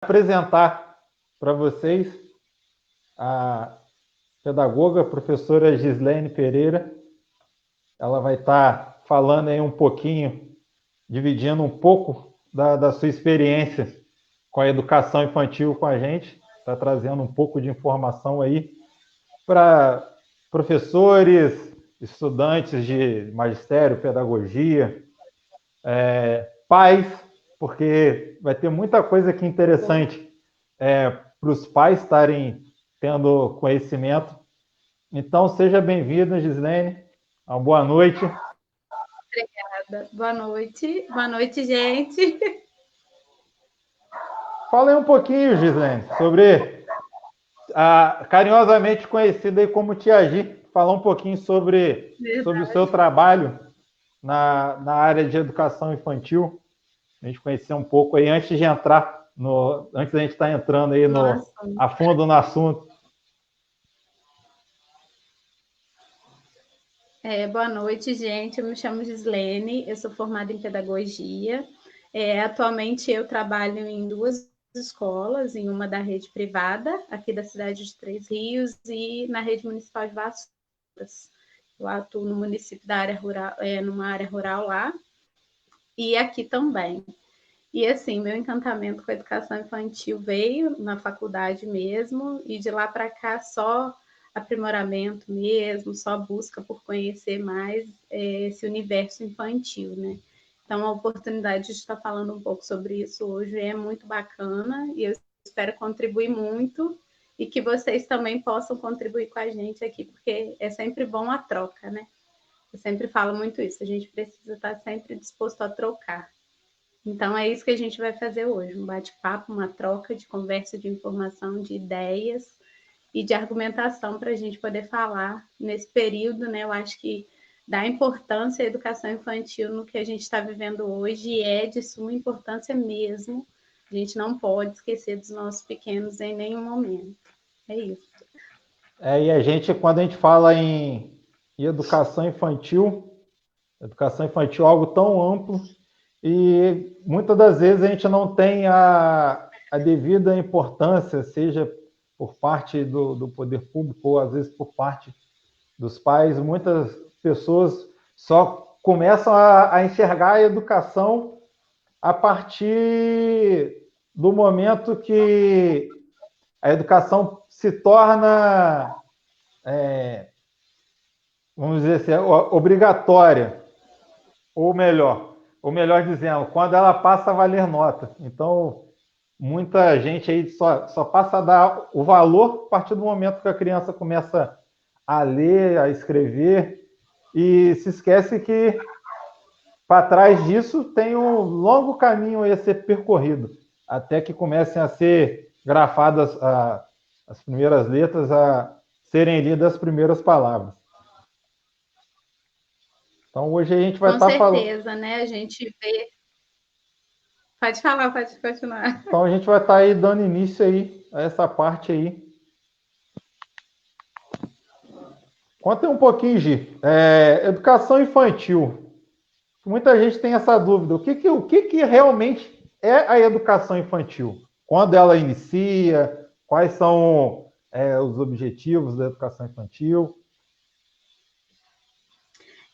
Apresentar para vocês a pedagoga, a professora Gislene Pereira. Ela vai estar falando aí um pouquinho, dividindo um pouco da sua experiência com a educação infantil com a gente, está trazendo um pouco de informação aí para professores, estudantes de magistério, pedagogia, pais, porque vai ter muita coisa aqui interessante para os pais estarem tendo conhecimento. Então, seja bem-vinda, Gislene. Uma boa noite. Obrigada. Boa noite. Boa noite, gente. Fala aí um pouquinho, Gislene, sobre a carinhosamente conhecida aí como Tia Gi. Falar um pouquinho sobre o seu trabalho na área de educação infantil. A gente conhecer um pouco aí antes de entrar antes da gente estar entrando aí a fundo no assunto. Boa noite, gente. Eu me chamo Gislene, eu sou formada em pedagogia. Atualmente eu trabalho em duas escolas, em uma da rede privada, aqui da cidade de Três Rios, e na rede municipal de Vassouras. Eu atuo no município da área rural, numa área rural lá, e aqui também. E assim, meu encantamento com a educação infantil veio na faculdade mesmo, e de lá para cá só aprimoramento mesmo, só busca por conhecer mais esse universo infantil, né? Então, a oportunidade de estar falando um pouco sobre isso hoje é muito bacana e eu espero contribuir muito e que vocês também possam contribuir com a gente aqui, porque é sempre bom a troca, né? Eu sempre falo muito isso, a gente precisa estar sempre disposto a trocar. Então, é isso que a gente vai fazer hoje, um bate-papo, uma troca de conversa, de informação, de ideias e de argumentação para a gente poder falar nesse período, né? Eu acho que dá importância à educação infantil no que a gente está vivendo hoje e é de suma importância mesmo. A gente não pode esquecer dos nossos pequenos em nenhum momento. É isso. E a gente, quando a gente fala em educação infantil é algo tão amplo e muitas das vezes a gente não tem a devida importância, seja por parte do poder público ou às vezes por parte dos pais. Muitas pessoas só começam a enxergar a educação a partir do momento que a educação se torna, vamos dizer assim, obrigatória, ou melhor dizendo, quando ela passa a valer nota. Então, muita gente aí só passa a dar o valor a partir do momento que a criança começa a ler, a escrever, e se esquece que para trás disso tem um longo caminho a ser percorrido, até que comecem a ser grafadas as primeiras letras, a serem lidas as primeiras palavras. Então, hoje a gente vai estar falando. Com certeza, né? A gente vê. Pode falar, pode continuar. Então, a gente vai estar aí dando início aí a essa parte aí. Conta um pouquinho, Gi. Educação infantil. Muita gente tem essa dúvida. O que realmente é a educação infantil? Quando ela inicia? Quais são os objetivos da educação infantil?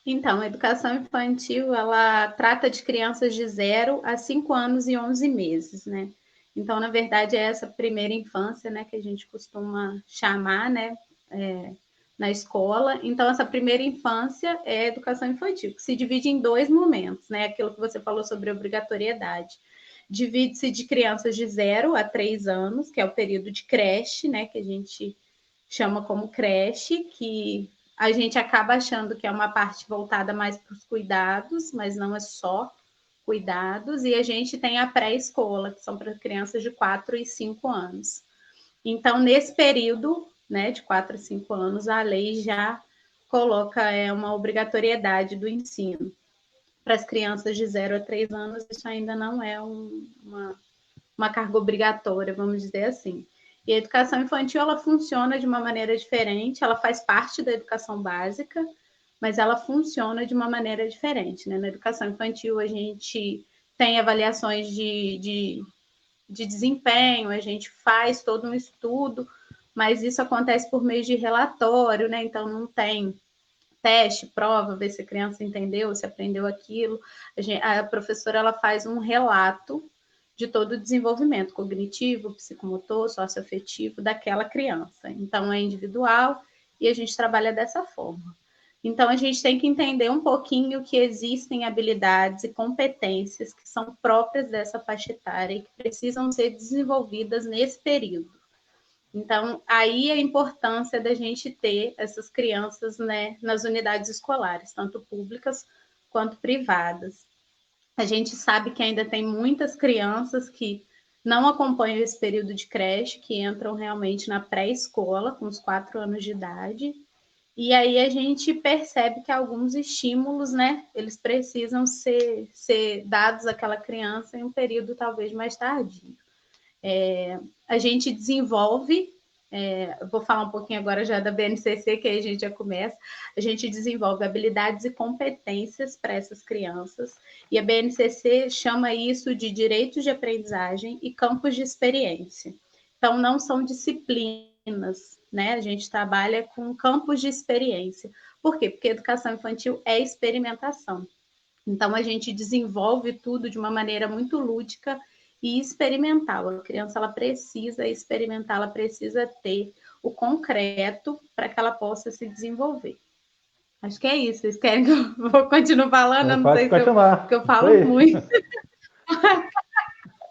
Então, a educação infantil, ela trata de crianças de 0 a 5 anos e 11 meses, né? Então, na verdade, é essa primeira infância, né, que a gente costuma chamar, né, na escola. Então, essa primeira infância é a educação infantil, que se divide em dois momentos, né? Aquilo que você falou sobre obrigatoriedade. Divide-se de crianças de 0 a 3 anos, que é o período de creche, né, que a gente chama como creche, que a gente acaba achando que é uma parte voltada mais para os cuidados, mas não é só cuidados, e a gente tem a pré-escola, que são para crianças de 4 e 5 anos. Então, nesse período, né, de 4 a 5 anos, a lei já coloca uma obrigatoriedade do ensino. Para as crianças de 0 a 3 anos, isso ainda não é uma carga obrigatória, vamos dizer assim. E a educação infantil, ela funciona de uma maneira diferente, ela faz parte da educação básica, mas ela funciona de uma maneira diferente, né? Na educação infantil, a gente tem avaliações de de desempenho, a gente faz todo um estudo, mas isso acontece por meio de relatório, né? Então não tem teste, prova, ver se a criança entendeu, se aprendeu aquilo. A professora ela faz um relato de todo o desenvolvimento cognitivo, psicomotor, socioafetivo daquela criança. Então é individual e a gente trabalha dessa forma. Então, a gente tem que entender um pouquinho que existem habilidades e competências que são próprias dessa faixa etária e que precisam ser desenvolvidas nesse período. Então, aí a importância da gente ter essas crianças, né, nas unidades escolares, tanto públicas quanto privadas. A gente sabe que ainda tem muitas crianças que não acompanham esse período de creche, que entram realmente na pré-escola, com os 4 anos de idade, e aí a gente percebe que alguns estímulos, né, eles precisam ser dados àquela criança em um período talvez mais tardio. A gente desenvolve, vou falar um pouquinho agora já da BNCC, que aí a gente já começa, a gente desenvolve habilidades e competências para essas crianças, e a BNCC chama isso de direitos de aprendizagem e campos de experiência. Então, não são disciplinas, né? A gente trabalha com campos de experiência. Por quê? Porque educação infantil é experimentação. Então, a gente desenvolve tudo de uma maneira muito lúdica e experimental. A criança ela precisa experimentar, ela precisa ter o concreto para que ela possa se desenvolver. Acho que é isso. Vocês querem que eu vou continuar falando? Eu não Pode sei se continuar. eu falo muito.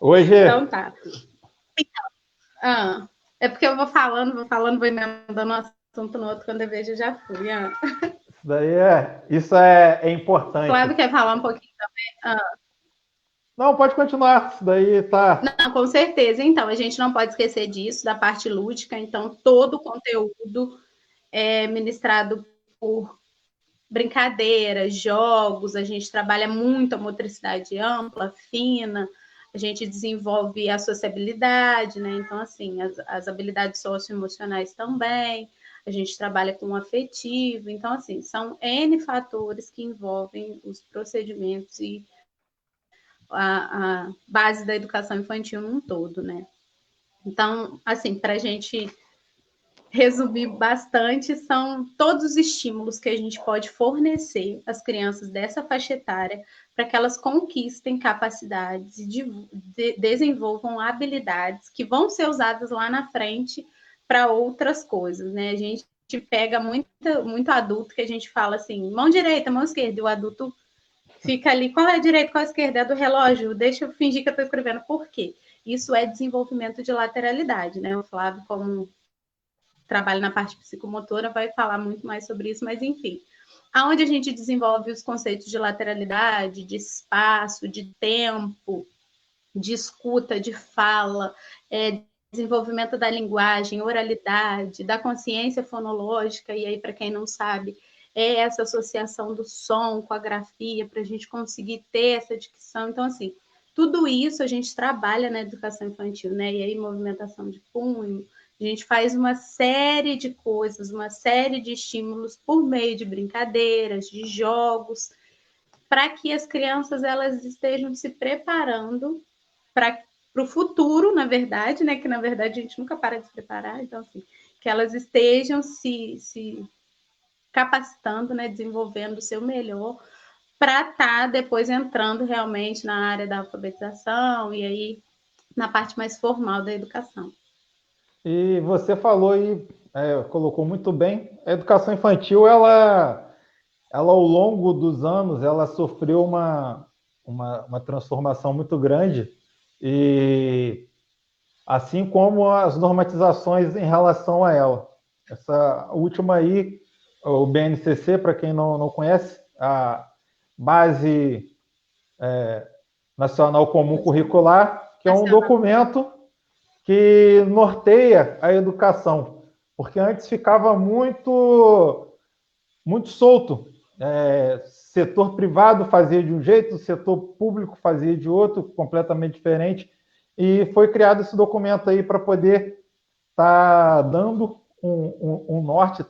Hoje, Então tá. Ah, é porque eu vou falando, vou emendando um assunto no outro, quando eu vejo já fui. isso é importante. Flávio quer falar um pouquinho também? Não, pode continuar. Isso daí tá. Não, com certeza. Então, a gente não pode esquecer disso, da parte lúdica. Então, todo o conteúdo é ministrado por brincadeiras, jogos. A gente trabalha muito a motricidade ampla, fina. A gente desenvolve a sociabilidade, né? Então, assim, as habilidades socioemocionais também. A gente trabalha com o afetivo. Então, assim, são N fatores que envolvem os procedimentos e a base da educação infantil num todo, né? Então, assim, para a gente resumir bastante, são todos os estímulos que a gente pode fornecer às crianças dessa faixa etária para que elas conquistem capacidades e desenvolvam habilidades que vão ser usadas lá na frente para outras coisas, né? A gente pega muito adulto que a gente fala assim, mão direita, mão esquerda, e o adulto fica ali, qual é a direita, qual é a esquerda? É do relógio? Deixa eu fingir que eu estou escrevendo. Por quê? Isso é desenvolvimento de lateralidade, né? O Flávio, como trabalha na parte psicomotora, vai falar muito mais sobre isso, mas enfim. Aonde a gente desenvolve os conceitos de lateralidade, de espaço, de tempo, de escuta, de fala, desenvolvimento da linguagem, oralidade, da consciência fonológica, e aí, para quem não sabe, é essa associação do som com a grafia, para a gente conseguir ter essa dicção. Então, assim, tudo isso a gente trabalha na educação infantil, né? E aí, movimentação de punho, a gente faz uma série de coisas, uma série de estímulos por meio de brincadeiras, de jogos, para que as crianças elas estejam se preparando para o futuro, na verdade, né? Que na verdade a gente nunca para de se preparar, então assim, que elas estejam se capacitando, né? Desenvolvendo o seu melhor para estar depois entrando realmente na área da alfabetização e aí na parte mais formal da educação. E você falou e colocou muito bem. A educação infantil, ela ao longo dos anos, ela sofreu uma transformação muito grande. E assim como as normatizações em relação a ela. Essa última aí, o BNCC, para quem não conhece, a Base Nacional Comum Curricular, que é um documento que norteia a educação, porque antes ficava muito solto. Setor privado fazia de um jeito, o setor público fazia de outro, completamente diferente, e foi criado esse documento aí para poder estar dando um norte,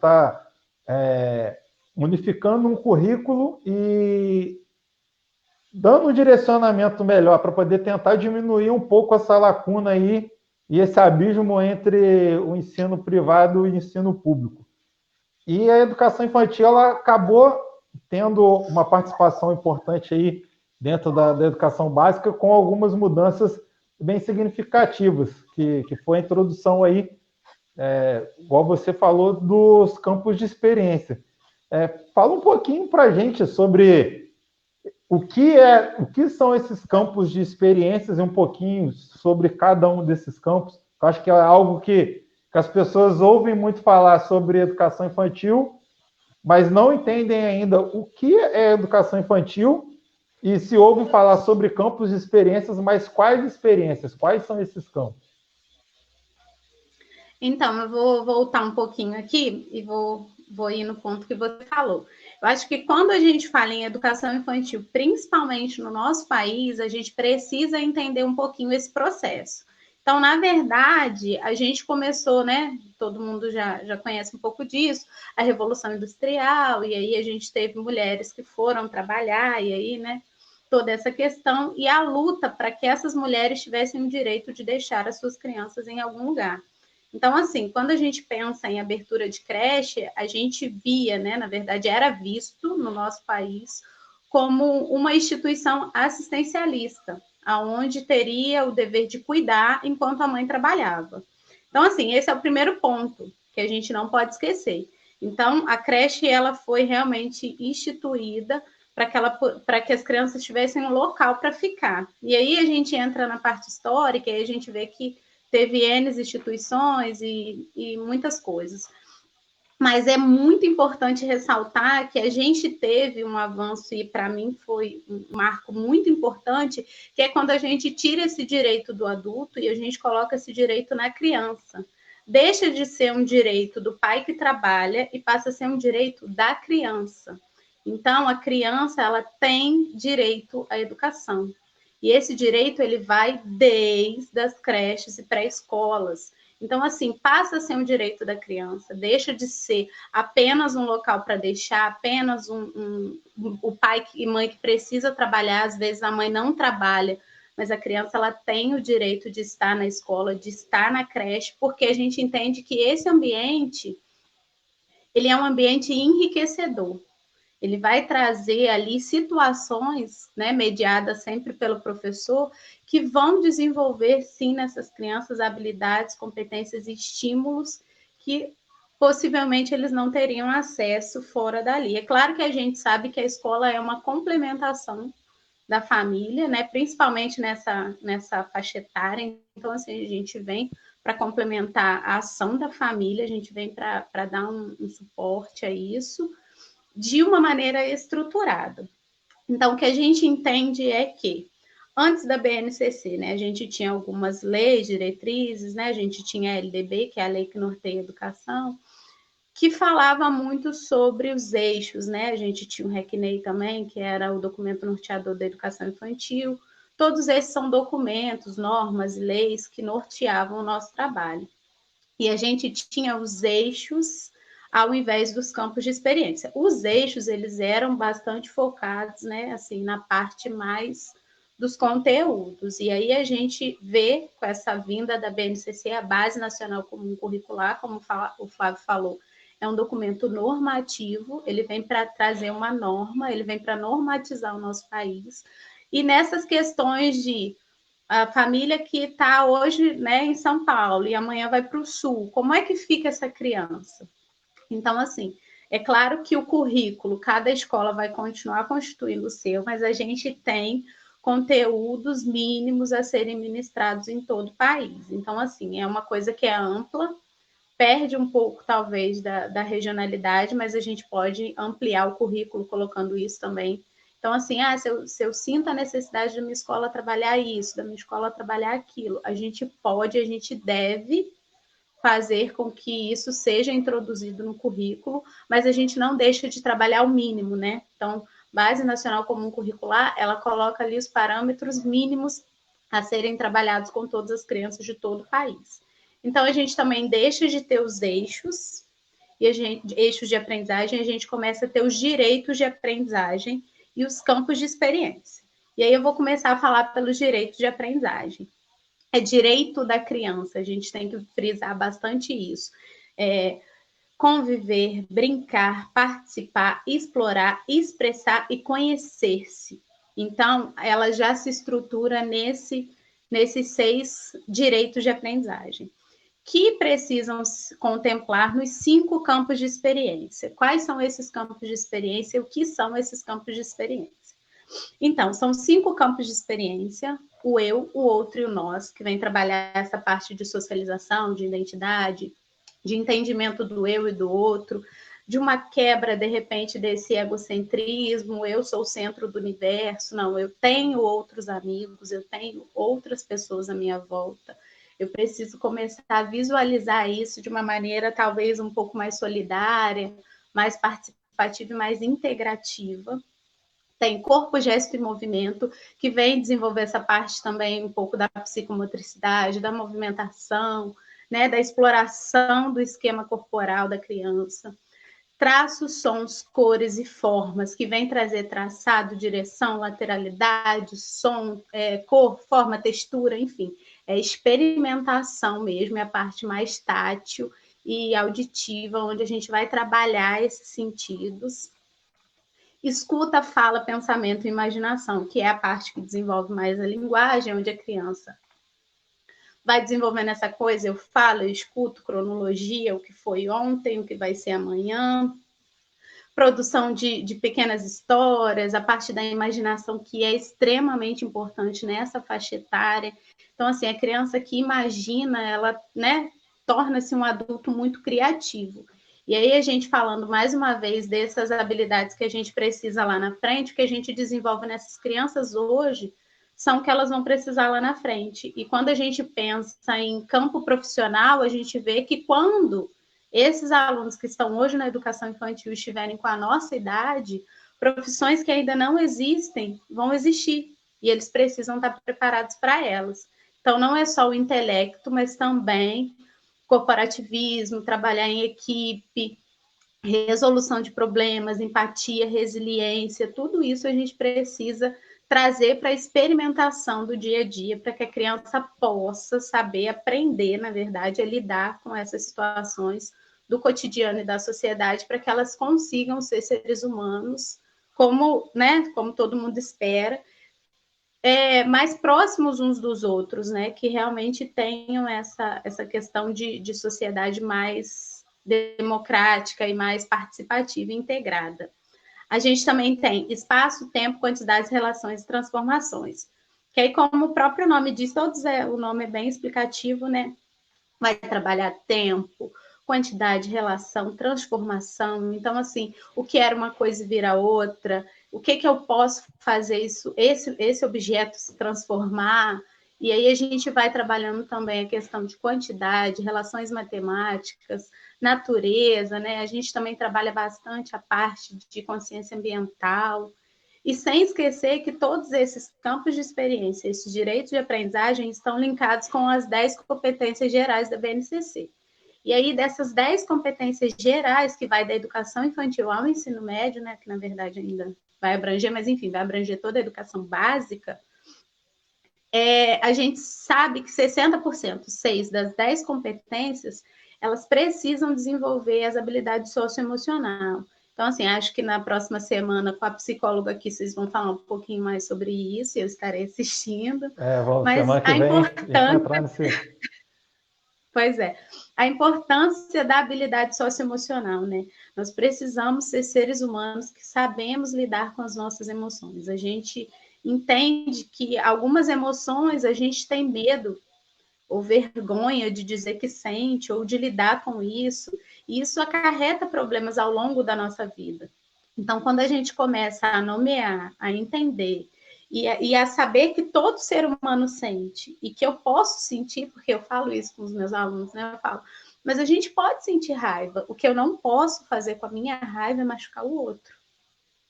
unificando um currículo e dando um direcionamento melhor para poder tentar diminuir um pouco essa lacuna aí e esse abismo entre o ensino privado e o ensino público. E a educação infantil ela acabou tendo uma participação importante aí dentro da educação básica, com algumas mudanças bem significativas, que foi a introdução aí, igual você falou, dos campos de experiência. Fala um pouquinho para a gente sobre o que são esses campos de experiências e um pouquinho sobre cada um desses campos. Eu acho que é algo que as pessoas ouvem muito falar sobre educação infantil, mas não entendem ainda o que é educação infantil e se ouve falar sobre campos de experiências, mas quais experiências? Quais são esses campos? Então, eu vou voltar um pouquinho aqui e vou ir no ponto que você falou. Eu acho que quando a gente fala em educação infantil, principalmente no nosso país, a gente precisa entender um pouquinho esse processo. Então, na verdade, a gente começou, né? Todo mundo já conhece um pouco disso, a Revolução Industrial, e aí a gente teve mulheres que foram trabalhar, e aí, né? Toda essa questão e a luta para que essas mulheres tivessem o direito de deixar as suas crianças em algum lugar. Então, assim, quando a gente pensa em abertura de creche, a gente via, né, na verdade, era visto no nosso país como uma instituição assistencialista, aonde teria o dever de cuidar enquanto a mãe trabalhava. Então, assim, esse é o primeiro ponto que a gente não pode esquecer. Então, a creche ela foi realmente instituída para que as crianças tivessem um local para ficar. E aí a gente entra na parte histórica e a gente vê que teve N instituições e muitas coisas. Mas é muito importante ressaltar que a gente teve um avanço, e para mim foi um marco muito importante, que é quando a gente tira esse direito do adulto e a gente coloca esse direito na criança. Deixa de ser um direito do pai que trabalha e passa a ser um direito da criança. Então, a criança ela tem direito à educação. E esse direito ele vai desde as creches e pré-escolas. Então, assim, passa a ser um direito da criança, deixa de ser apenas um local para deixar, apenas o pai e mãe que precisa trabalhar, às vezes a mãe não trabalha, mas a criança ela tem o direito de estar na escola, de estar na creche, porque a gente entende que esse ambiente ele é um ambiente enriquecedor. Ele vai trazer ali situações, né, mediadas sempre pelo professor, que vão desenvolver, sim, nessas crianças habilidades, competências e estímulos que possivelmente eles não teriam acesso fora dali. É claro que a gente sabe que a escola é uma complementação da família, né, principalmente nessa faixa etária. Então, assim, a gente vem para complementar a ação da família, a gente vem para dar um suporte a isso, de uma maneira estruturada. Então, o que a gente entende é que, antes da BNCC, né, a gente tinha algumas leis, diretrizes, né, a gente tinha a LDB, que é a lei que norteia a educação, que falava muito sobre os eixos, né, a gente tinha o RECNEI também, que era o documento norteador da educação infantil. Todos esses são documentos, normas e leis que norteavam o nosso trabalho. E a gente tinha os eixos ao invés dos campos de experiência. Os eixos, eles eram bastante focados, né, assim, na parte mais dos conteúdos. E aí a gente vê, com essa vinda da BNCC, a Base Nacional Comum Curricular, como o Flávio falou, é um documento normativo, ele vem para trazer uma norma, ele vem para normatizar o nosso país. E nessas questões de a família que está hoje, né, em São Paulo e amanhã vai para o Sul, como é que fica essa criança? Então, assim, é claro que o currículo, cada escola vai continuar constituindo o seu, mas a gente tem conteúdos mínimos a serem ministrados em todo o país. Então, assim, é uma coisa que é ampla, perde um pouco, talvez, da regionalidade, mas a gente pode ampliar o currículo colocando isso também. Então, assim, se eu sinto a necessidade da minha escola trabalhar isso, da minha escola trabalhar aquilo, a gente pode, a gente deve fazer com que isso seja introduzido no currículo, mas a gente não deixa de trabalhar o mínimo, né? Então, Base Nacional Comum Curricular, ela coloca ali os parâmetros mínimos a serem trabalhados com todas as crianças de todo o país. Então, a gente também deixa de ter os eixos, eixos de aprendizagem, a gente começa a ter os direitos de aprendizagem e os campos de experiência. E aí eu vou começar a falar pelos direitos de aprendizagem. É direito da criança, a gente tem que frisar bastante isso. Conviver, brincar, participar, explorar, expressar e conhecer-se. Então, ela já se estrutura nesses 6 direitos de aprendizagem, que precisam contemplar nos 5 campos de experiência. Quais são esses campos de experiência? O que são esses campos de experiência? Então, são 5 campos de experiência: o eu, o outro e o nós, que vem trabalhar essa parte de socialização, de identidade, de entendimento do eu e do outro, de uma quebra, de repente, desse egocentrismo, eu sou o centro do universo, não, eu tenho outros amigos, eu tenho outras pessoas à minha volta. Eu preciso começar a visualizar isso de uma maneira talvez um pouco mais solidária, mais participativa e mais integrativa. Tem corpo, gesto e movimento, que vem desenvolver essa parte também um pouco da psicomotricidade, da movimentação, né, da exploração do esquema corporal da criança. Traços, sons, cores e formas, que vem trazer traçado, direção, lateralidade, som, cor, forma, textura, enfim. É experimentação mesmo, é a parte mais tátil e auditiva, onde a gente vai trabalhar esses sentidos. Escuta, fala, pensamento e imaginação, que é a parte que desenvolve mais a linguagem, onde a criança vai desenvolvendo essa coisa, eu falo, eu escuto, cronologia, o que foi ontem, o que vai ser amanhã, produção de pequenas histórias, a parte da imaginação, que é extremamente importante nessa faixa etária. Então, assim, a criança que imagina, ela, né, torna-se um adulto muito criativo. E aí a gente falando mais uma vez dessas habilidades que a gente precisa lá na frente, que a gente desenvolve nessas crianças hoje, são que elas vão precisar lá na frente. E quando a gente pensa em campo profissional, a gente vê que quando esses alunos que estão hoje na educação infantil estiverem com a nossa idade, profissões que ainda não existem vão existir e eles precisam estar preparados para elas. Então, não é só o intelecto, mas também corporativismo, trabalhar em equipe, resolução de problemas, empatia, resiliência, tudo isso a gente precisa trazer para a experimentação do dia a dia, para que a criança possa saber aprender, na verdade, a lidar com essas situações do cotidiano e da sociedade, para que elas consigam ser seres humanos como, né, como todo mundo espera, mais próximos uns dos outros, né, que realmente tenham essa questão de sociedade mais democrática e mais participativa e integrada. A gente também tem espaço, tempo, quantidades, relações e transformações. Que aí, como o próprio nome diz, o nome é bem explicativo, né? Vai trabalhar tempo, quantidade, relação, transformação. Então, assim, o que era uma coisa vira outra, o que eu posso fazer esse objeto se transformar. E aí a gente vai trabalhando também a questão de quantidade, relações matemáticas, natureza, né? A gente também trabalha bastante a parte de consciência ambiental. E sem esquecer que todos esses campos de experiência, esses direitos de aprendizagem, estão linkados com as 10 competências gerais da BNCC. E aí, dessas 10 competências gerais, que vai da educação infantil ao ensino médio, né, que na verdade ainda vai abranger, mas enfim, vai abranger toda a educação básica, a gente sabe que 60%, 6 das 10 competências, elas precisam desenvolver as habilidades socioemocionais. Então, assim, acho que na próxima semana, com a psicóloga aqui, vocês vão falar um pouquinho mais sobre isso, eu estarei assistindo. Vamos, Mas semana que a vem importância... entrar nesse... Pois é, a importância da habilidade socioemocional, né? Nós precisamos ser seres humanos que sabemos lidar com as nossas emoções. A gente entende que algumas emoções a gente tem medo ou vergonha de dizer que sente, ou de lidar com isso, e isso acarreta problemas ao longo da nossa vida. Então, quando a gente começa a nomear, a entender, e a saber que todo ser humano sente, e que eu posso sentir, porque eu falo isso com os meus alunos, né? Eu falo, mas a gente pode sentir raiva, o que eu não posso fazer com a minha raiva é machucar o outro,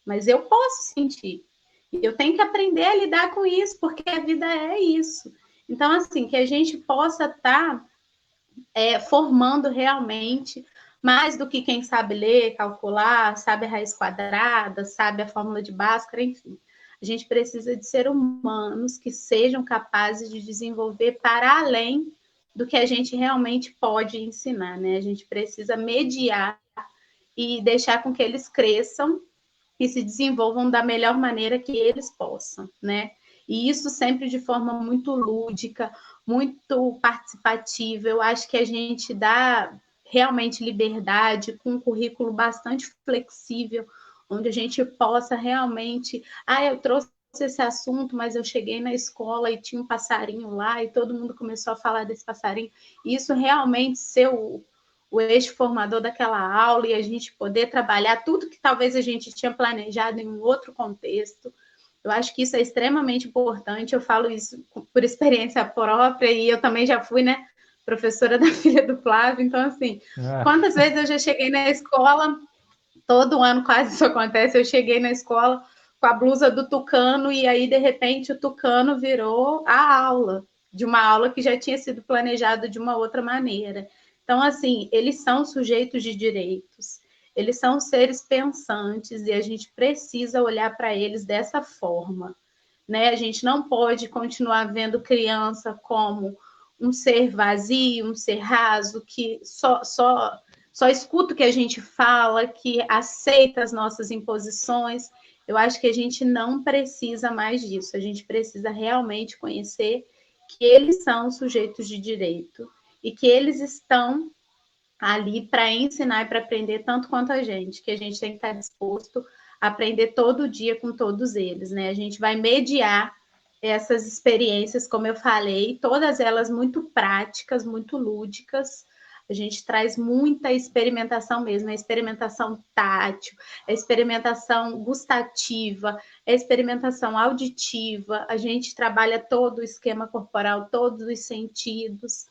mas eu posso sentir, e eu tenho que aprender a lidar com isso, porque a vida é isso. Então, assim, que a gente possa estar formando realmente mais do que quem sabe ler, calcular, sabe a raiz quadrada, sabe a fórmula de Bhaskara, enfim. A A gente precisa de seres humanos que sejam capazes de desenvolver para além do que a gente realmente pode ensinar, né? A gente precisa mediar e deixar com que eles cresçam e se desenvolvam da melhor maneira que eles possam, né? E isso sempre de forma muito lúdica, muito participativa. Eu acho que a gente dá realmente liberdade com um currículo bastante flexível, onde a gente possa realmente, eu trouxe esse assunto, mas eu cheguei na escola e tinha um passarinho lá e todo mundo começou a falar desse passarinho. E isso realmente ser o eixo formador daquela aula e a gente poder trabalhar tudo que talvez a gente tinha planejado em um outro contexto. Eu acho que isso é extremamente importante. Eu falo isso por experiência própria e eu também já fui, né, professora da filha do Flávio. Então, assim, quantas vezes eu já cheguei na escola, todo ano quase isso acontece, eu cheguei na escola com a blusa do Tucano e aí, de repente, o Tucano virou a aula, de uma aula que já tinha sido planejada de uma outra maneira. Então, assim, eles são sujeitos de direitos, eles são seres pensantes e a gente precisa olhar para eles dessa forma, né? A gente não pode continuar vendo criança como um ser vazio, um ser raso, que só escuta o que a gente fala, que aceita as nossas imposições. Eu acho que a gente não precisa mais disso. A gente precisa realmente conhecer que eles são sujeitos de direito e que eles estão ali para ensinar e para aprender tanto quanto a gente, que a gente tem que estar disposto a aprender todo dia com todos eles, né? A gente vai mediar essas experiências, como eu falei, todas elas muito práticas, muito lúdicas. A gente traz muita experimentação mesmo, a experimentação tátil, a experimentação gustativa, a experimentação auditiva. A gente trabalha todo o esquema corporal, todos os sentidos,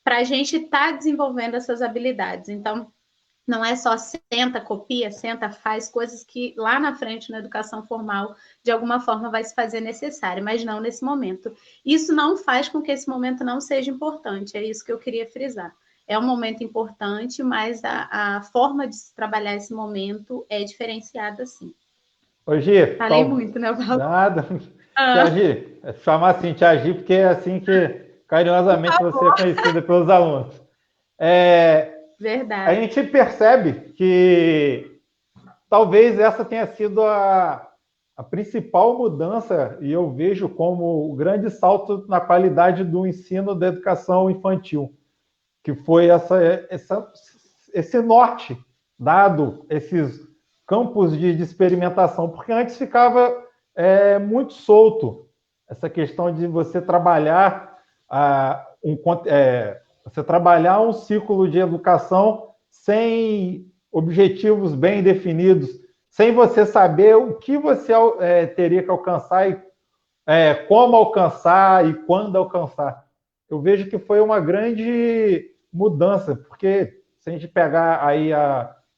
para a gente estar desenvolvendo essas habilidades. Então, não é só senta, copia, senta, faz coisas que lá na frente, na educação formal, de alguma forma vai se fazer necessário, mas não nesse momento. Isso não faz com que esse momento não seja importante, é isso que eu queria frisar. É um momento importante, mas a forma de se trabalhar esse momento é diferenciada, sim. Ô, Gi, Falei muito, né, Paulo? Nada. Tia Gi, é chamar assim Tia Gi, porque é assim que carinhosamente você é conhecida pelos alunos. A Verdade. gente percebe que talvez essa tenha sido a principal mudança, e eu vejo como o grande salto na qualidade do ensino da educação infantil, que foi esse norte dado, esses campos de experimentação, porque antes ficava muito solto essa questão de você trabalhar você trabalhar um ciclo de educação sem objetivos bem definidos, sem você saber o que você teria que alcançar e como alcançar e quando alcançar. Eu vejo que foi uma grande mudança, porque se a gente pegar aí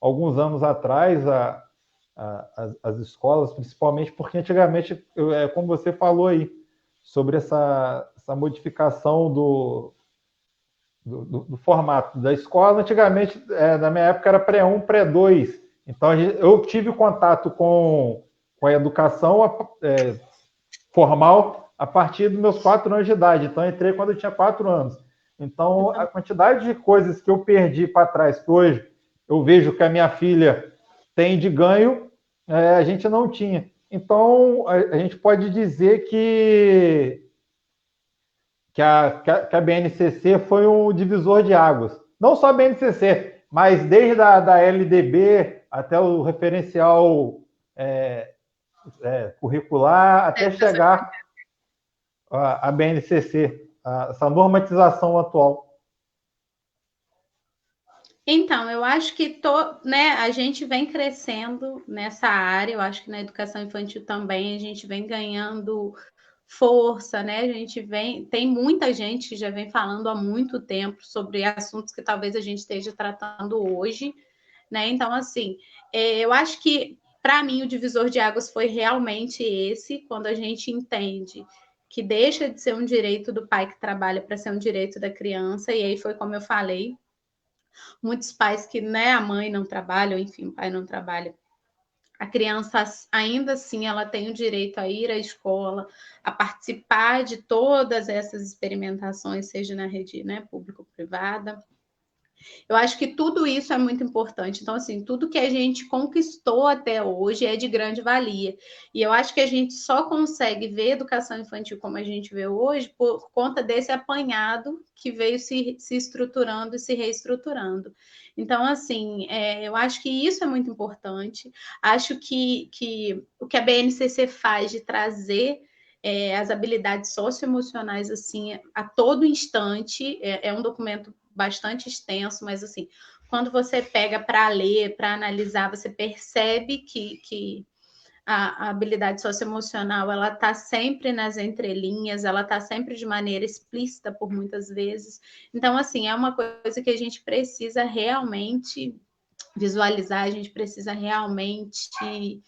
alguns anos atrás as escolas, principalmente porque antigamente, como você falou aí, sobre essa modificação do formato da escola, antigamente, na minha época, era pré-1, pré-2. Então, eu tive contato com a educação formal a partir dos meus 4 anos de idade. Então, eu entrei quando eu tinha 4 anos. Então, a quantidade de coisas que eu perdi para trás, que hoje eu vejo que a minha filha tem de ganho, a gente não tinha. Então, a gente pode dizer que a BNCC foi um divisor de águas. Não só a BNCC, mas desde da LDB até o referencial curricular, até chegar a BNCC, essa normatização atual. Então, eu acho que né, a gente vem crescendo nessa área, eu acho que na educação infantil também a gente vem ganhando força, né? A gente tem muita gente que já vem falando há muito tempo sobre assuntos que talvez a gente esteja tratando hoje, né? Então, assim, eu acho que para mim o divisor de águas foi realmente esse, quando a gente entende que deixa de ser um direito do pai que trabalha para ser um direito da criança, e aí foi como eu falei, muitos pais que, né, a mãe não trabalha, ou enfim, o pai não trabalha, A criança, ainda assim, ela tem o direito a ir à escola, a participar de todas essas experimentações, seja na rede, né, pública ou privada. Eu acho que tudo isso é muito importante. Então, assim, tudo que a gente conquistou até hoje é de grande valia. E eu acho que a gente só consegue ver educação infantil como a gente vê hoje por conta desse apanhado que veio se estruturando e se reestruturando. Então, assim, eu acho que isso é muito importante. Acho que o que a BNCC faz de trazer as habilidades socioemocionais assim a todo instante é um documento bastante extenso, mas assim, quando você pega para ler, para analisar, você percebe que a habilidade socioemocional ela está sempre nas entrelinhas, ela está sempre de maneira explícita por muitas vezes. Então, assim, é uma coisa que a gente precisa realmente visualizar, a gente precisa realmente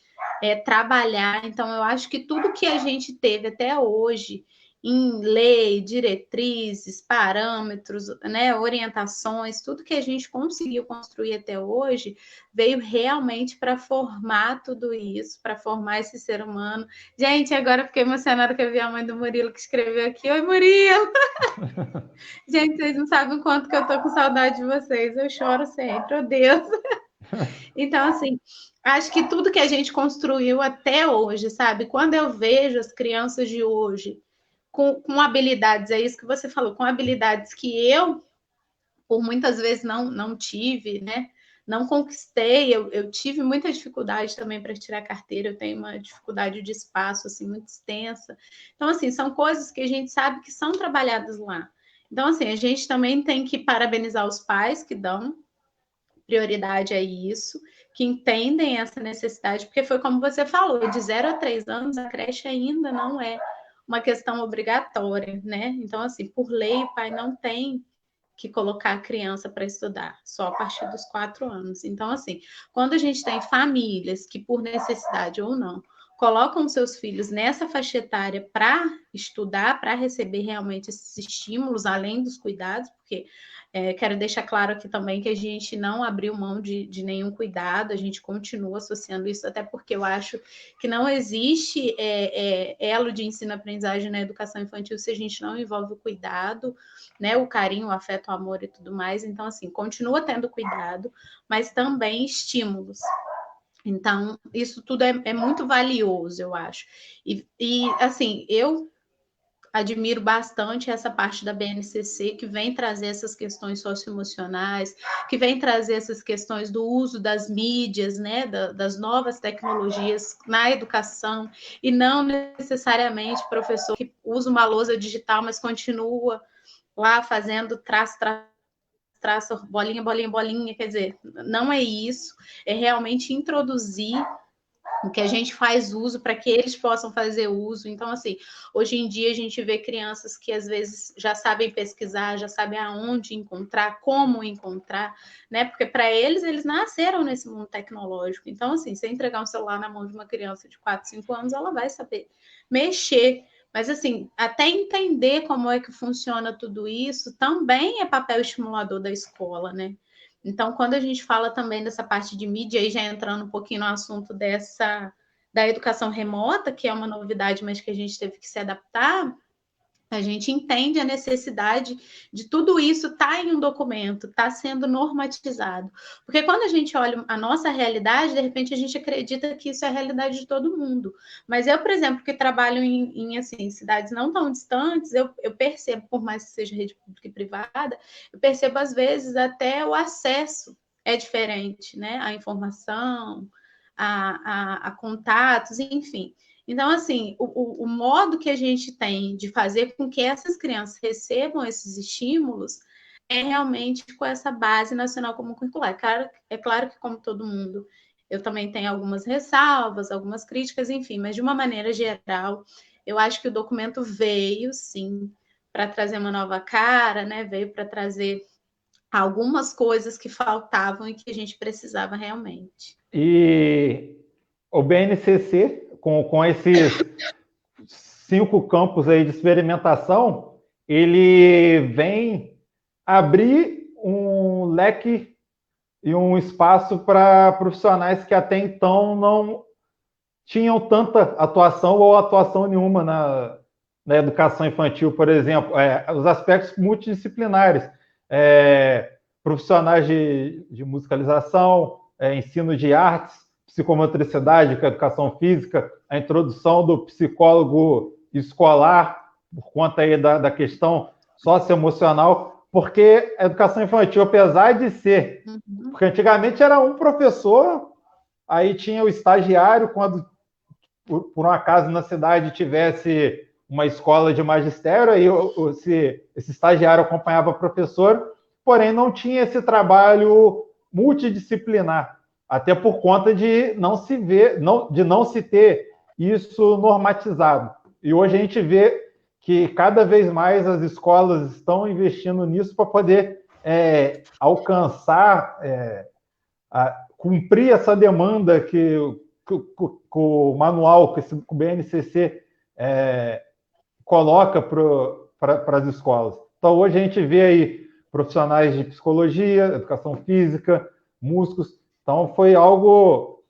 trabalhar. Então, eu acho que tudo que a gente teve até hoje em lei, diretrizes, parâmetros, né, orientações, tudo que a gente conseguiu construir até hoje veio realmente para formar tudo isso, para formar esse ser humano. Gente, agora fiquei emocionada que eu vi a mãe do Murilo que escreveu aqui. Oi, Murilo! Gente, vocês não sabem o quanto que eu tô com saudade de vocês. Eu choro sempre, oh Deus! Então, assim, acho que tudo que a gente construiu até hoje, sabe? Quando eu vejo as crianças de hoje com habilidades, é isso que você falou, com habilidades que eu, por muitas vezes, não tive, né? Não conquistei, eu tive muita dificuldade também para tirar carteira, eu tenho uma dificuldade de espaço assim muito extensa. Então, assim, são coisas que a gente sabe que são trabalhadas lá. Então, assim, a gente também tem que parabenizar os pais que dão prioridade a isso, que entendem essa necessidade, porque foi como você falou, de 0 a 3 anos a creche ainda não é uma questão obrigatória, né? Então, assim, por lei, o pai não tem que colocar a criança para estudar, só a partir dos 4 anos. Então, assim, quando a gente tem famílias que, por necessidade ou não, colocam seus filhos nessa faixa etária para estudar, para receber realmente esses estímulos, além dos cuidados, porque quero deixar claro aqui também que a gente não abriu mão de nenhum cuidado, a gente continua associando isso, até porque eu acho que não existe elo de ensino-aprendizagem na educação infantil se a gente não envolve o cuidado, né, o carinho, o afeto, o amor e tudo mais. Então, assim, continua tendo cuidado, mas também estímulos. Então, isso tudo é muito valioso, eu acho. Assim, eu admiro bastante essa parte da BNCC que vem trazer essas questões socioemocionais, que vem trazer essas questões do uso das mídias, né, das novas tecnologias na educação, e não necessariamente professor que usa uma lousa digital, mas continua lá fazendo traço, bolinha, bolinha, bolinha, quer dizer, não é isso, é realmente introduzir o que a gente faz uso para que eles possam fazer uso. Então, assim, hoje em dia a gente vê crianças que às vezes já sabem pesquisar, já sabem aonde encontrar, como encontrar, né? Porque para eles nasceram nesse mundo tecnológico. Então, assim, se entregar um celular na mão de uma criança de 4, 5 anos, ela vai saber mexer. Mas, assim, até entender como é que funciona tudo isso também é papel estimulador da escola, né? Então, quando a gente fala também dessa parte de mídia, aí já entrando um pouquinho no assunto da educação remota, que é uma novidade, mas que a gente teve que se adaptar, a gente entende a necessidade de tudo isso estar em um documento, estar sendo normatizado. Porque quando a gente olha a nossa realidade, de repente a gente acredita que isso é a realidade de todo mundo. Mas eu, por exemplo, que trabalho em assim, cidades não tão distantes, eu percebo, por mais que seja rede pública e privada, eu percebo às vezes até o acesso é diferente, né? A informação, a contatos, enfim. Então, assim, o modo que a gente tem de fazer com que essas crianças recebam esses estímulos é realmente com essa base nacional comum curricular. É claro que, como todo mundo, eu também tenho algumas ressalvas, algumas críticas, enfim, mas de uma maneira geral, eu acho que o documento veio, sim, para trazer uma nova cara, né? Veio para trazer algumas coisas que faltavam e que a gente precisava realmente. E o BNCC, com esses 5 campos aí de experimentação, ele vem abrir um leque e um espaço para profissionais que até então não tinham tanta atuação ou atuação nenhuma na educação infantil, por exemplo, os aspectos multidisciplinares, profissionais de musicalização, ensino de artes, psicomotricidade, que é educação física, a introdução do psicólogo escolar, por conta aí da questão socioemocional, porque a educação infantil, apesar de ser, porque antigamente era um professor, aí tinha o estagiário, quando por um acaso na cidade tivesse uma escola de magistério, aí esse estagiário acompanhava o professor, porém não tinha esse trabalho multidisciplinar, até por conta de não se ver, de não se ter isso normatizado. E hoje a gente vê que cada vez mais as escolas estão investindo nisso para poder alcançar, cumprir essa demanda que o manual que o BNCC coloca para as escolas. Então, hoje a gente vê aí profissionais de psicologia, educação física, músicos. Então, foi algo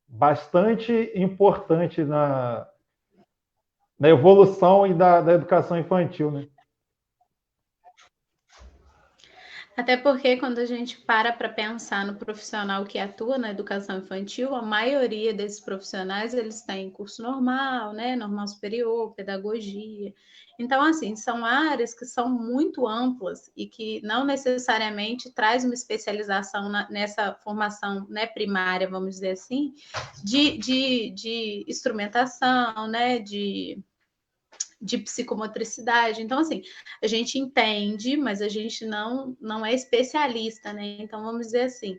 bastante importante na evolução e da educação infantil, né? Até porque quando a gente para pensar no profissional que atua na educação infantil, a maioria desses profissionais, eles têm curso normal, né, normal superior, pedagogia. Então, assim, são áreas que são muito amplas e que não necessariamente traz uma especialização nessa formação, né, primária, vamos dizer assim, de instrumentação, né, de psicomotricidade. Então, assim, a gente entende, mas a gente não é especialista, né? Então, vamos dizer assim,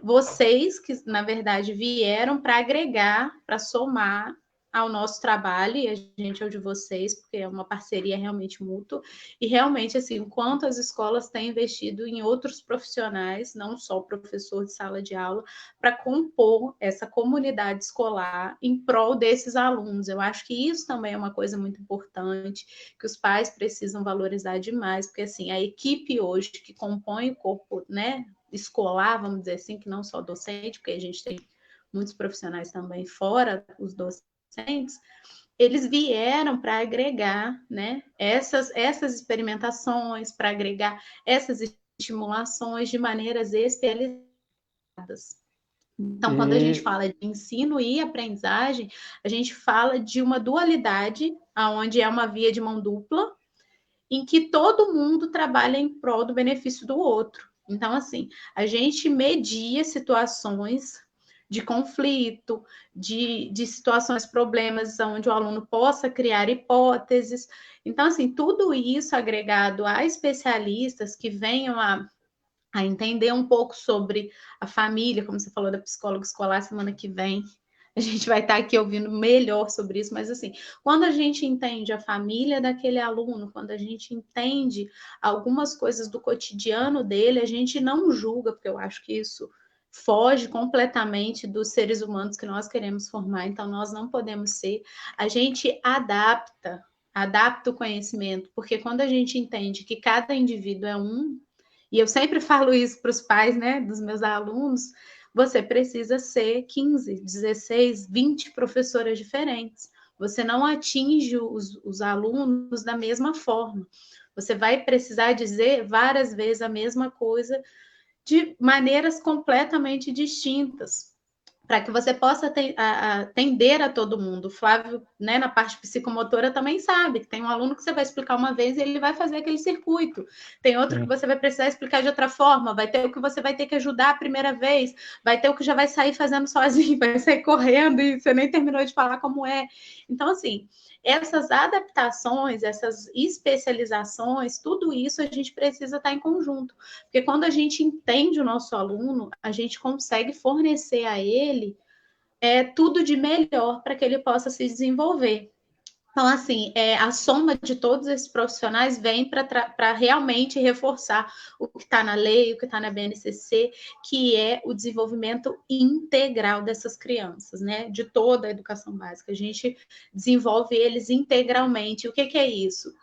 vocês que, na verdade, vieram para agregar, para somar ao nosso trabalho, e a gente é o de vocês, porque é uma parceria realmente mútua, e realmente, assim, o quanto as escolas têm investido em outros profissionais, não só o professor de sala de aula, para compor essa comunidade escolar em prol desses alunos. Eu acho que isso também é uma coisa muito importante, que os pais precisam valorizar demais, porque, assim, a equipe hoje que compõe o corpo, né, escolar, vamos dizer assim, que não só docente, porque a gente tem muitos profissionais também fora os docentes, eles vieram para agregar, né, essas experimentações, para agregar essas estimulações de maneiras especializadas. Então, quando a gente fala de ensino e aprendizagem, a gente fala de uma dualidade, onde é uma via de mão dupla, em que todo mundo trabalha em prol do benefício do outro. Então, assim, a gente media situações de conflito, de situações, problemas, onde o aluno possa criar hipóteses. Então, assim, tudo isso agregado a especialistas que venham a entender um pouco sobre a família, como você falou da psicóloga escolar semana que vem. A gente vai estar aqui ouvindo melhor sobre isso, mas assim, quando a gente entende a família daquele aluno, quando a gente entende algumas coisas do cotidiano dele, a gente não julga, porque eu acho que isso foge completamente dos seres humanos que nós queremos formar, então nós não podemos ser. A gente adapta o conhecimento, porque quando a gente entende que cada indivíduo é um, e eu sempre falo isso para os pais, né, dos meus alunos, você precisa ser 15, 16, 20 professoras diferentes. Você não atinge os alunos da mesma forma. Você vai precisar dizer várias vezes a mesma coisa de maneiras completamente distintas, para que você possa atender a todo mundo. O Flávio, né, na parte psicomotora, também sabe que tem um aluno que você vai explicar uma vez e ele vai fazer aquele circuito. Tem outro que você vai precisar explicar de outra forma, vai ter o que você vai ter que ajudar a primeira vez, vai ter o que já vai sair fazendo sozinho, vai sair correndo e você nem terminou de falar como é. Então, assim, essas adaptações, essas especializações, tudo isso a gente precisa estar em conjunto. Porque quando a gente entende o nosso aluno, a gente consegue fornecer a ele tudo de melhor para que ele possa se desenvolver. Então, assim, a soma de todos esses profissionais vem para realmente reforçar o que está na lei, o que está na BNCC, que é o desenvolvimento integral dessas crianças, né? De toda a educação básica. A gente desenvolve eles integralmente. O que é isso?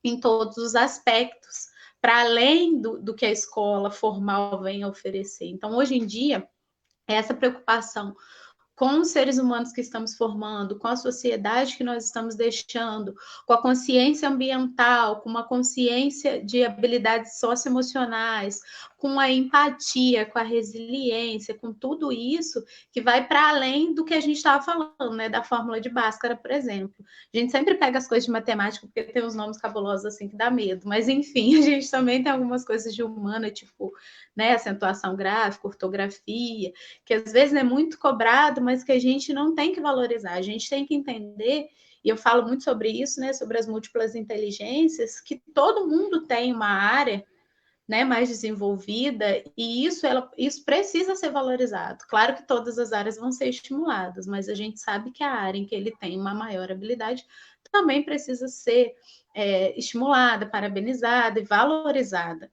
Em todos os aspectos, para além do que a escola formal vem oferecer. Então, hoje em dia, essa preocupação com os seres humanos que estamos formando, com a sociedade que nós estamos deixando, com a consciência ambiental, com uma consciência de habilidades socioemocionais, com a empatia, com a resiliência, com tudo isso que vai para além do que a gente estava falando, né, da fórmula de Bhaskara, por exemplo. A gente sempre pega as coisas de matemática porque tem uns nomes cabulosos assim que dá medo, mas enfim, a gente também tem algumas coisas de humana, tipo, né, acentuação gráfica, ortografia, que às vezes é muito cobrado, mas que a gente não tem que valorizar. A gente tem que entender, e eu falo muito sobre isso, né, sobre as múltiplas inteligências, que todo mundo tem uma área, né, mais desenvolvida, e isso precisa ser valorizado. Claro que todas as áreas vão ser estimuladas, mas a gente sabe que a área em que ele tem uma maior habilidade também precisa ser estimulada, parabenizada e valorizada.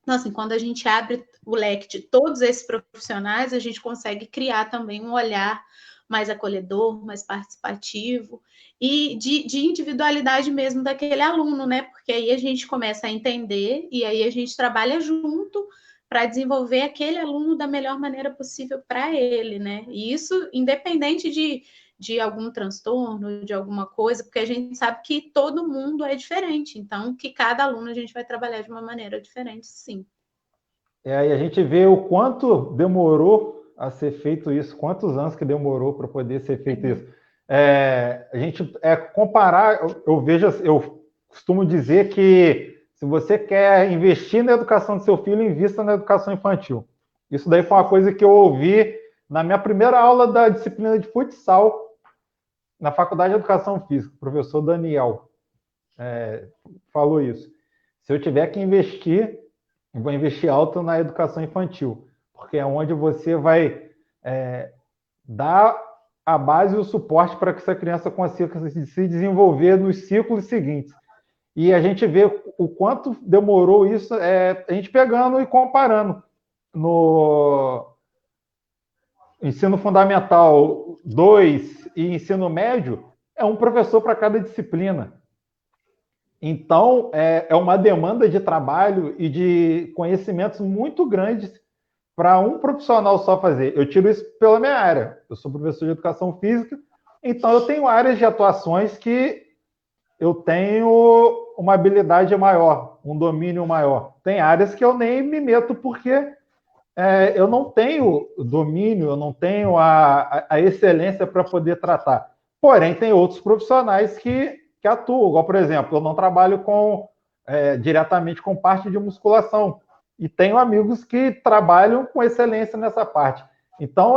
Então, assim, quando a gente abre o leque de todos esses profissionais, a gente consegue criar também um olhar mais acolhedor, mais participativo e de individualidade mesmo daquele aluno, né? Porque aí a gente começa a entender e aí a gente trabalha junto para desenvolver aquele aluno da melhor maneira possível para ele, né? E isso independente de algum transtorno, de alguma coisa, porque a gente sabe que todo mundo é diferente, então que cada aluno a gente vai trabalhar de uma maneira diferente, sim. E a gente vê o quanto demorou a ser feito isso, quantos anos que demorou para poder ser feito isso. A gente comparar, eu costumo dizer que se você quer investir na educação do seu filho, invista na educação infantil. Isso daí foi uma coisa que eu ouvi na minha primeira aula da disciplina de futsal na Faculdade de Educação Física, o professor Daniel falou isso. Se eu tiver que investir, eu vou investir alto na educação infantil, porque é onde você vai dar a base e o suporte para que essa criança consiga se desenvolver nos ciclos seguintes. E a gente vê o quanto demorou isso, a gente pegando e comparando. No ensino fundamental 2 e ensino médio, é um professor para cada disciplina. Então, é uma demanda de trabalho e de conhecimentos muito grandes para um profissional só fazer. Eu tiro isso pela minha área. Eu sou professor de educação física, então eu tenho áreas de atuações que eu tenho uma habilidade maior, um domínio maior. Tem áreas que eu nem me meto porque eu não tenho domínio, eu não tenho a excelência para poder tratar. Porém, tem outros profissionais que atuam. Igual, por exemplo, eu não trabalho diretamente com parte de musculação. E tenho amigos que trabalham com excelência nessa parte. Então,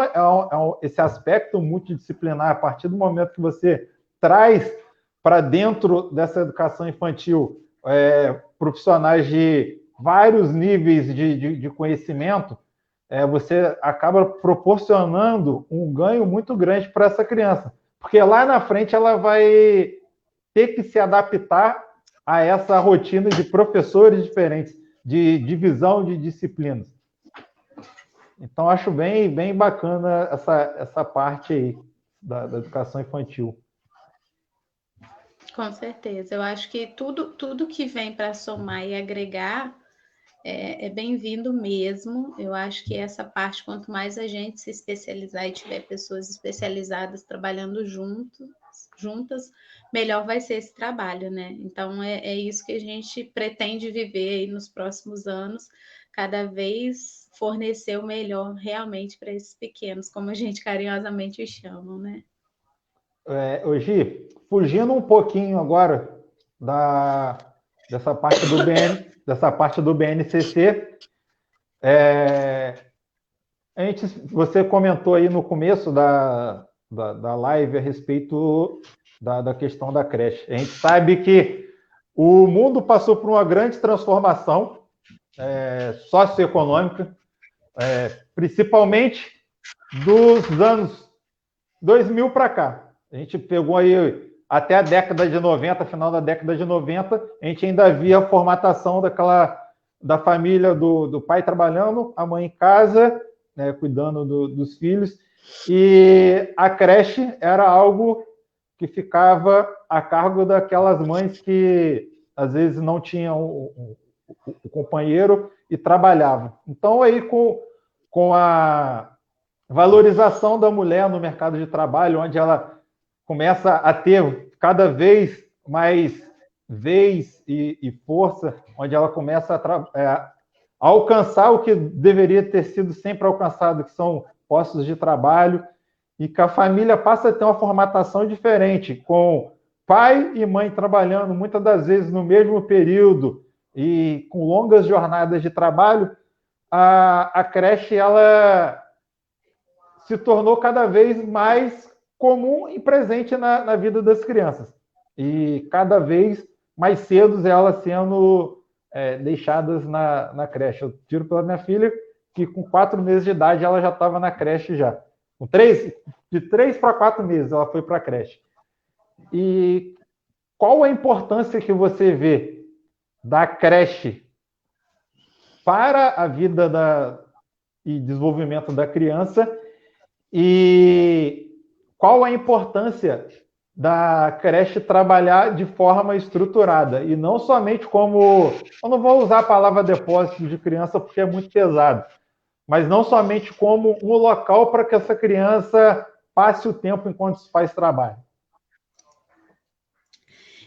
esse aspecto multidisciplinar, a partir do momento que você traz para dentro dessa educação infantil profissionais de vários níveis de conhecimento, você acaba proporcionando um ganho muito grande para essa criança. Porque lá na frente ela vai ter que se adaptar a essa rotina de professores diferentes, de divisão de disciplinas. Então, acho bem bacana essa parte aí da educação infantil. Com certeza. Eu acho que tudo que vem para somar e agregar é bem-vindo mesmo. Eu acho que essa parte, quanto mais a gente se especializar e tiver pessoas especializadas trabalhando juntas, melhor vai ser esse trabalho, né? Então, é isso que a gente pretende viver aí nos próximos anos, cada vez fornecer o melhor realmente para esses pequenos, como a gente carinhosamente os chamam, né? Gi, fugindo um pouquinho agora dessa parte do BNCC, você comentou aí no começo da live a respeito da questão da creche. A gente sabe que o mundo passou por uma grande transformação socioeconômica, principalmente dos anos 2000 para cá. A gente pegou aí até a década de 90, final da década de 90, a gente ainda via a formatação da família do pai trabalhando, a mãe em casa, né, cuidando dos filhos, e a creche era algo que ficava a cargo daquelas mães que às vezes não tinham o companheiro e trabalhavam. Então, aí, com a valorização da mulher no mercado de trabalho, onde ela começa a ter cada vez mais vez e força, onde ela começa a alcançar o que deveria ter sido sempre alcançado, que são postos de trabalho, e que a família passa a ter uma formatação diferente, com pai e mãe trabalhando muitas das vezes no mesmo período e com longas jornadas de trabalho, a creche ela se tornou cada vez mais comum e presente na vida das crianças. E cada vez mais cedo elas sendo deixadas na creche. Eu tiro pela minha filha, que com 4 meses de idade ela já estava na creche já. De 3 para 4 meses ela foi para a creche. E qual a importância que você vê da creche para a vida e desenvolvimento da criança, e qual a importância da creche trabalhar de forma estruturada, e não somente como... Eu não vou usar a palavra depósito de criança porque é muito pesado, mas não somente como um local para que essa criança passe o tempo enquanto os pais trabalham.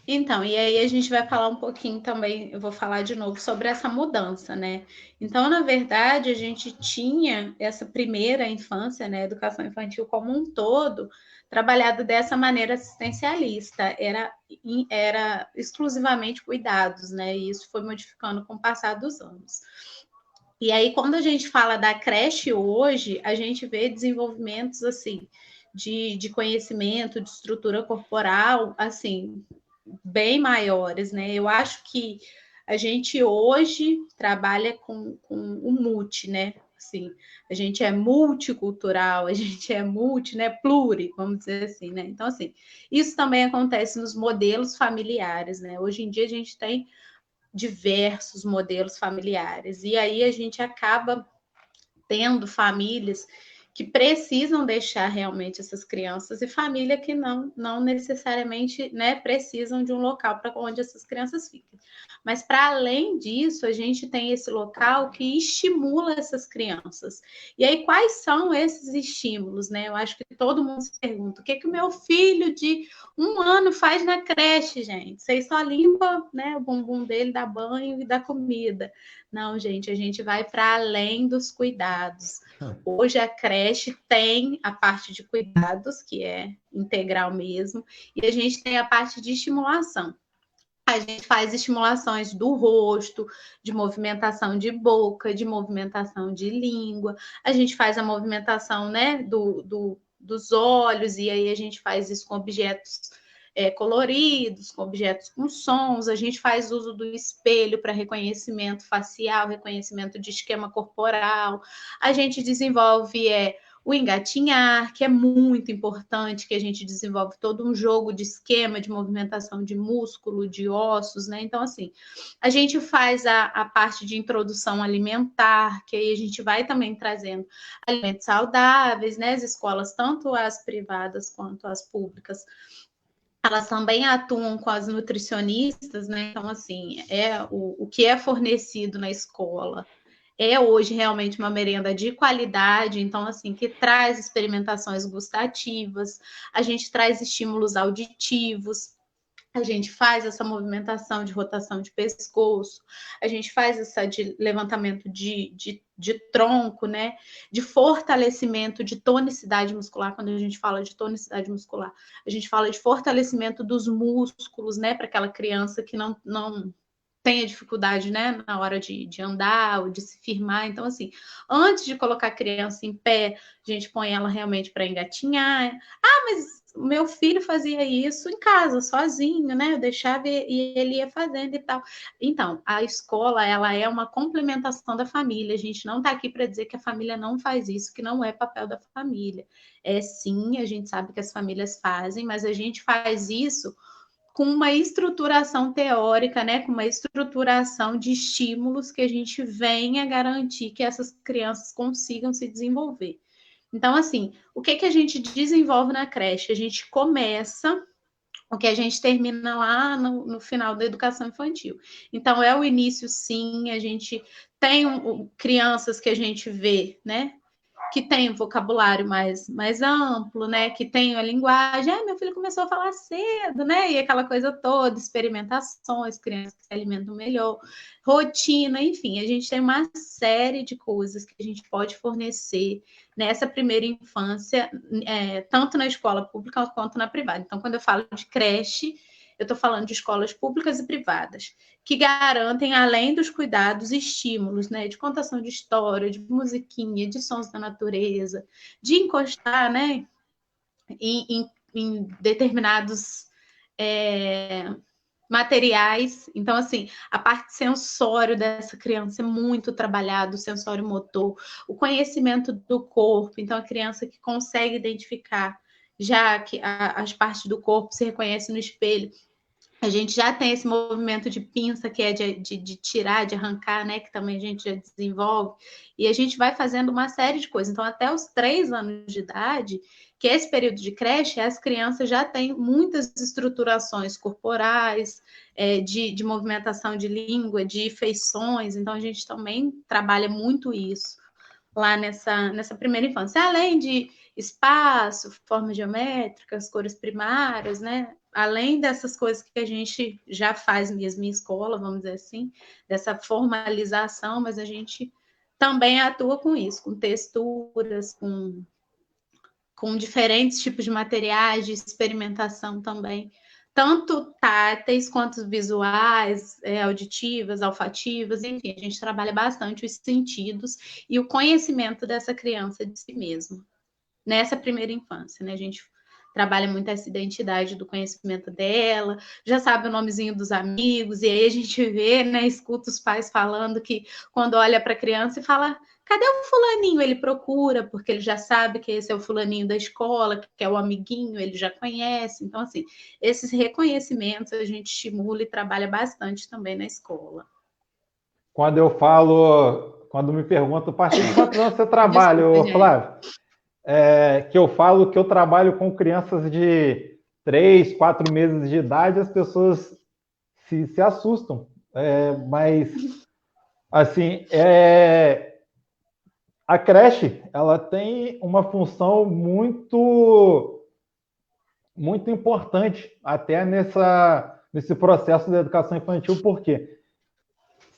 Então, e aí a gente vai falar um pouquinho também, eu vou falar de novo sobre essa mudança, né? Então, na verdade, a gente tinha essa primeira infância, né, educação infantil como um todo, trabalhado dessa maneira assistencialista, era exclusivamente cuidados, né? E isso foi modificando com o passar dos anos. E aí, quando a gente fala da creche hoje, a gente vê desenvolvimentos assim de conhecimento, de estrutura corporal, assim, bem maiores, né? Eu acho que a gente hoje trabalha com o multi, né? Assim, a gente é multicultural, a gente é né? Pluri, vamos dizer assim, né? Então, assim, isso também acontece nos modelos familiares, né? Hoje em dia a gente tem diversos modelos familiares, e aí a gente acaba tendo famílias que precisam deixar realmente essas crianças e família que não necessariamente, né, precisam de um local para onde essas crianças fiquem. Mas para além disso, a gente tem esse local que estimula essas crianças. E aí quais são esses estímulos, né? Eu acho que todo mundo se pergunta: o que o meu filho de 1 ano faz na creche, gente? Vocês só limpa, né, o bumbum dele, dá banho e dá comida. Não, gente, a gente vai para além dos cuidados. Hoje a creche tem a parte de cuidados, que é integral mesmo, e a gente tem a parte de estimulação. A gente faz estimulações do rosto, de movimentação de boca, de movimentação de língua. A gente faz a movimentação, né, dos olhos, e aí a gente faz isso com objetos coloridos, com objetos com sons. A gente faz uso do espelho para reconhecimento facial, reconhecimento de esquema corporal. A gente desenvolve o engatinhar, que é muito importante, que a gente desenvolve todo um jogo de esquema, de movimentação de músculo, de ossos, né? Então, assim, a gente faz a parte de introdução alimentar, que aí a gente vai também trazendo alimentos saudáveis, né? As escolas, tanto as privadas quanto as públicas, elas também atuam com as nutricionistas, né? Então, assim, o que é fornecido na escola é hoje realmente uma merenda de qualidade, então, assim, que traz experimentações gustativas, a gente traz estímulos auditivos, a gente faz essa movimentação de rotação de pescoço, a gente faz essa de levantamento de tronco, né? De fortalecimento de tonicidade muscular. Quando a gente fala de tonicidade muscular, a gente fala de fortalecimento dos músculos, né? Para aquela criança que não tenha dificuldade, né, na hora de andar ou de se firmar. Então, assim, antes de colocar a criança em pé, a gente põe ela realmente para engatinhar. Ah, mas o meu filho fazia isso em casa, sozinho, né? Eu deixava e ele ia fazendo e tal. Então, a escola, ela é uma complementação da família. A gente não está aqui para dizer que a família não faz isso, que não é papel da família. É sim, a gente sabe que as famílias fazem, mas a gente faz isso com uma estruturação teórica, né, com uma estruturação de estímulos que a gente venha garantir que essas crianças consigam se desenvolver. Então, assim, o que a gente desenvolve na creche? A gente começa o que a gente termina lá no final da educação infantil. Então, é o início, sim, a gente tem crianças que a gente vê, né, que tem um vocabulário mais amplo, né? Que tem a linguagem. Ah, meu filho começou a falar cedo, né? E aquela coisa toda, experimentações, crianças que se alimentam melhor, rotina, enfim, a gente tem uma série de coisas que a gente pode fornecer nessa primeira infância, tanto na escola pública quanto na privada. Então, quando eu falo de creche, eu estou falando de escolas públicas e privadas, que garantem, além dos cuidados, estímulos, né, de contação de história, de musiquinha, de sons da natureza, de encostar, né, em determinados materiais. Então, assim, a parte sensório dessa criança é muito trabalhado, o sensório motor, o conhecimento do corpo. Então, a criança que consegue identificar já que as partes do corpo se reconhece no espelho, a gente já tem esse movimento de pinça, que é de tirar, de arrancar, né? Que também a gente já desenvolve. E a gente vai fazendo uma série de coisas. Então, até os 3 anos de idade, que é esse período de creche, as crianças já têm muitas estruturações corporais, de movimentação de língua, de feições. Então, a gente também trabalha muito isso lá nessa primeira infância. Além de espaço, formas geométricas, cores primárias, né? Além dessas coisas que a gente já faz mesmo em escola, vamos dizer assim, dessa formalização, mas a gente também atua com isso, com texturas, com diferentes tipos de materiais, de experimentação também, tanto táteis quanto visuais, auditivas, olfativas, enfim, a gente trabalha bastante os sentidos e o conhecimento dessa criança de si mesma, nessa primeira infância, né? A gente trabalha muito essa identidade do conhecimento dela, já sabe o nomezinho dos amigos, e aí a gente vê, né, escuta os pais falando que quando olha para a criança e fala, cadê o fulaninho? Ele procura, porque ele já sabe que esse é o fulaninho da escola, que é o amiguinho, ele já conhece. Então, assim, esses reconhecimentos a gente estimula e trabalha bastante também na escola. Quando me perguntam, a partir de quantos anos você trabalha, Desculpa, Flávio? Que eu falo que eu trabalho com crianças de 3, 4 meses de idade, as pessoas se assustam. Mas, assim, a creche, ela tem uma função muito importante até nesse processo da educação infantil, porque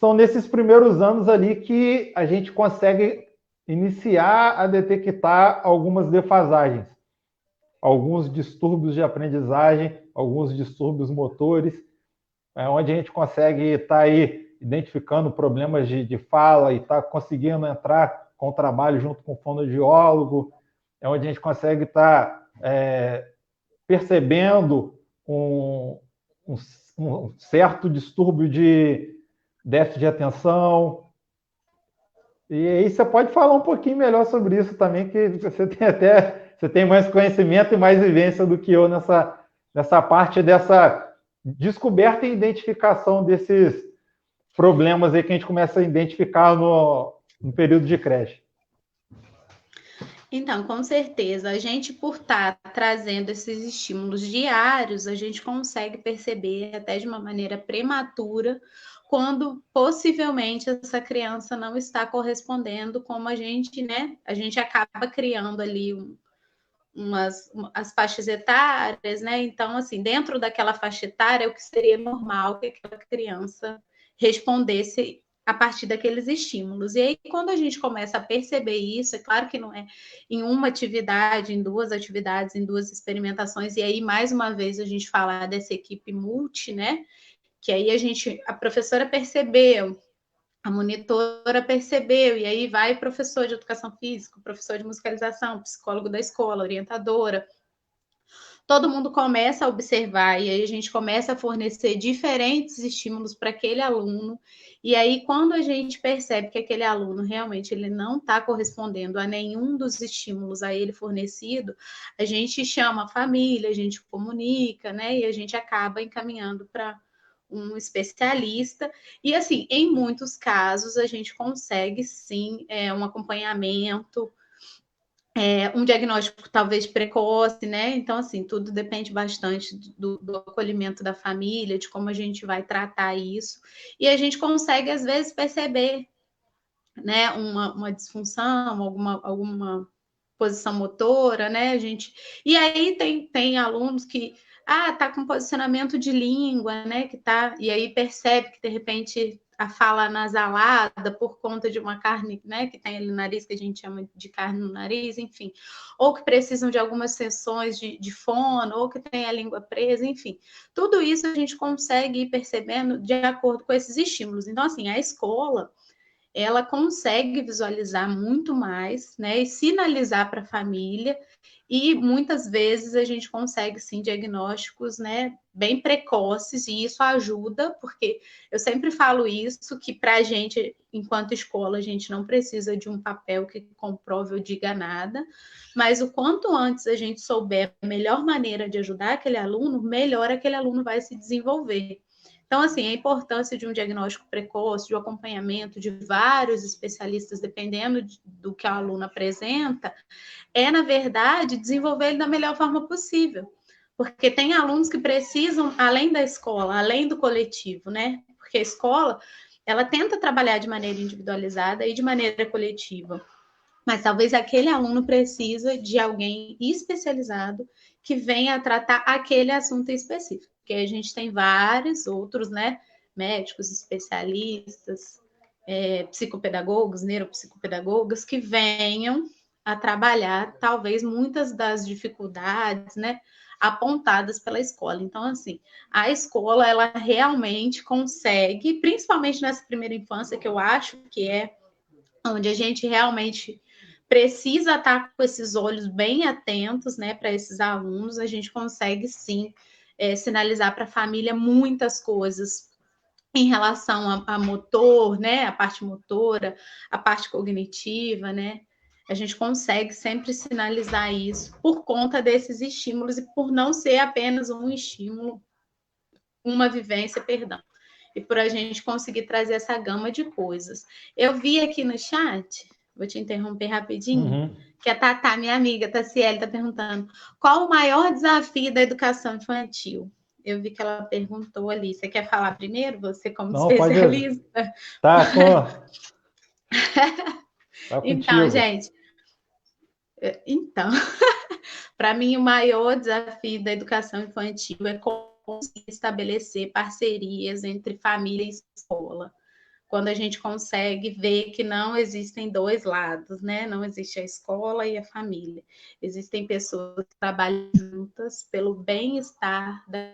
são nesses primeiros anos ali que a gente consegue iniciar a detectar algumas defasagens, alguns distúrbios de aprendizagem, alguns distúrbios motores, onde a gente consegue estar aí identificando problemas de fala e estar conseguindo entrar com o trabalho junto com o fonoaudiólogo, é onde a gente consegue estar percebendo um certo distúrbio de déficit de atenção. E aí você pode falar um pouquinho melhor sobre isso também, que você tem mais conhecimento e mais vivência do que eu nessa parte dessa descoberta e identificação desses problemas aí que a gente começa a identificar no período de creche. Então, com certeza, a gente, por estar trazendo esses estímulos diários, a gente consegue perceber até de uma maneira prematura quando possivelmente essa criança não está correspondendo como a gente, né? A gente acaba criando ali as faixas etárias, né? Então, assim, dentro daquela faixa etária, o que seria normal que aquela criança respondesse a partir daqueles estímulos. E aí, quando a gente começa a perceber isso, é claro que não é em uma atividade, em duas atividades, em duas experimentações, e aí, mais uma vez, a gente fala dessa equipe multi, né? Que aí a professora percebeu, a monitora percebeu, e aí vai o professor de educação física, o professor de musicalização, psicólogo da escola, orientadora, todo mundo começa a observar e aí a gente começa a fornecer diferentes estímulos para aquele aluno. E aí, quando a gente percebe que aquele aluno realmente ele não está correspondendo a nenhum dos estímulos a ele fornecido, a gente chama a família, a gente comunica, né? E a gente acaba encaminhando para um especialista. E assim, em muitos casos, a gente consegue sim um acompanhamento um diagnóstico talvez precoce, né? Então, assim, tudo depende bastante do acolhimento da família, de como a gente vai tratar isso. E a gente consegue, às vezes, perceber, né, uma disfunção, alguma posição motora, né? E aí tem alunos que tá com posicionamento de língua, né? E aí percebe que de repente a fala nasalada por conta de uma carne, né, que tem ali no nariz, que a gente chama de carne no nariz, enfim, ou que precisam de algumas sessões de fono, ou que tem a língua presa, enfim. Tudo isso a gente consegue ir percebendo de acordo com esses estímulos. Então, assim, a escola, ela consegue visualizar muito mais, né, e sinalizar para a família, e muitas vezes a gente consegue, sim, diagnósticos, né, bem precoces, e isso ajuda, porque eu sempre falo isso, que para a gente, enquanto escola, a gente não precisa de um papel que comprove ou diga nada, mas o quanto antes a gente souber a melhor maneira de ajudar aquele aluno, melhor aquele aluno vai se desenvolver. Então, assim, a importância de um diagnóstico precoce, de um acompanhamento de vários especialistas, dependendo do que o aluno apresenta, na verdade, desenvolver ele da melhor forma possível. Porque tem alunos que precisam, além da escola, além do coletivo, né? Porque a escola, ela tenta trabalhar de maneira individualizada e de maneira coletiva. Mas talvez aquele aluno precisa de alguém especializado que venha tratar aquele assunto específico. Porque a gente tem vários outros, né? Médicos, especialistas, psicopedagogos, neuropsicopedagogos, que venham a trabalhar, talvez, muitas das dificuldades, né? Apontadas pela escola. Então, assim, a escola, ela realmente consegue, principalmente nessa primeira infância, que eu acho que é onde a gente realmente precisa estar com esses olhos bem atentos, né, para esses alunos, a gente consegue sim sinalizar para a família muitas coisas em relação a motor, né, a parte motora, a parte cognitiva, né, a gente consegue sempre sinalizar isso por conta desses estímulos e por não ser apenas um estímulo, uma vivência, perdão, e por a gente conseguir trazer essa gama de coisas. Eu vi aqui no chat, vou te interromper rapidinho, que a Tatá, minha amiga, Tassiele, está perguntando qual o maior desafio da educação infantil? Eu vi que ela perguntou ali. Você quer falar primeiro? Você como Não, pode. especialista? Tá, tá Então, contigo. gente, para mim o maior desafio da educação infantil é conseguir estabelecer parcerias entre família e escola. Quando a gente consegue ver que não existem dois lados, né? Não existe a escola e a família. Existem pessoas que trabalham juntas pelo bem-estar da...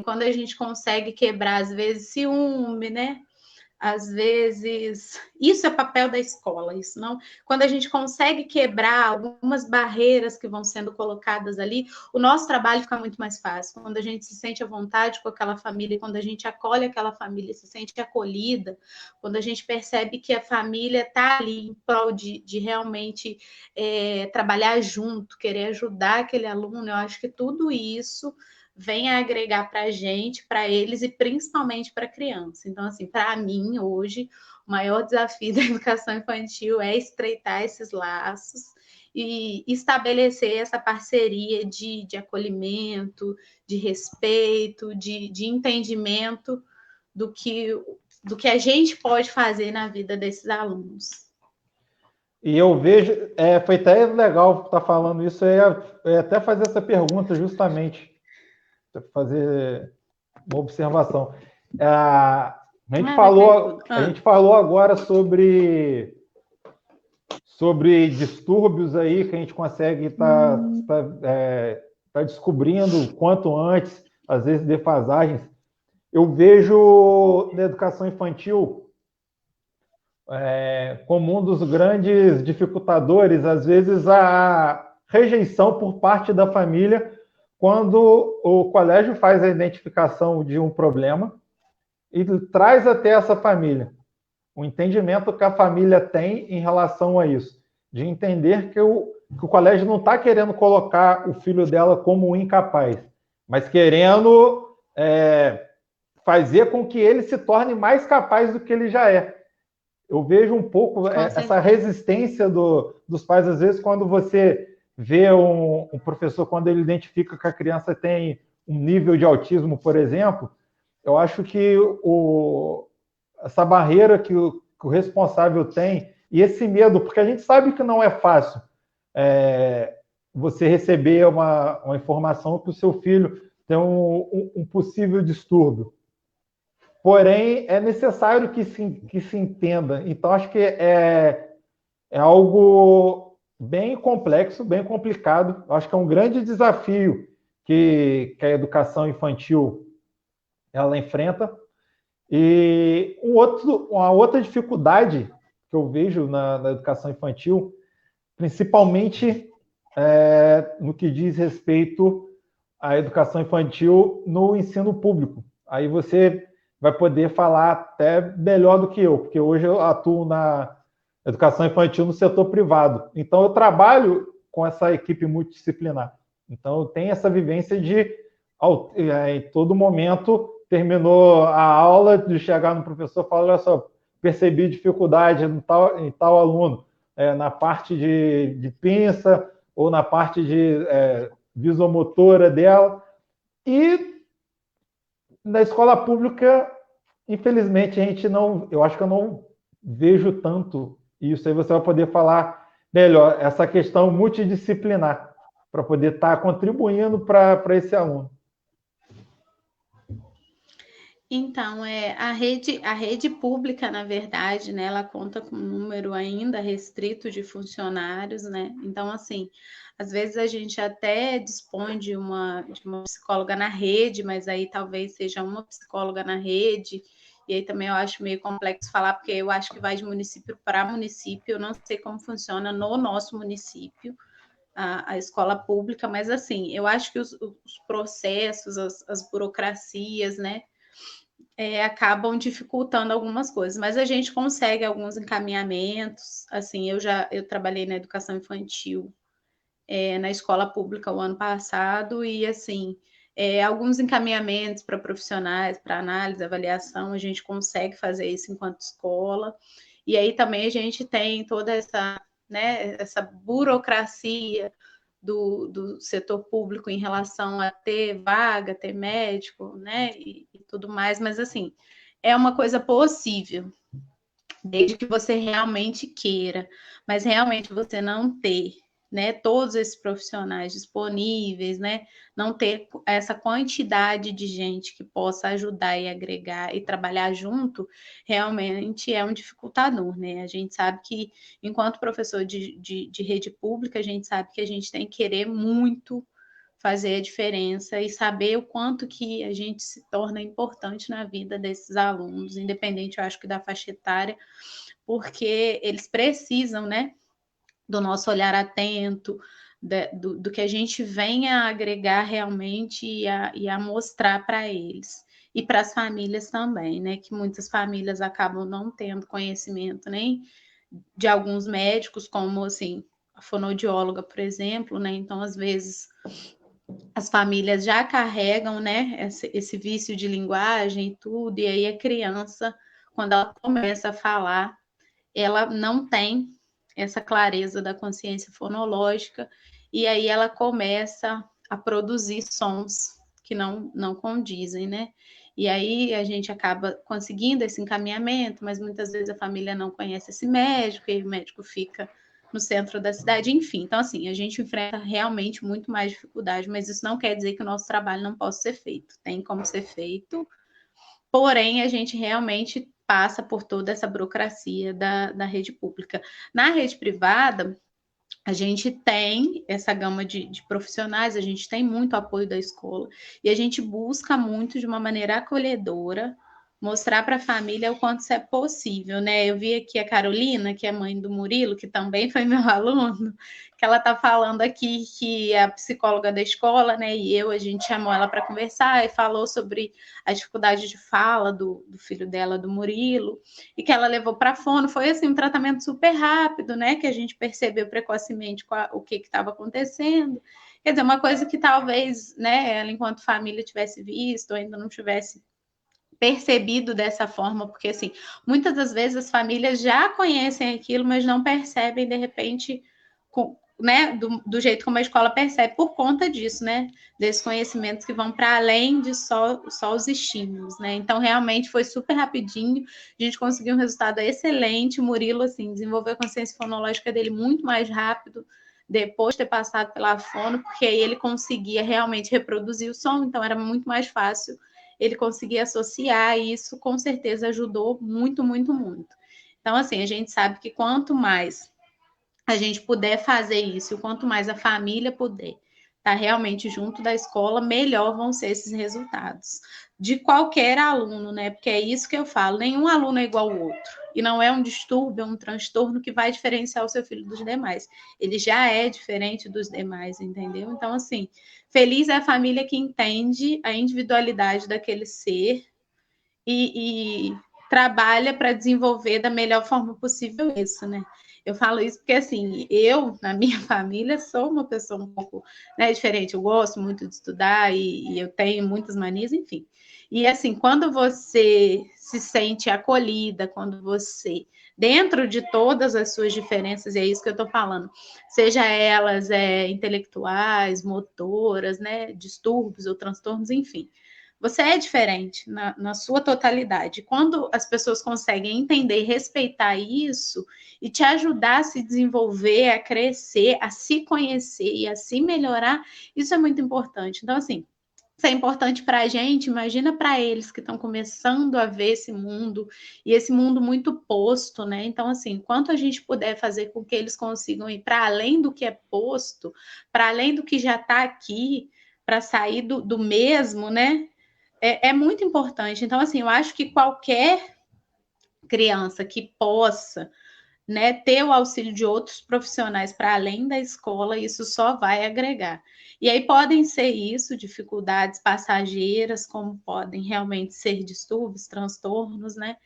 Quando a gente consegue quebrar, às vezes, ciúme, né? Às vezes, isso é papel da escola, isso não. Quando a gente consegue quebrar algumas barreiras que vão sendo colocadas ali, o nosso trabalho fica muito mais fácil. Quando a gente se sente à vontade com aquela família, quando a gente acolhe aquela família, se sente acolhida, quando a gente percebe que a família está ali em prol de realmente trabalhar junto, querer ajudar aquele aluno, eu acho que tudo isso vem a agregar para a gente, para eles e principalmente para a criança. Então, assim, para mim, hoje, o maior desafio da educação infantil é estreitar esses laços e estabelecer essa parceria de acolhimento, de respeito, de entendimento do que a gente pode fazer na vida desses alunos. E eu vejo, foi até legal estar falando isso, até fazer essa pergunta justamente, fazer uma observação. A gente falou agora sobre distúrbios aí que a gente consegue estar descobrindo o quanto antes, às vezes defasagens. Eu vejo na educação infantil como um dos grandes dificultadores, às vezes, a rejeição por parte da família quando o colégio faz a identificação de um problema e traz até essa família o entendimento que a família tem em relação a isso, de entender que o colégio não está querendo colocar o filho dela como um incapaz, mas querendo fazer com que ele se torne mais capaz do que ele já é. Eu vejo um pouco Com essa certeza. resistência dos pais, às vezes, quando você vê um professor, quando ele identifica que a criança tem um nível de autismo, por exemplo, eu acho que essa barreira que o responsável tem e esse medo, porque a gente sabe que não é fácil você receber uma informação que o seu filho tem um possível distúrbio. Porém, é necessário que se entenda. Então, acho que é algo bem complexo, bem complicado. Acho que é um grande desafio que a educação infantil ela enfrenta. E uma outra dificuldade que eu vejo na educação infantil, principalmente no que diz respeito à educação infantil no ensino público. Aí você vai poder falar até melhor do que eu, porque hoje eu atuo na educação infantil no setor privado. Então, eu trabalho com essa equipe multidisciplinar. Então, eu tenho essa vivência de, em todo momento, terminou a aula, de chegar no professor e falar, olha só, percebi dificuldade em tal aluno, na parte de pinça ou na parte de visomotora dela. E na escola pública, infelizmente, a gente não, eu acho que eu não vejo tanto isso. Aí você vai poder falar melhor, essa questão multidisciplinar, para poder estar contribuindo para esse aluno. Então, a rede pública, na verdade, né, ela conta com um número ainda restrito de funcionários, né? Então, assim, às vezes a gente até dispõe de uma psicóloga na rede, mas aí talvez seja uma psicóloga na rede, e aí também eu acho meio complexo falar, porque eu acho que vai de município para município, eu não sei como funciona no nosso município. A escola pública, mas assim, eu acho que os processos, as burocracias, né, acabam dificultando algumas coisas, mas a gente consegue alguns encaminhamentos. Assim, eu trabalhei na educação infantil na escola pública o ano passado e assim alguns encaminhamentos para profissionais, para análise, avaliação, a gente consegue fazer isso enquanto escola. E aí também a gente tem toda essa, né, essa burocracia do setor público em relação a ter vaga, ter médico, né, e tudo mais, mas assim, é uma coisa possível, desde que você realmente queira, mas realmente você não ter, né, todos esses profissionais disponíveis, né, não ter essa quantidade de gente que possa ajudar e agregar e trabalhar junto, realmente é um dificultador, né? A gente sabe que, enquanto professor de rede pública, a gente sabe que a gente tem que querer muito fazer a diferença e saber o quanto que a gente se torna importante na vida desses alunos, independente, eu acho que da faixa etária, porque eles precisam, né, do nosso olhar atento, do que a gente venha a agregar realmente e a mostrar para eles. E para as famílias também, né? Que muitas famílias acabam não tendo conhecimento nem de alguns médicos, como assim, a fonoaudióloga, por exemplo, né? Então, às vezes, as famílias já carregam, né, esse vício de linguagem e tudo, e aí a criança, quando ela começa a falar, ela não tem essa clareza da consciência fonológica, e aí ela começa a produzir sons que não condizem, né? E aí a gente acaba conseguindo esse encaminhamento, mas muitas vezes a família não conhece esse médico, e o médico fica no centro da cidade, enfim. Então, assim, a gente enfrenta realmente muito mais dificuldade, mas isso não quer dizer que o nosso trabalho não possa ser feito. Tem como ser feito, porém, a gente realmente passa por toda essa burocracia da rede pública. Na rede privada, a gente tem essa gama de profissionais, a gente tem muito apoio da escola e a gente busca muito de uma maneira acolhedora mostrar para a família o quanto isso é possível, né? Eu vi aqui a Carolina, que é mãe do Murilo, que também foi meu aluno, que ela está falando aqui que é a psicóloga da escola, né? E a gente chamou ela para conversar e falou sobre a dificuldade de fala do filho dela, do Murilo, e que ela levou para fono. Foi assim um tratamento super rápido, né? Que a gente percebeu precocemente o que estava acontecendo. Quer dizer, uma coisa que talvez, né, ela enquanto família tivesse visto, ou ainda não tivesse percebido dessa forma, porque assim, muitas das vezes as famílias já conhecem aquilo, mas não percebem de repente, né, do jeito como a escola percebe, por conta disso, né, desses conhecimentos que vão para além de só os estímulos, né. Então realmente foi super rapidinho, a gente conseguiu um resultado excelente. O Murilo, assim, desenvolveu a consciência fonológica dele muito mais rápido depois de ter passado pela fono, porque aí ele conseguia realmente reproduzir o som, então era muito mais fácil ele conseguir associar, e isso com certeza ajudou muito, muito, muito. Então, assim, a gente sabe que quanto mais a gente puder fazer isso, e quanto mais a família puder estar realmente junto da escola, melhor vão ser esses resultados. De qualquer aluno, né? Porque é isso que eu falo, nenhum aluno é igual ao outro. E não é um distúrbio, é um transtorno que vai diferenciar o seu filho dos demais. Ele já é diferente dos demais, entendeu? Então, assim, feliz é a família que entende a individualidade daquele ser e trabalha para desenvolver da melhor forma possível isso, né? Eu falo isso porque, assim, eu, na minha família, sou uma pessoa um pouco, né, diferente. Eu gosto muito de estudar e eu tenho muitas manias, enfim. E, assim, quando você se sente acolhida, quando você, dentro de todas as suas diferenças, e é isso que eu estou falando, seja elas intelectuais, motoras, né, distúrbios ou transtornos, enfim, você é diferente na sua totalidade. Quando as pessoas conseguem entender e respeitar isso e te ajudar a se desenvolver, a crescer, a se conhecer e a se melhorar, isso é muito importante. Então, assim, isso é importante para a gente, imagina para eles que estão começando a ver esse mundo, e esse mundo muito posto, né? Então, assim, quanto a gente puder fazer com que eles consigam ir para além do que é posto, para além do que já está aqui, para sair do mesmo, né? É muito importante. Então, assim, eu acho que qualquer criança que possa, né, ter o auxílio de outros profissionais para além da escola, isso só vai agregar. E aí podem ser isso, dificuldades passageiras, como podem realmente ser distúrbios, transtornos, né?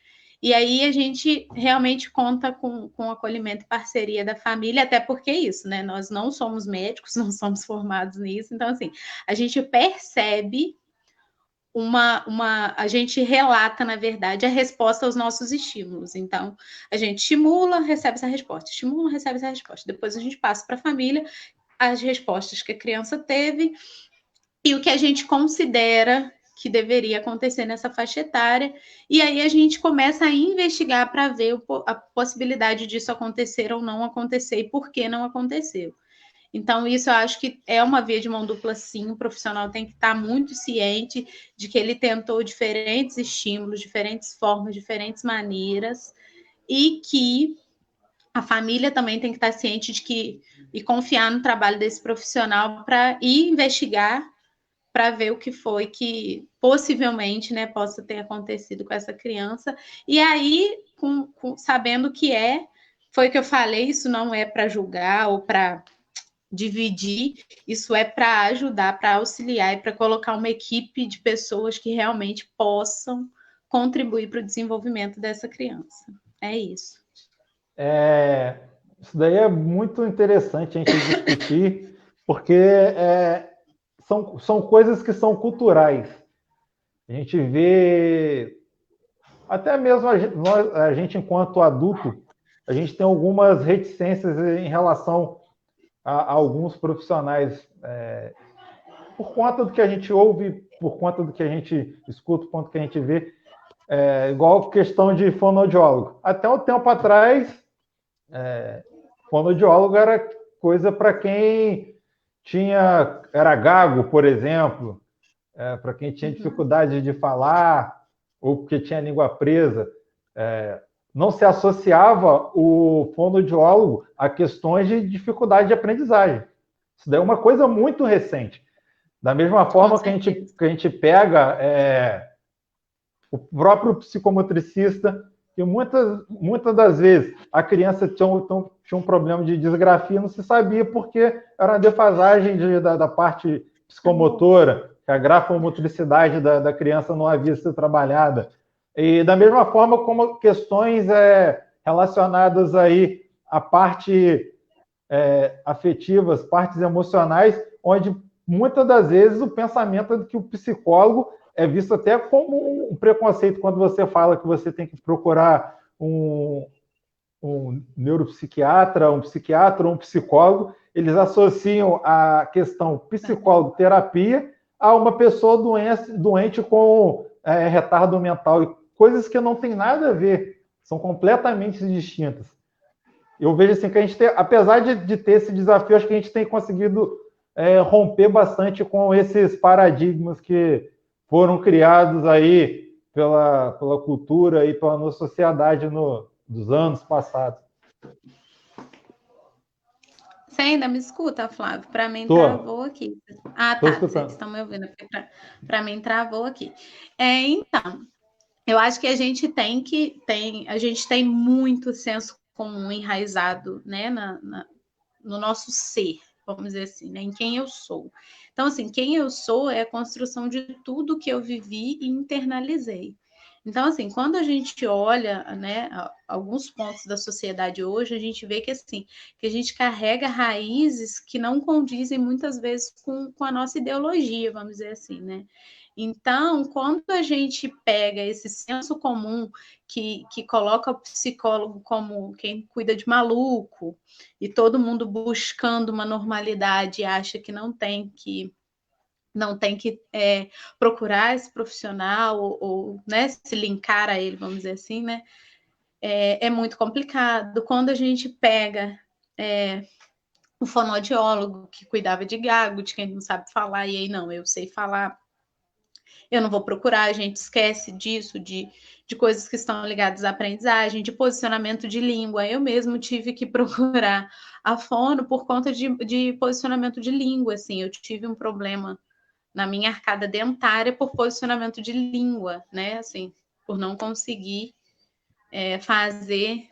E aí a gente realmente conta com acolhimento e parceria da família, até porque é isso, né? Nós não somos médicos, não somos formados nisso, então, assim, a gente percebe a gente relata, na verdade, a resposta aos nossos estímulos. Então, a gente estimula, recebe essa resposta, estimula, recebe essa resposta. Depois a gente passa para a família as respostas que a criança teve e o que a gente considera que deveria acontecer nessa faixa etária. E aí a gente começa a investigar para ver a possibilidade disso acontecer ou não acontecer e por que não aconteceu. Então, isso eu acho que é uma via de mão dupla, sim. O profissional tem que estar muito ciente de que ele tentou diferentes estímulos, diferentes formas, diferentes maneiras, e que a família também tem que estar ciente de que e confiar no trabalho desse profissional para ir investigar para ver o que foi que possivelmente, né, possa ter acontecido com essa criança. E aí, sabendo que foi o que eu falei, isso não é para julgar ou para dividir, isso é para ajudar, para auxiliar e para colocar uma equipe de pessoas que realmente possam contribuir para o desenvolvimento dessa criança. É isso. Isso daí é muito interessante a gente discutir, porque são coisas que são culturais. A gente vê, até mesmo a gente enquanto adulto, a gente tem algumas reticências em relação a alguns profissionais, por conta do que a gente ouve, por conta do que a gente escuta, por conta do que a gente vê, igual questão de fonoaudiólogo. Até um tempo atrás, fonoaudiólogo era coisa para quem era gago, por exemplo, para quem tinha dificuldade de falar ou porque tinha a língua presa. Não se associava o fonoaudiólogo a questões de dificuldade de aprendizagem. Isso daí é uma coisa muito recente. Da mesma forma que a gente pega o próprio psicomotricista, que muitas das vezes a criança tinha um problema de disgrafia, não se sabia porque era uma defasagem da parte psicomotora, que a grafomotricidade da criança não havia sido trabalhada. E da mesma forma como questões relacionadas aí à parte afetivas, partes emocionais, onde muitas das vezes o pensamento é que o psicólogo é visto até como um preconceito quando você fala que você tem que procurar um neuropsiquiatra, um psiquiatra ou um psicólogo. Eles associam a questão psicólogo-terapia a uma pessoa doente com retardo mental, e coisas que não tem nada a ver, são completamente distintas. Eu vejo assim que a gente tem, apesar de ter esse desafio, acho que a gente tem conseguido romper bastante com esses paradigmas que foram criados aí pela cultura e pela nossa sociedade dos anos passados. Você ainda me escuta, Flávio? Para mim travou aqui. Ah, tá. Vocês estão me ouvindo, porque para mim travou aqui. Então, eu acho que a gente tem muito senso comum enraizado, né, no nosso ser, vamos dizer assim, né, em quem eu sou. Então, assim, quem eu sou é a construção de tudo que eu vivi e internalizei. Então, assim, quando a gente olha, né, alguns pontos da sociedade hoje, a gente vê que, assim, que a gente carrega raízes que não condizem muitas vezes com a nossa ideologia, vamos dizer assim, né? Então, quando a gente pega esse senso comum que coloca o psicólogo como quem cuida de maluco, e todo mundo buscando uma normalidade e acha que não tem que procurar esse profissional ou né, se linkar a ele, vamos dizer assim, né? É muito complicado. Quando a gente pega o fonoaudiólogo que cuidava de gago, de quem não sabe falar, e aí não, eu sei falar, eu não vou procurar, a gente esquece disso, de coisas que estão ligadas à aprendizagem, de posicionamento de língua. Eu mesmo tive que procurar a fono por conta de posicionamento de língua, assim, eu tive um problema na minha arcada dentária por posicionamento de língua, né? Assim, por não conseguir fazer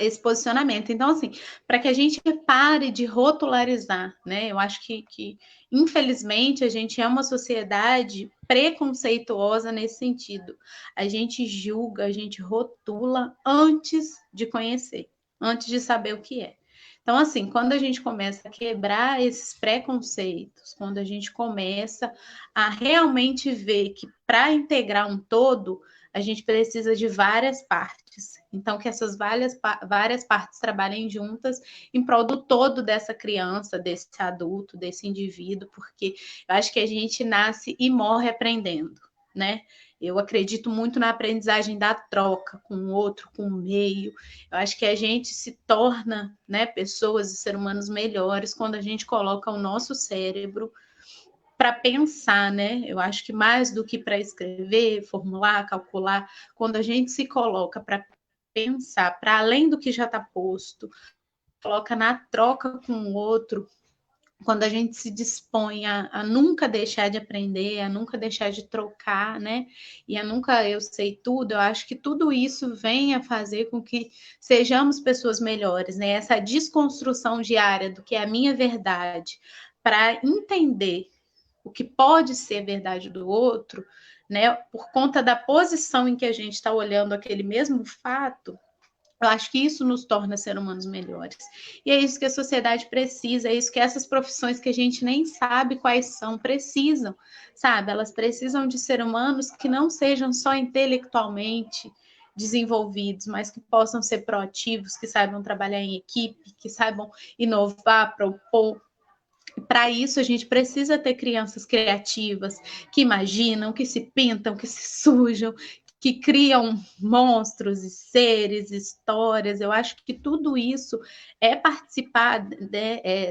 esse posicionamento. Então, assim, para que a gente pare de rotularizar, né? Eu acho que, infelizmente, a gente é uma sociedade preconceituosa nesse sentido. A gente julga, a gente rotula antes de conhecer, antes de saber o que é. Então, assim, quando a gente começa a quebrar esses preconceitos, quando a gente começa a realmente ver que para integrar um todo, a gente precisa de várias partes. Então, que essas várias partes trabalhem juntas em prol do todo dessa criança, desse adulto, desse indivíduo, porque eu acho que a gente nasce e morre aprendendo, né? Eu acredito muito na aprendizagem da troca com o outro, com o meio. Eu acho que a gente se torna, né, pessoas e seres humanos melhores quando a gente coloca o nosso cérebro para pensar, né? Eu acho que mais do que para escrever, formular, calcular, quando a gente se coloca para pensar, para além do que já está posto, coloca na troca com o outro, quando a gente se dispõe a nunca deixar de aprender, a nunca deixar de trocar, né? E a nunca eu sei tudo, eu acho que tudo isso vem a fazer com que sejamos pessoas melhores, né? Essa desconstrução diária do que é a minha verdade, para entender o que pode ser verdade do outro, né? Por conta da posição em que a gente está olhando aquele mesmo fato, eu acho que isso nos torna seres humanos melhores. E é isso que a sociedade precisa, é isso que essas profissões que a gente nem sabe quais são precisam, sabe? Elas precisam de seres humanos que não sejam só intelectualmente desenvolvidos, mas que possam ser proativos, que saibam trabalhar em equipe, que saibam inovar, propor. Para isso, a gente precisa ter crianças criativas, que imaginam, que se pintam, que se sujam, que criam monstros e seres, histórias. Eu acho que tudo isso é participar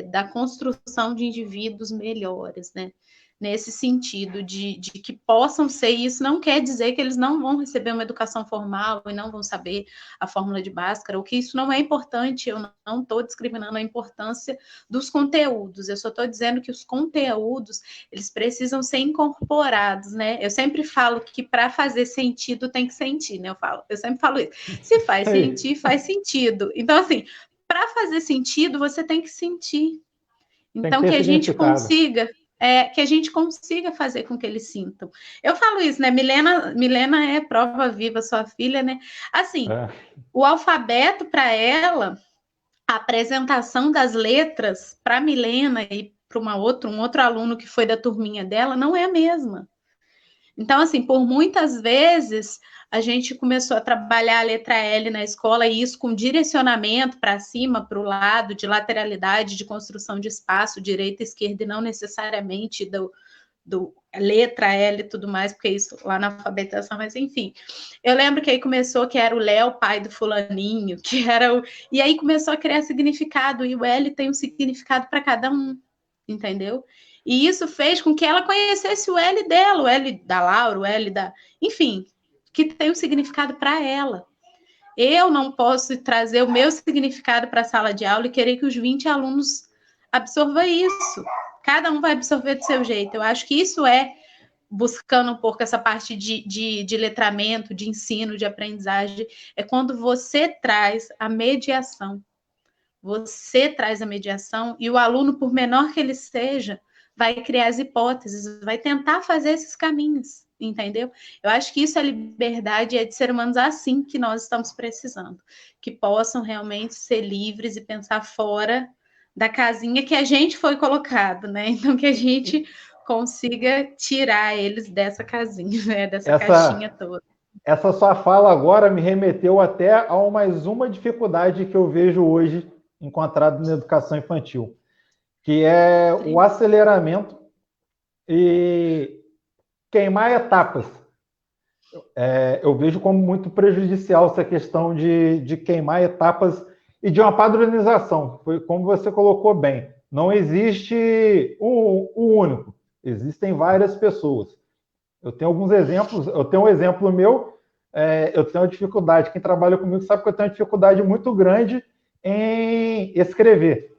da construção de indivíduos melhores, né? Nesse sentido de que possam ser isso, não quer dizer que eles não vão receber uma educação formal e não vão saber a fórmula de Bhaskara, ou que isso não é importante. Eu não estou discriminando a importância dos conteúdos, eu só estou dizendo que os conteúdos, eles precisam ser incorporados, né? Eu sempre falo que para fazer sentido tem que sentir, né? Eu sempre falo isso. Se faz sentir, faz sentido. Então, assim, para fazer sentido, você tem que sentir. Então, que a gente consiga... que a gente consiga fazer com que eles sintam. Eu falo isso, né? Milena é prova viva, sua filha, né? Assim, o alfabeto para ela, a apresentação das letras para Milena e para um outro aluno que foi da turminha dela não é a mesma. Então, assim, por muitas vezes a gente começou a trabalhar a letra L na escola, e isso com direcionamento para cima, para o lado, de lateralidade, de construção de espaço, direita, esquerda, e não necessariamente do letra L e tudo mais, porque isso lá na alfabetização, mas enfim. Eu lembro que aí começou que era o Léo, pai do fulaninho, que era o... E aí começou a criar significado, e o L tem um significado para cada um, entendeu? E isso fez com que ela conhecesse o L dela, o L da Laura, o L da... Enfim, que tem um significado para ela. Eu não posso trazer o meu significado para a sala de aula e querer que os 20 alunos absorvam isso. Cada um vai absorver do seu jeito. Eu acho que isso é buscando um pouco essa parte de letramento, de ensino, de aprendizagem, é quando você traz a mediação. Você traz a mediação e o aluno, por menor que ele seja, vai criar as hipóteses, vai tentar fazer esses caminhos, entendeu? Eu acho que isso é liberdade, é de ser humanos assim que nós estamos precisando, que possam realmente ser livres e pensar fora da casinha que a gente foi colocado, né? Então que a gente consiga tirar eles dessa casinha, né? Dessa caixinha toda. Essa sua fala agora me remeteu até a mais uma dificuldade que eu vejo hoje encontrado na educação infantil, que é o aceleramento e queimar etapas. Eu vejo como muito prejudicial essa questão de queimar etapas e de uma padronização. Foi como você colocou bem. Não existe um único, existem várias pessoas. Eu tenho alguns exemplos, eu tenho um exemplo meu, eu tenho uma dificuldade, quem trabalha comigo sabe que eu tenho uma dificuldade muito grande em escrever.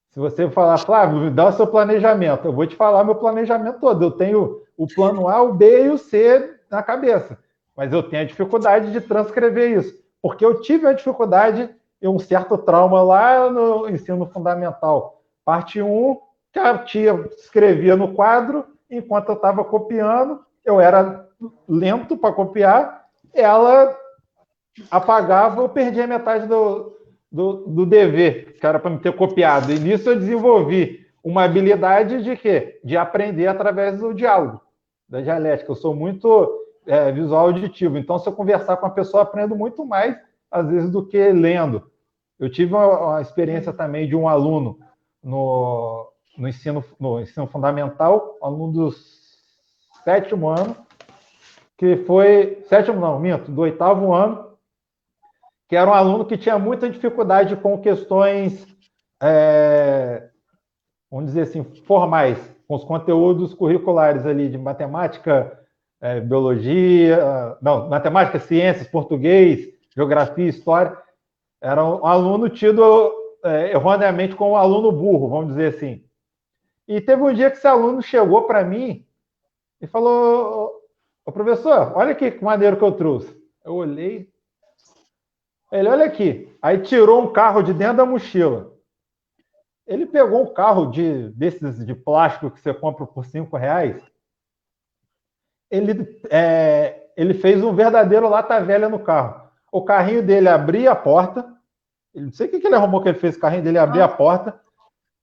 Se você falar, Flávio, me dá o seu planejamento, eu vou te falar meu planejamento todo. Eu tenho o plano A, o B e o C na cabeça, mas eu tenho a dificuldade de transcrever isso, porque eu tive a dificuldade e um certo trauma lá no ensino fundamental. Parte 1, que a tia escrevia no quadro, enquanto eu estava copiando, eu era lento para copiar, ela apagava, eu perdia metade do dever, que era para me ter copiado. E nisso eu desenvolvi uma habilidade de quê? De aprender através do diálogo, da dialética. Eu sou muito visual auditivo, então se eu conversar com a pessoa, eu aprendo muito mais, às vezes, do que lendo. Eu tive uma experiência também de um aluno no ensino fundamental, aluno do 7º ano, que foi... 7º não, minto, do 8º ano, que era um aluno que tinha muita dificuldade com questões, vamos dizer assim, formais, com os conteúdos curriculares ali de matemática, biologia, não, matemática, ciências, português, geografia, história. Era um aluno tido erroneamente como um aluno burro, vamos dizer assim. E teve um dia que esse aluno chegou para mim e falou: "Ô, professor, olha aqui que maneiro que eu trouxe." Eu olhei, ele, olha aqui. Aí tirou um carro de dentro da mochila. Ele pegou um carro desses de plástico que você compra por R$5. Ele fez um verdadeiro lata velha no carro. O carrinho dele abria a porta. Não sei o que ele arrumou que ele fez. O carrinho dele abria a porta.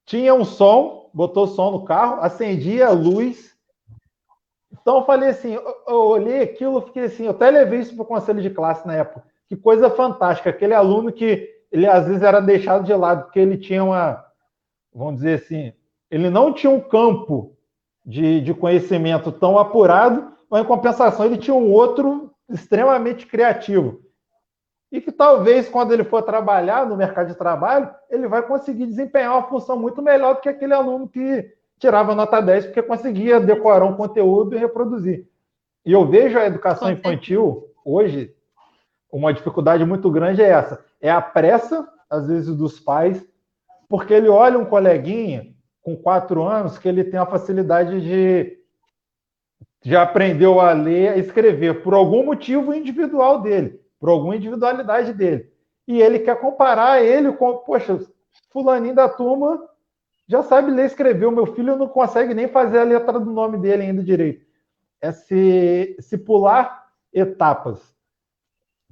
Tinha um som, botou som no carro, acendia a luz. Então eu falei assim, eu olhei aquilo, fiquei assim, eu até levei isso para o conselho de classe na época. Que coisa fantástica, aquele aluno que ele às vezes era deixado de lado, porque ele tinha vamos dizer assim, ele não tinha um campo de conhecimento tão apurado, mas em compensação ele tinha um outro extremamente criativo. E que talvez quando ele for trabalhar no mercado de trabalho, ele vai conseguir desempenhar uma função muito melhor do que aquele aluno que tirava nota 10 porque conseguia decorar um conteúdo e reproduzir. E eu vejo a educação infantil hoje, uma dificuldade muito grande é essa. É a pressa, às vezes, dos pais, porque ele olha um coleguinha com 4 anos que ele tem a facilidade de já aprendeu a ler, a escrever, por algum motivo individual dele, por alguma individualidade dele. E ele quer comparar ele com, poxa, fulaninho da turma já sabe ler e escrever, o meu filho não consegue nem fazer a letra do nome dele ainda direito. É se pular etapas.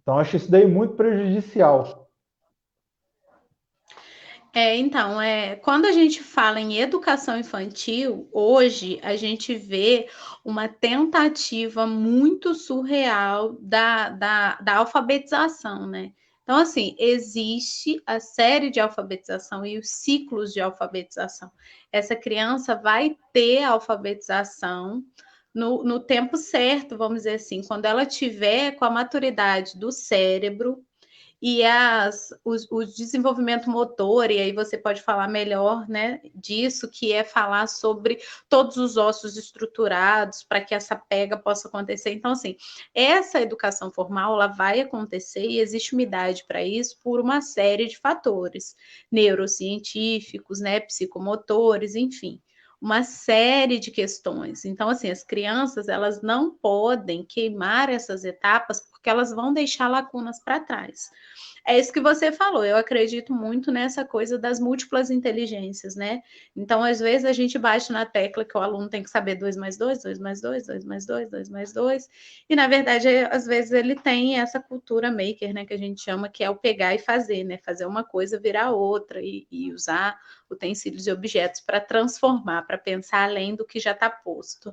Então, acho isso daí muito prejudicial. Então, quando a gente fala em educação infantil, hoje a gente vê uma tentativa muito surreal da alfabetização, né? Então, assim, existe a série de alfabetização e os ciclos de alfabetização. Essa criança vai ter a alfabetização no tempo certo, vamos dizer assim, quando ela tiver com a maturidade do cérebro e o desenvolvimento motor, e aí você pode falar melhor, né, disso, que é falar sobre todos os ossos estruturados para que essa pega possa acontecer. Então, assim, essa educação formal, ela vai acontecer e existe uma idade para isso por uma série de fatores neurocientíficos, né, psicomotores, enfim, uma série de questões. Então, assim, as crianças, elas não podem queimar essas etapas porque elas vão deixar lacunas para trás. É isso que você falou, eu acredito muito nessa coisa das múltiplas inteligências, né? Então, às vezes, a gente bate na tecla que o aluno tem que saber 2 mais 2, 2 mais 2, 2 mais 2, 2 mais 2, e, na verdade, às vezes ele tem essa cultura maker, né, que a gente chama, que é o pegar e fazer, né? Fazer uma coisa virar outra e usar utensílios e objetos para transformar, para pensar além do que já está posto.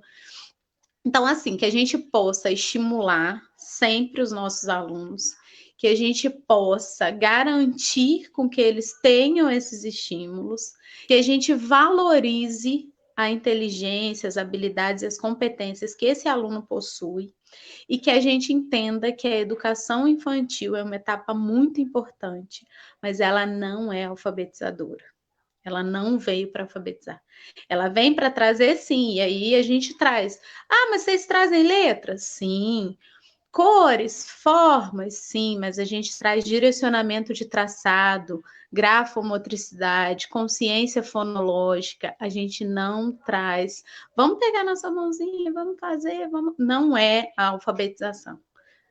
Então, assim, que a gente possa estimular sempre os nossos alunos, que a gente possa garantir com que eles tenham esses estímulos, que a gente valorize a inteligência, as habilidades e as competências que esse aluno possui, e que a gente entenda que a educação infantil é uma etapa muito importante, mas ela não é alfabetizadora. Ela não veio para alfabetizar. Ela vem para trazer, sim, e aí a gente traz. Ah, mas vocês trazem letras? Sim. Cores, formas, sim, mas a gente traz direcionamento de traçado, grafomotricidade, consciência fonológica, a gente não traz. Vamos pegar nossa mãozinha, vamos fazer, vamos. Não é a alfabetização.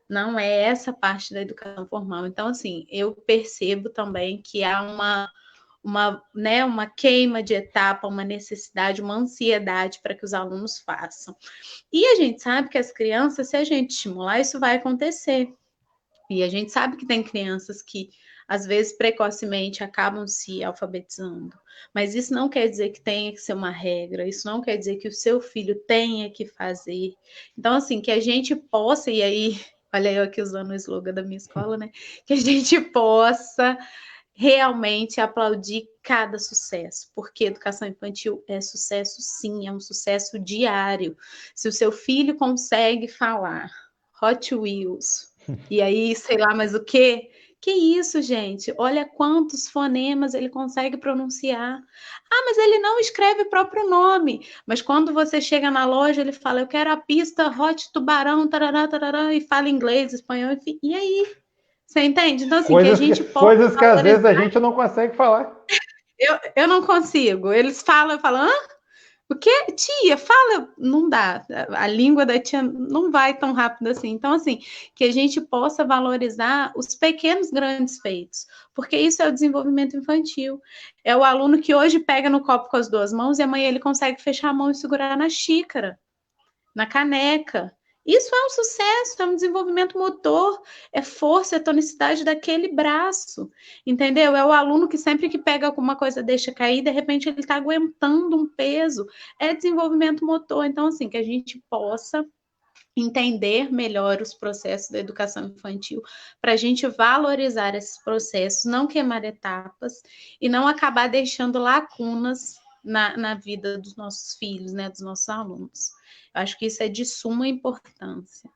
Não é essa parte da educação formal. Então, assim, eu percebo também que há uma queima de etapa, uma necessidade, uma ansiedade para que os alunos façam. E a gente sabe que as crianças, se a gente estimular, isso vai acontecer. E a gente sabe que tem crianças que, às vezes, precocemente acabam se alfabetizando. Mas isso não quer dizer que tenha que ser uma regra, isso não quer dizer que o seu filho tenha que fazer. Então, assim, que a gente possa, e aí, olha eu aqui usando o slogan da minha escola, né? Que a gente possa realmente aplaudir cada sucesso, porque educação infantil é sucesso, sim, é um sucesso diário. Se o seu filho consegue falar Hot Wheels, e aí, sei lá mais o quê, que isso, gente? Olha quantos fonemas ele consegue pronunciar. Ah, mas ele não escreve o próprio nome. Mas quando você chega na loja, ele fala: eu quero a pista Hot Tubarão, tarará, tarará, e fala inglês, espanhol, enfim. E aí? Você entende? Então, assim, que a gente possa coisas que às vezes a gente não consegue falar. Eu não consigo. Eles falam, eu falo, hã? O quê? Tia, fala. Não dá. A língua da tia não vai tão rápido assim. Então, assim, que a gente possa valorizar os pequenos grandes feitos, porque isso é o desenvolvimento infantil. É o aluno que hoje pega no copo com as duas mãos e amanhã ele consegue fechar a mão e segurar na xícara, na caneca. Isso é um sucesso, é um desenvolvimento motor, é força, é tonicidade daquele braço, entendeu? É o aluno que sempre que pega alguma coisa deixa cair, de repente ele está aguentando um peso, é desenvolvimento motor. Então, assim, que a gente possa entender melhor os processos da educação infantil, para a gente valorizar esses processos, não queimar etapas e não acabar deixando lacunas na vida dos nossos filhos, né, dos nossos alunos. Eu acho que isso é de suma importância.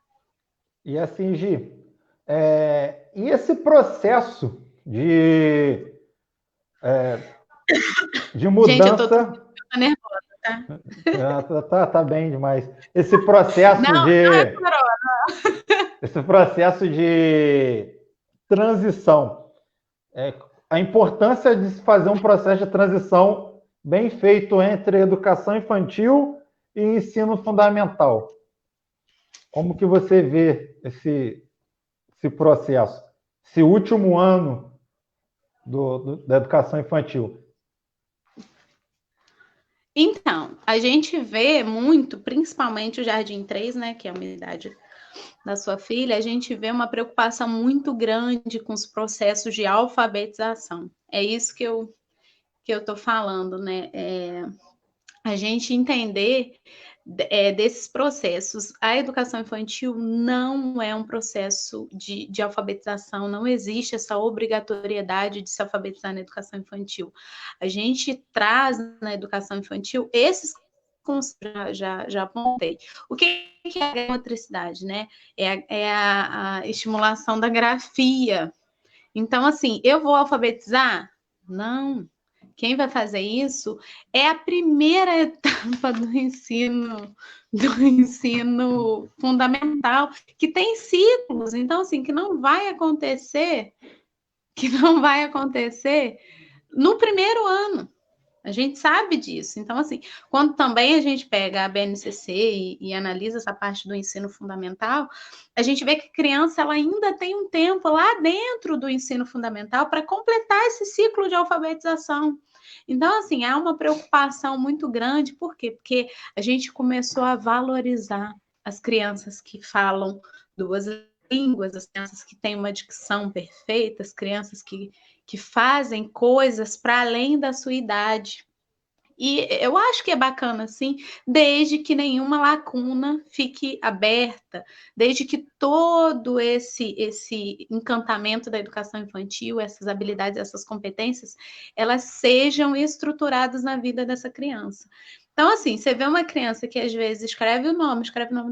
E assim, Gi, e esse processo de Gente, eu tô mudança. nervosa, tá? Tá bem demais. Esse processo não, de. não é corona. Esse processo de transição. A importância de se fazer um processo de transição bem feito entre educação infantil e ensino fundamental. Como que você vê esse processo, esse último ano da educação infantil? Então, a gente vê muito, principalmente o Jardim 3, né, que é a unidade da sua filha, a gente vê uma preocupação muito grande com os processos de alfabetização. É isso que eu que eu estou falando, né? A gente entender desses processos. A educação infantil não é um processo de alfabetização, não existe essa obrigatoriedade de se alfabetizar na educação infantil. A gente traz na educação infantil esses conceitos, já apontei. O que é a gramotricidade, né? É a estimulação da grafia. Então, assim, eu vou alfabetizar? Não. Quem vai fazer isso é a primeira etapa do ensino fundamental, que tem ciclos. Então, assim, que não vai acontecer no primeiro ano. A gente sabe disso. Então, assim, quando também a gente pega a BNCC e analisa essa parte do ensino fundamental, a gente vê que a criança ela ainda tem um tempo lá dentro do ensino fundamental para completar esse ciclo de alfabetização. Então, assim, há uma preocupação muito grande. Por quê? Porque a gente começou a valorizar as crianças que falam duas línguas, as crianças que têm uma dicção perfeita, as crianças que fazem coisas para além da sua idade. E eu acho que é bacana, assim, desde que nenhuma lacuna fique aberta, desde que todo esse encantamento da educação infantil, essas habilidades, essas competências, elas sejam estruturadas na vida dessa criança. Então, assim, você vê uma criança que às vezes escreve o nome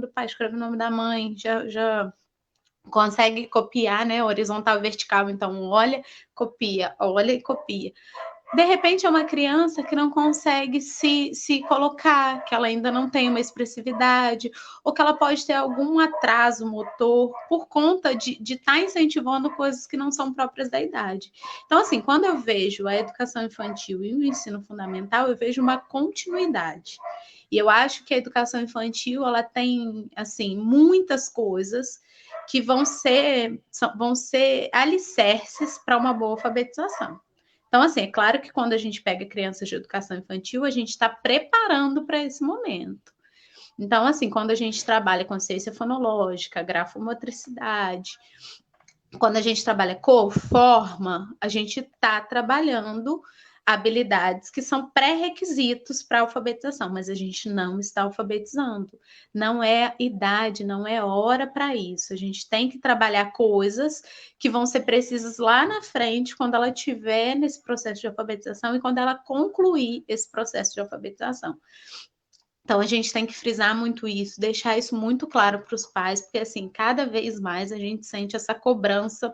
do pai, escreve o nome da mãe, já consegue copiar, né? Horizontal e vertical, então olha e copia. De repente é uma criança que não consegue se colocar, que ela ainda não tem uma expressividade, ou que ela pode ter algum atraso motor por conta de estar incentivando coisas que não são próprias da idade. Então, assim, quando eu vejo a educação infantil e o ensino fundamental, eu vejo uma continuidade. E eu acho que a educação infantil, ela tem, assim, muitas coisas que vão ser alicerces para uma boa alfabetização. Então, assim, é claro que quando a gente pega crianças de educação infantil, a gente está preparando para esse momento. Então, assim, quando a gente trabalha consciência fonológica, grafomotricidade, quando a gente trabalha cor, forma, a gente está trabalhando habilidades que são pré-requisitos para a alfabetização, mas a gente não está alfabetizando. Não é idade, não é hora para isso. A gente tem que trabalhar coisas que vão ser precisas lá na frente, quando ela estiver nesse processo de alfabetização e quando ela concluir esse processo de alfabetização. Então, a gente tem que frisar muito isso, deixar isso muito claro para os pais, porque, assim, cada vez mais a gente sente essa cobrança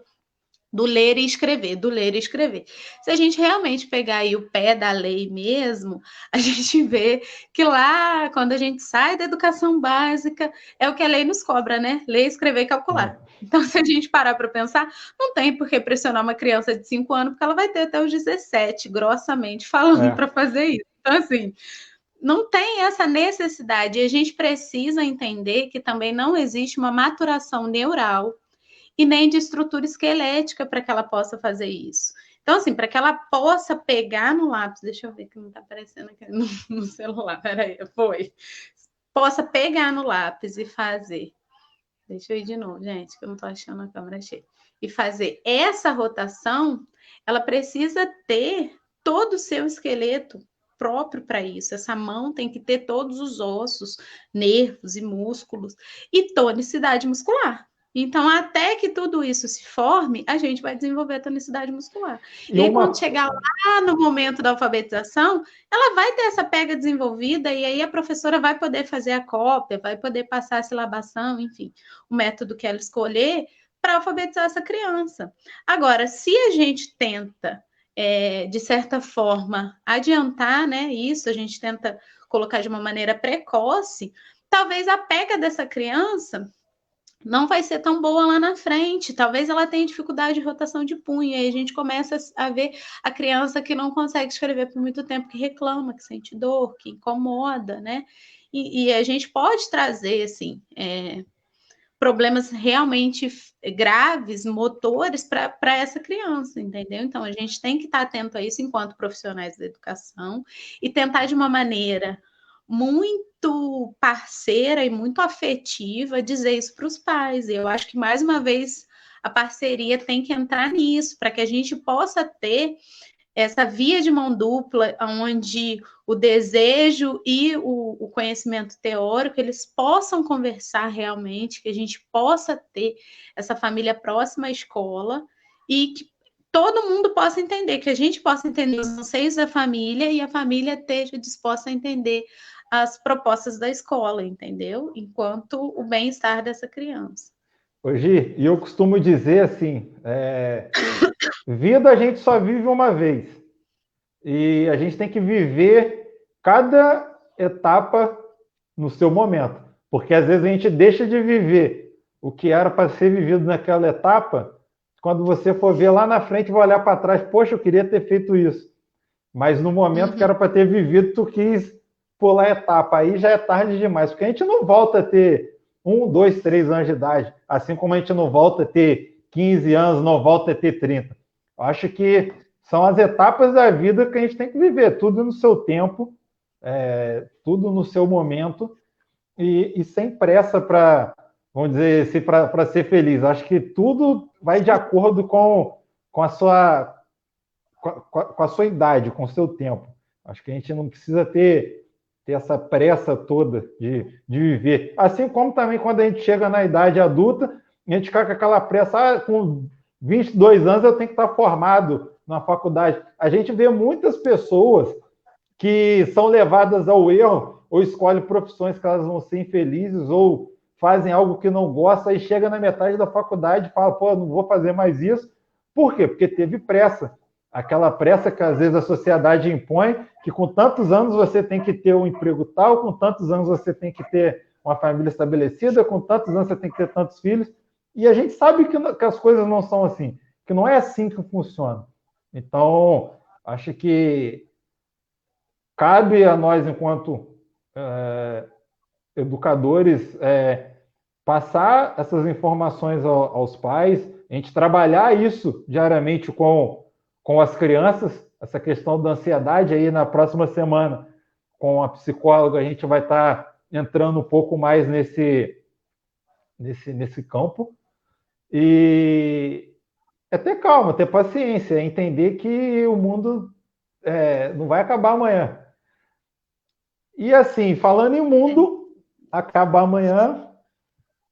do ler e escrever, do ler e escrever. Se a gente realmente pegar aí o pé da lei mesmo, a gente vê que lá, quando a gente sai da educação básica, é o que a lei nos cobra, né? Ler, escrever e calcular. Então, se a gente parar para pensar, não tem por que pressionar uma criança de 5 anos, porque ela vai ter até os 17, grossamente falando, para fazer isso. Então, assim, não tem essa necessidade. E a gente precisa entender que também não existe uma maturação neural e nem de estrutura esquelética para que ela possa fazer isso. Então, assim, para que ela possa pegar no lápis, deixa eu ver que não está aparecendo aqui no celular, peraí, possa pegar no lápis e fazer. Deixa eu ir de novo, gente, que eu não estou achando a câmera cheia. E fazer essa rotação, ela precisa ter todo o seu esqueleto próprio para isso. Essa mão tem que ter todos os ossos, nervos e músculos e tonicidade muscular. Então, até que tudo isso se forme, a gente vai desenvolver a tonicidade muscular. E aí, quando chegar lá no momento da alfabetização, ela vai ter essa pega desenvolvida e aí a professora vai poder fazer a cópia, vai poder passar a silabação, enfim, o método que ela escolher para alfabetizar essa criança. Agora, se a gente tenta, de certa forma, adiantar, né, isso, a gente tenta colocar de uma maneira precoce, talvez a pega dessa criança não vai ser tão boa lá na frente. Talvez ela tenha dificuldade de rotação de punho. E aí a gente começa a ver a criança que não consegue escrever por muito tempo, que reclama, que sente dor, que incomoda, né? E a gente pode trazer, assim, problemas realmente graves, motores, para essa criança, entendeu? Então, a gente tem que estar atento a isso enquanto profissionais da educação e tentar de uma maneira muito parceira e muito afetiva dizer isso para os pais. E eu acho que, mais uma vez, a parceria tem que entrar nisso, para que a gente possa ter essa via de mão dupla, onde o desejo e o conhecimento teórico, eles possam conversar realmente, que a gente possa ter essa família próxima à escola e que todo mundo possa entender, que a gente possa entender os anseios da família e a família esteja disposta a entender as propostas da escola, entendeu? Enquanto o bem-estar dessa criança. Hoje, e eu costumo dizer assim, vida a gente só vive uma vez. E a gente tem que viver cada etapa no seu momento. Porque às vezes a gente deixa de viver o que era para ser vivido naquela etapa, quando você for ver lá na frente, vai olhar para trás, poxa, eu queria ter feito isso. Mas no momento que era para ter vivido, tu quis pular a etapa. Aí já é tarde demais, porque a gente não volta a ter 1, 2, 3 anos de idade, assim como a gente não volta a ter 15 anos, não volta a ter 30. Eu acho que são as etapas da vida que a gente tem que viver, tudo no seu tempo, tudo no seu momento, e sem pressa para, vamos dizer assim, para ser feliz. Acho que tudo vai de acordo com a sua com a sua idade, com o seu tempo. Acho que a gente não precisa ter essa pressa toda de viver. Assim como também quando a gente chega na idade adulta, a gente fica com aquela pressa, com 22 anos eu tenho que estar formado na faculdade. A gente vê muitas pessoas que são levadas ao erro ou escolhem profissões que elas vão ser infelizes ou fazem algo que não gosta e chega na metade da faculdade e fala, pô, não vou fazer mais isso. Por quê? Porque teve pressa. Aquela pressa que às vezes a sociedade impõe, que com tantos anos você tem que ter um emprego tal, com tantos anos você tem que ter uma família estabelecida, com tantos anos você tem que ter tantos filhos, e a gente sabe que as coisas não são assim, que não é assim que funciona. Então, acho que cabe a nós, enquanto educadores, passar essas informações aos pais, a gente trabalhar isso diariamente com as crianças, essa questão da ansiedade aí na próxima semana, com a psicóloga, a gente vai estar entrando um pouco mais nesse campo. E é ter calma, ter paciência, entender que o mundo não vai acabar amanhã. E assim, falando em mundo acabar amanhã,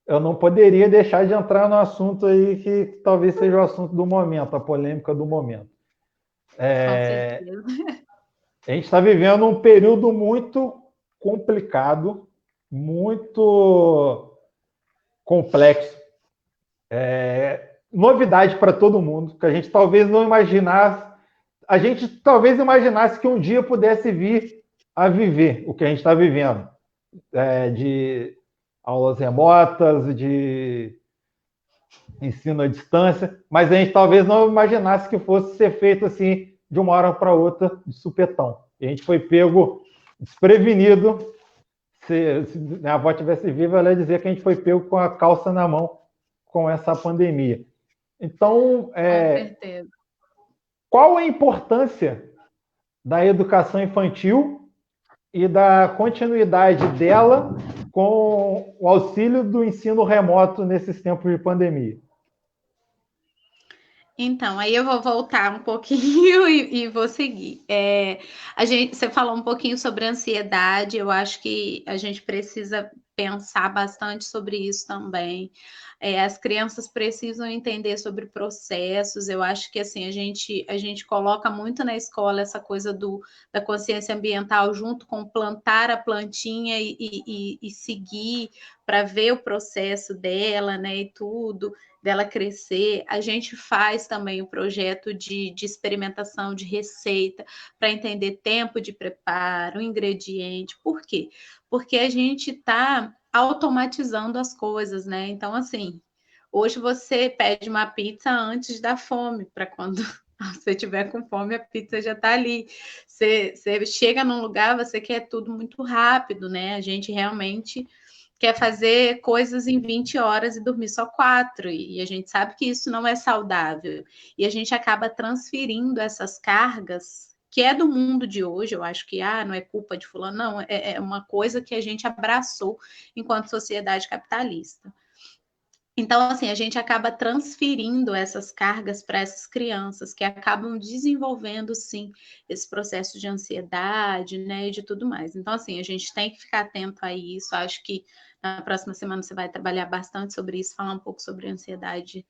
eu não poderia deixar de entrar no assunto aí que talvez seja o assunto do momento, a polêmica do momento. Com certeza. A gente está vivendo um período muito complicado, muito complexo. Novidade para todo mundo, que a gente talvez não imaginasse. A gente talvez imaginasse que um dia pudesse vir a viver o que a gente está vivendo. De aulas remotas, de ensino à distância, mas a gente talvez não imaginasse que fosse ser feito assim de uma hora para outra, de supetão. E a gente foi pego desprevenido. Se minha avó tivesse viva, ela ia dizer que a gente foi pego com a calça na mão com essa pandemia. Então, qual a importância da educação infantil e da continuidade dela com o auxílio do ensino remoto nesses tempos de pandemia? Então, aí eu vou voltar um pouquinho e vou seguir. Você falou um pouquinho sobre ansiedade, eu acho que a gente precisa pensar bastante sobre isso também. As crianças precisam entender sobre processos. Eu acho que assim a gente coloca muito na escola essa coisa da consciência ambiental junto com plantar a plantinha e seguir para ver o processo dela, né? E tudo dela crescer. A gente faz também o projeto de experimentação de receita para entender tempo de preparo, ingrediente. Por quê? Porque a gente está automatizando as coisas, né? Então, assim, hoje você pede uma pizza antes da fome, para quando você tiver com fome, a pizza já está ali. Você chega num lugar, você quer tudo muito rápido, né? A gente realmente quer fazer coisas em 20 horas e dormir só 4, e a gente sabe que isso não é saudável. E a gente acaba transferindo essas cargas, que é do mundo de hoje, eu acho que não é culpa de fulano, não, é uma coisa que a gente abraçou enquanto sociedade capitalista. Então, assim, a gente acaba transferindo essas cargas para essas crianças que acabam desenvolvendo, sim, esse processo de ansiedade, né, e de tudo mais. Então, assim, a gente tem que ficar atento a isso. Acho que na próxima semana você vai trabalhar bastante sobre isso, falar um pouco sobre ansiedade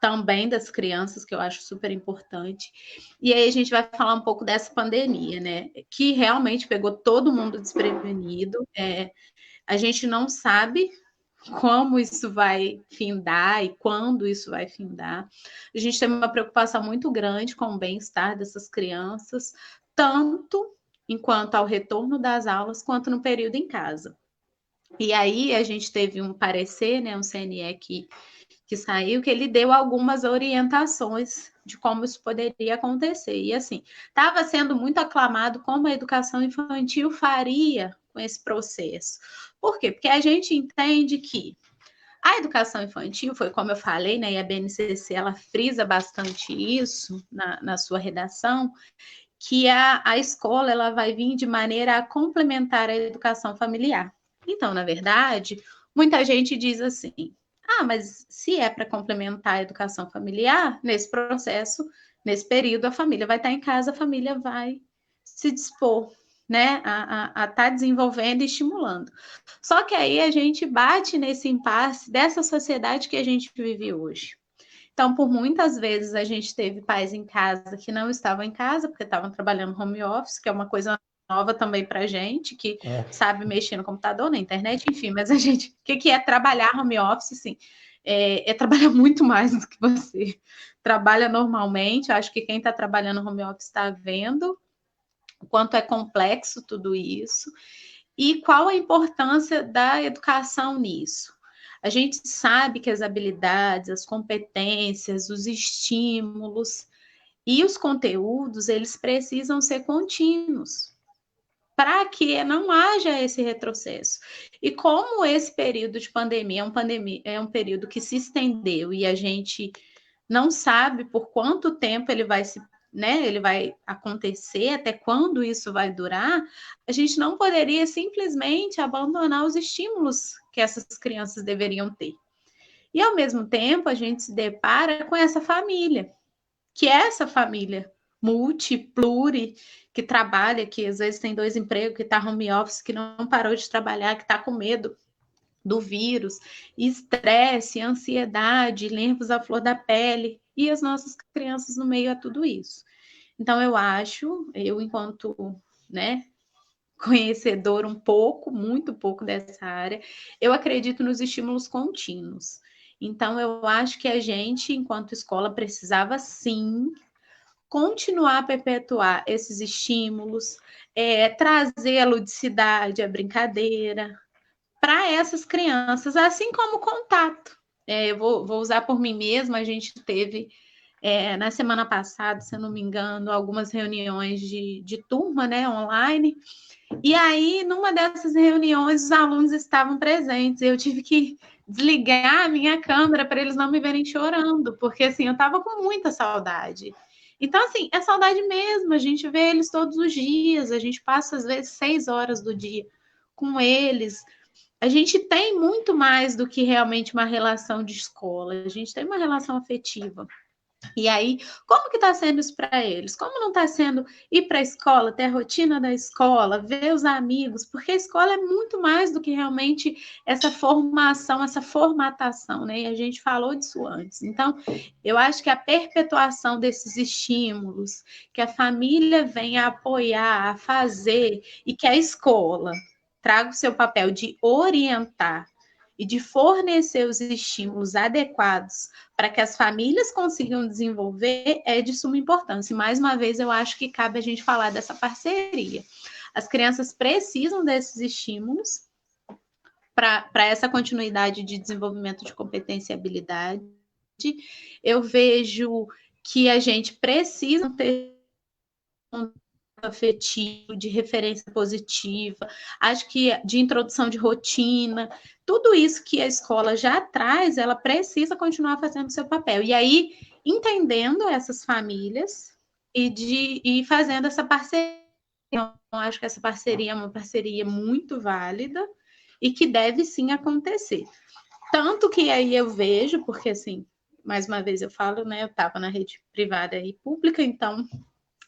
também das crianças, que eu acho super importante. E aí a gente vai falar um pouco dessa pandemia, né, que realmente pegou todo mundo desprevenido. A gente não sabe como isso vai findar e quando isso vai findar. A gente tem uma preocupação muito grande com o bem-estar dessas crianças, tanto enquanto ao retorno das aulas, quanto no período em casa. E aí a gente teve um parecer, né, um CNE que saiu, que ele deu algumas orientações de como isso poderia acontecer. E assim, estava sendo muito aclamado como a educação infantil faria com esse processo. Por quê? Porque a gente entende que a educação infantil foi, como eu falei, né, e a BNCC ela frisa bastante isso na sua redação, que a escola ela vai vir de maneira a complementar a educação familiar. Então, na verdade, muita gente diz assim: ah, mas se é para complementar a educação familiar, nesse processo, nesse período, a família vai estar em casa, a família vai se dispor, né, a estar desenvolvendo e estimulando. Só que aí a gente bate nesse impasse dessa sociedade que a gente vive hoje. Então, por muitas vezes a gente teve pais em casa que não estavam em casa porque estavam trabalhando home office, que é uma coisa nova também para gente, que sabe mexer no computador, na internet, enfim, mas a gente, o que é trabalhar home office, assim, é trabalhar muito mais do que você trabalha normalmente. Acho que quem está trabalhando home office está vendo o quanto é complexo tudo isso e qual a importância da educação nisso. A gente sabe que as habilidades, as competências, os estímulos e os conteúdos, eles precisam ser contínuos para que não haja esse retrocesso. E como esse período de pandemia é um período que se estendeu e a gente não sabe por quanto tempo ele vai se, né, ele vai acontecer, até quando isso vai durar, a gente não poderia simplesmente abandonar os estímulos que essas crianças deveriam ter. E ao mesmo tempo, a gente se depara com essa família, que é essa família pluri, que trabalha, que às vezes tem 2 empregos, que está home office, que não parou de trabalhar, que está com medo do vírus, estresse, ansiedade, nervos à flor da pele, e as nossas crianças no meio a tudo isso. Então, eu enquanto, né, conhecedor um pouco, muito pouco dessa área, eu acredito nos estímulos contínuos. Então, eu acho que a gente, enquanto escola, precisava sim continuar a perpetuar esses estímulos, trazer a ludicidade, a brincadeira para essas crianças, assim como o contato. Eu vou usar por mim mesma, a gente teve na semana passada, se eu não me engano, algumas reuniões de turma, né, online, e aí, numa dessas reuniões, os alunos estavam presentes, eu tive que desligar a minha câmera para eles não me verem chorando, porque assim, eu estava com muita saudade. Então, assim, é saudade mesmo, a gente vê eles todos os dias, a gente passa, às vezes, 6 horas do dia com eles. A gente tem muito mais do que realmente uma relação de escola, a gente tem uma relação afetiva. E aí, como que está sendo isso para eles? Como não está sendo ir para a escola, ter a rotina da escola, ver os amigos? Porque a escola é muito mais do que realmente essa formação, essa formatação, né? E a gente falou disso antes. Então, eu acho que a perpetuação desses estímulos, que a família venha apoiar, a fazer, e que a escola traga o seu papel de orientar e de fornecer os estímulos adequados para que as famílias consigam desenvolver é de suma importância. E, mais uma vez, eu acho que cabe a gente falar dessa parceria. As crianças precisam desses estímulos para essa continuidade de desenvolvimento de competência e habilidade. Eu vejo que a gente precisa ter um afetivo, de referência positiva, acho que de introdução de rotina, tudo isso que a escola já traz, ela precisa continuar fazendo o seu papel. E aí, entendendo essas famílias e fazendo essa parceria. Eu acho que essa parceria é uma parceria muito válida e que deve sim acontecer. Tanto que aí eu vejo, porque assim, mais uma vez eu falo, né? Eu estava na rede privada e pública, então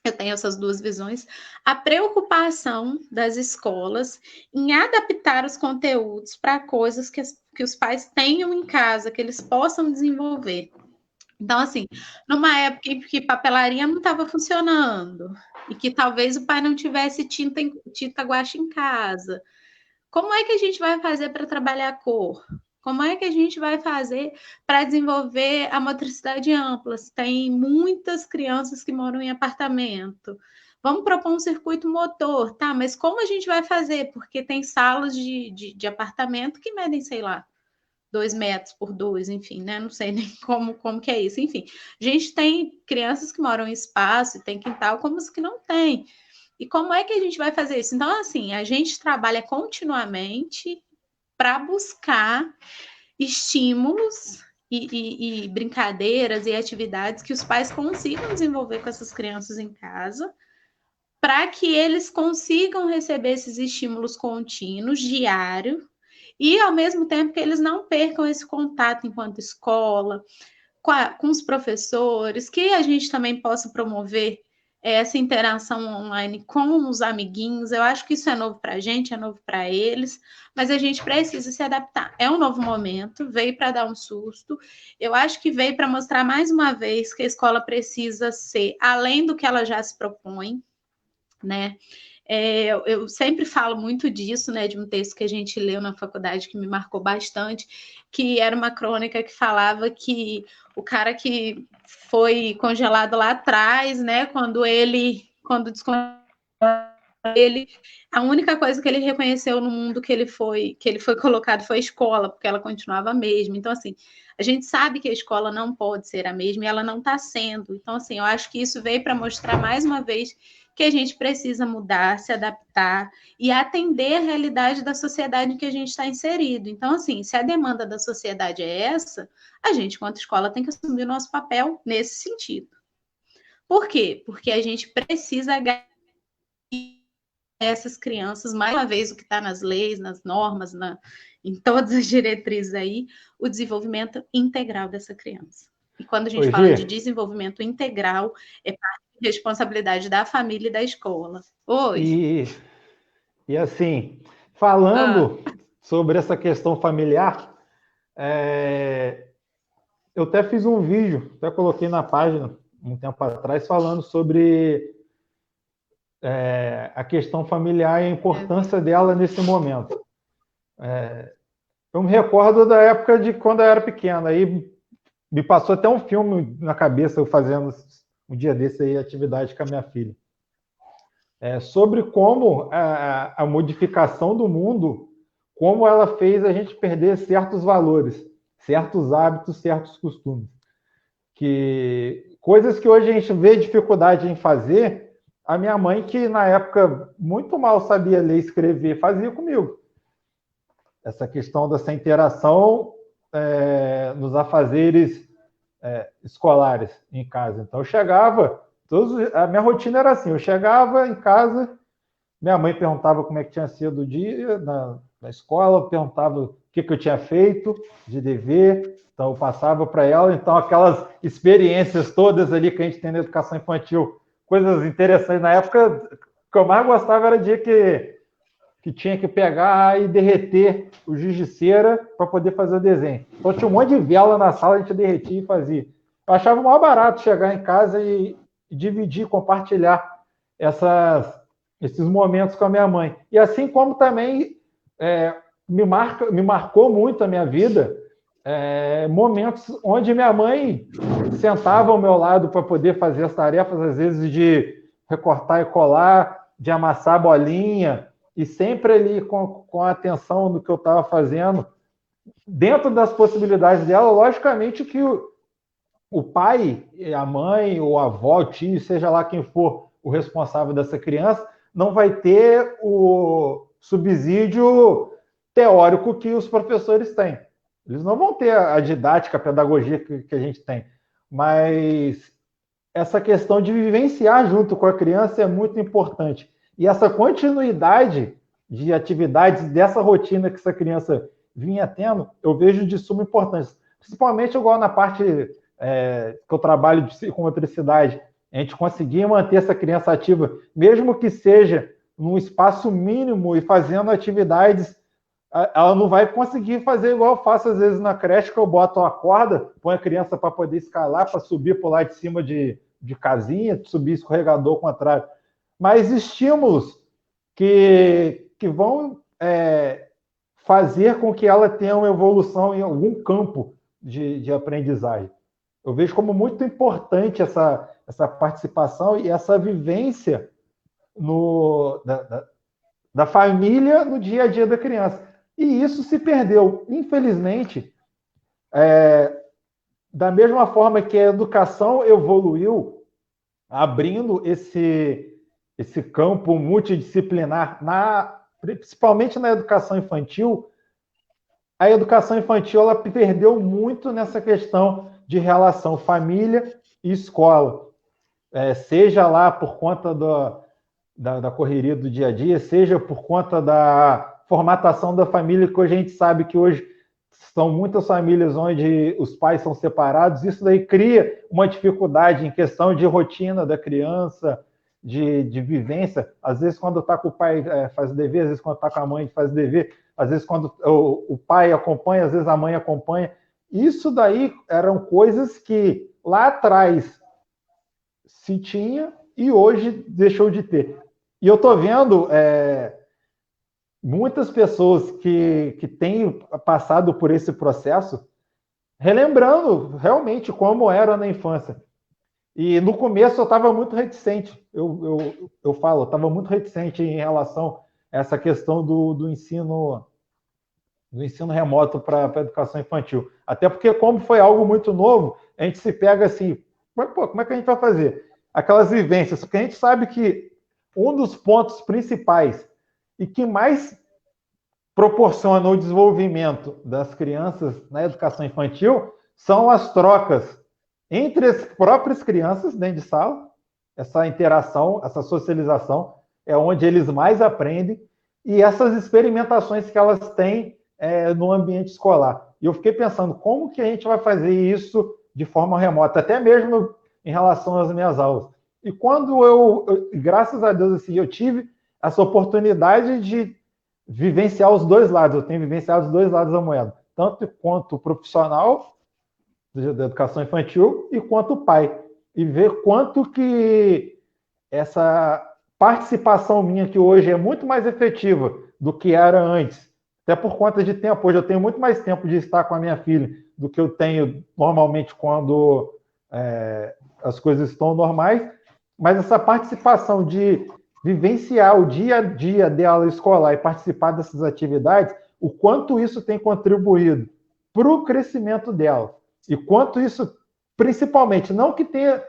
eu tenho essas duas visões. A preocupação das escolas em adaptar os conteúdos para coisas que os pais tenham em casa, que eles possam desenvolver. Então, assim, numa época em que papelaria não estava funcionando e que talvez o pai não tivesse tinta guache em casa, como é que a gente vai fazer para trabalhar a cor? Como é que a gente vai fazer para desenvolver a motricidade ampla? Tem muitas crianças que moram em apartamento. Vamos propor um circuito motor, tá? Mas como a gente vai fazer? Porque tem salas de apartamento que medem, sei lá, 2 metros por 2, enfim, né? Não sei nem como que é isso. Enfim, a gente tem crianças que moram em espaço e tem quintal, como os que não têm. E como é que a gente vai fazer isso? Então, assim, a gente trabalha continuamente para buscar estímulos e brincadeiras e atividades que os pais consigam desenvolver com essas crianças em casa, para que eles consigam receber esses estímulos contínuos, diários, e ao mesmo tempo que eles não percam esse contato enquanto escola, com os professores, que a gente também possa promover essa interação online com os amiguinhos. Eu acho que isso é novo para a gente, é novo para eles, mas a gente precisa se adaptar. É um novo momento, veio para dar um susto. Eu acho que veio para mostrar mais uma vez que a escola precisa ser além do que ela já se propõe, né? Eu sempre falo muito disso, né, de um texto que a gente leu na faculdade que me marcou bastante, que era uma crônica que falava que o cara que foi congelado lá atrás, né, quando descongelou ele, a única coisa que ele reconheceu no mundo que ele foi colocado foi a escola, porque ela continuava a mesma. Então, assim, a gente sabe que a escola não pode ser a mesma e ela não está sendo. Então, assim, eu acho que isso veio para mostrar mais uma vez que a gente precisa mudar, se adaptar e atender a realidade da sociedade em que a gente está inserido. Então, assim, se a demanda da sociedade é essa, a gente, enquanto escola, tem que assumir o nosso papel nesse sentido. Por quê? Porque a gente precisa essas crianças, mais uma vez, o que está nas leis, nas normas, em todas as diretrizes aí, o desenvolvimento integral dessa criança. E quando a gente fala de desenvolvimento integral, é parte de responsabilidade da família e da escola. Oi. E assim, falando sobre essa questão familiar, eu até fiz um vídeo, até coloquei na página um tempo atrás, falando sobre a questão familiar e a importância dela nesse momento. Eu me recordo da época de quando eu era pequeno, aí me passou até um filme na cabeça, eu fazendo um dia desse aí, atividade com a minha filha. Sobre como a modificação do mundo, como ela fez a gente perder certos valores, certos hábitos, certos costumes. Coisas que hoje a gente vê dificuldade em fazer, a minha mãe, que na época muito mal sabia ler e escrever, fazia comigo. Essa questão dessa interação nos afazeres escolares em casa. Então, eu chegava, a minha rotina era assim, eu chegava em casa, minha mãe perguntava como é que tinha sido o dia na escola, perguntava o que eu tinha feito de dever, então eu passava para ela, então aquelas experiências todas ali que a gente tem na educação infantil, coisas interessantes. Na época, o que eu mais gostava era o dia que tinha que pegar e derreter o giz de cera para poder fazer o desenho. Então tinha um monte de vela na sala, a gente derretia e fazia. Eu achava mais barato chegar em casa e dividir, compartilhar esses momentos com a minha mãe. E assim como também me marcou muito a minha vida momentos onde minha mãe sentava ao meu lado para poder fazer as tarefas, às vezes de recortar e colar, de amassar bolinha, e sempre ali com a atenção do que eu estava fazendo, dentro das possibilidades dela. Logicamente que o pai, a mãe, ou a avó, o tio, seja lá quem for o responsável dessa criança, não vai ter o subsídio teórico que os professores têm. Eles não vão ter a didática, a pedagogia que a gente tem, mas essa questão de vivenciar junto com a criança é muito importante. E essa continuidade de atividades dessa rotina que essa criança vinha tendo, eu vejo de suma importância. Principalmente igual na parte que eu trabalho de psicomotricidade, a gente conseguir manter essa criança ativa, mesmo que seja num espaço mínimo e fazendo atividades, ela não vai conseguir fazer igual eu faço às vezes na creche, que eu boto uma corda, põe a criança para poder escalar, para subir por lá de cima de casinha, subir escorregador ao contrário. Mas estímulos que vão fazer com que ela tenha uma evolução em algum campo de aprendizagem. Eu vejo como muito importante essa participação e essa vivência da família no dia a dia da criança. E isso se perdeu. Infelizmente, da mesma forma que a educação evoluiu, abrindo esse campo multidisciplinar, principalmente na educação infantil, a educação infantil ela perdeu muito nessa questão de relação família e escola. Seja lá por conta da correria do dia a dia, seja por conta da formatação da família, que hoje a gente sabe que hoje são muitas famílias onde os pais são separados, isso daí cria uma dificuldade em questão de rotina da criança, de vivência. Às vezes, quando está com o pai, faz o dever, às vezes, quando está com a mãe, faz o dever, às vezes, quando o pai acompanha, às vezes, a mãe acompanha. Isso daí eram coisas que lá atrás se tinha e hoje deixou de ter. E eu estou vendo muitas pessoas que têm passado por esse processo, relembrando realmente como era na infância. E no começo eu estava muito reticente, eu falo, eu estava muito reticente em relação a essa questão do ensino remoto para a educação infantil. Até porque, como foi algo muito novo, a gente se pega assim, pô, como é que a gente vai fazer? Aquelas vivências, porque a gente sabe que um dos pontos principais e que mais proporciona o desenvolvimento das crianças na educação infantil são as trocas entre as próprias crianças dentro de sala, essa interação, essa socialização, é onde eles mais aprendem, e essas experimentações que elas têm no ambiente escolar. E eu fiquei pensando, como que a gente vai fazer isso de forma remota, até mesmo em relação às minhas aulas. E quando graças a Deus, assim, eu tive essa oportunidade de vivenciar os dois lados, eu tenho vivenciado os dois lados da moeda, tanto quanto profissional da educação infantil e quanto pai, e ver quanto que essa participação minha, que hoje é muito mais efetiva do que era antes, até por conta de tempo, hoje eu tenho muito mais tempo de estar com a minha filha do que eu tenho normalmente quando as coisas estão normais, mas essa participação de vivenciar o dia a dia dela escolar e participar dessas atividades, o quanto isso tem contribuído para o crescimento dela. E quanto isso, principalmente, não que tenha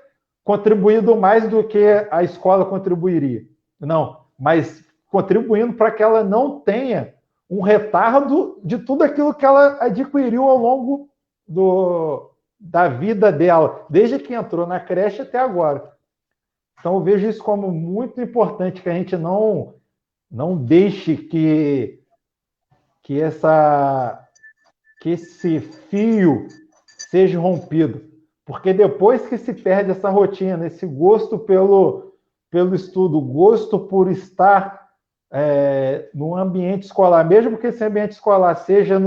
contribuído mais do que a escola contribuiria, não, mas contribuindo para que ela não tenha um retardo de tudo aquilo que ela adquiriu ao longo da vida dela, desde que entrou na creche até agora. Então, eu vejo isso como muito importante, que a gente não deixe que esse fio seja rompido. Porque depois que se perde essa rotina, esse gosto pelo estudo, gosto por estar no ambiente escolar, mesmo que esse ambiente escolar seja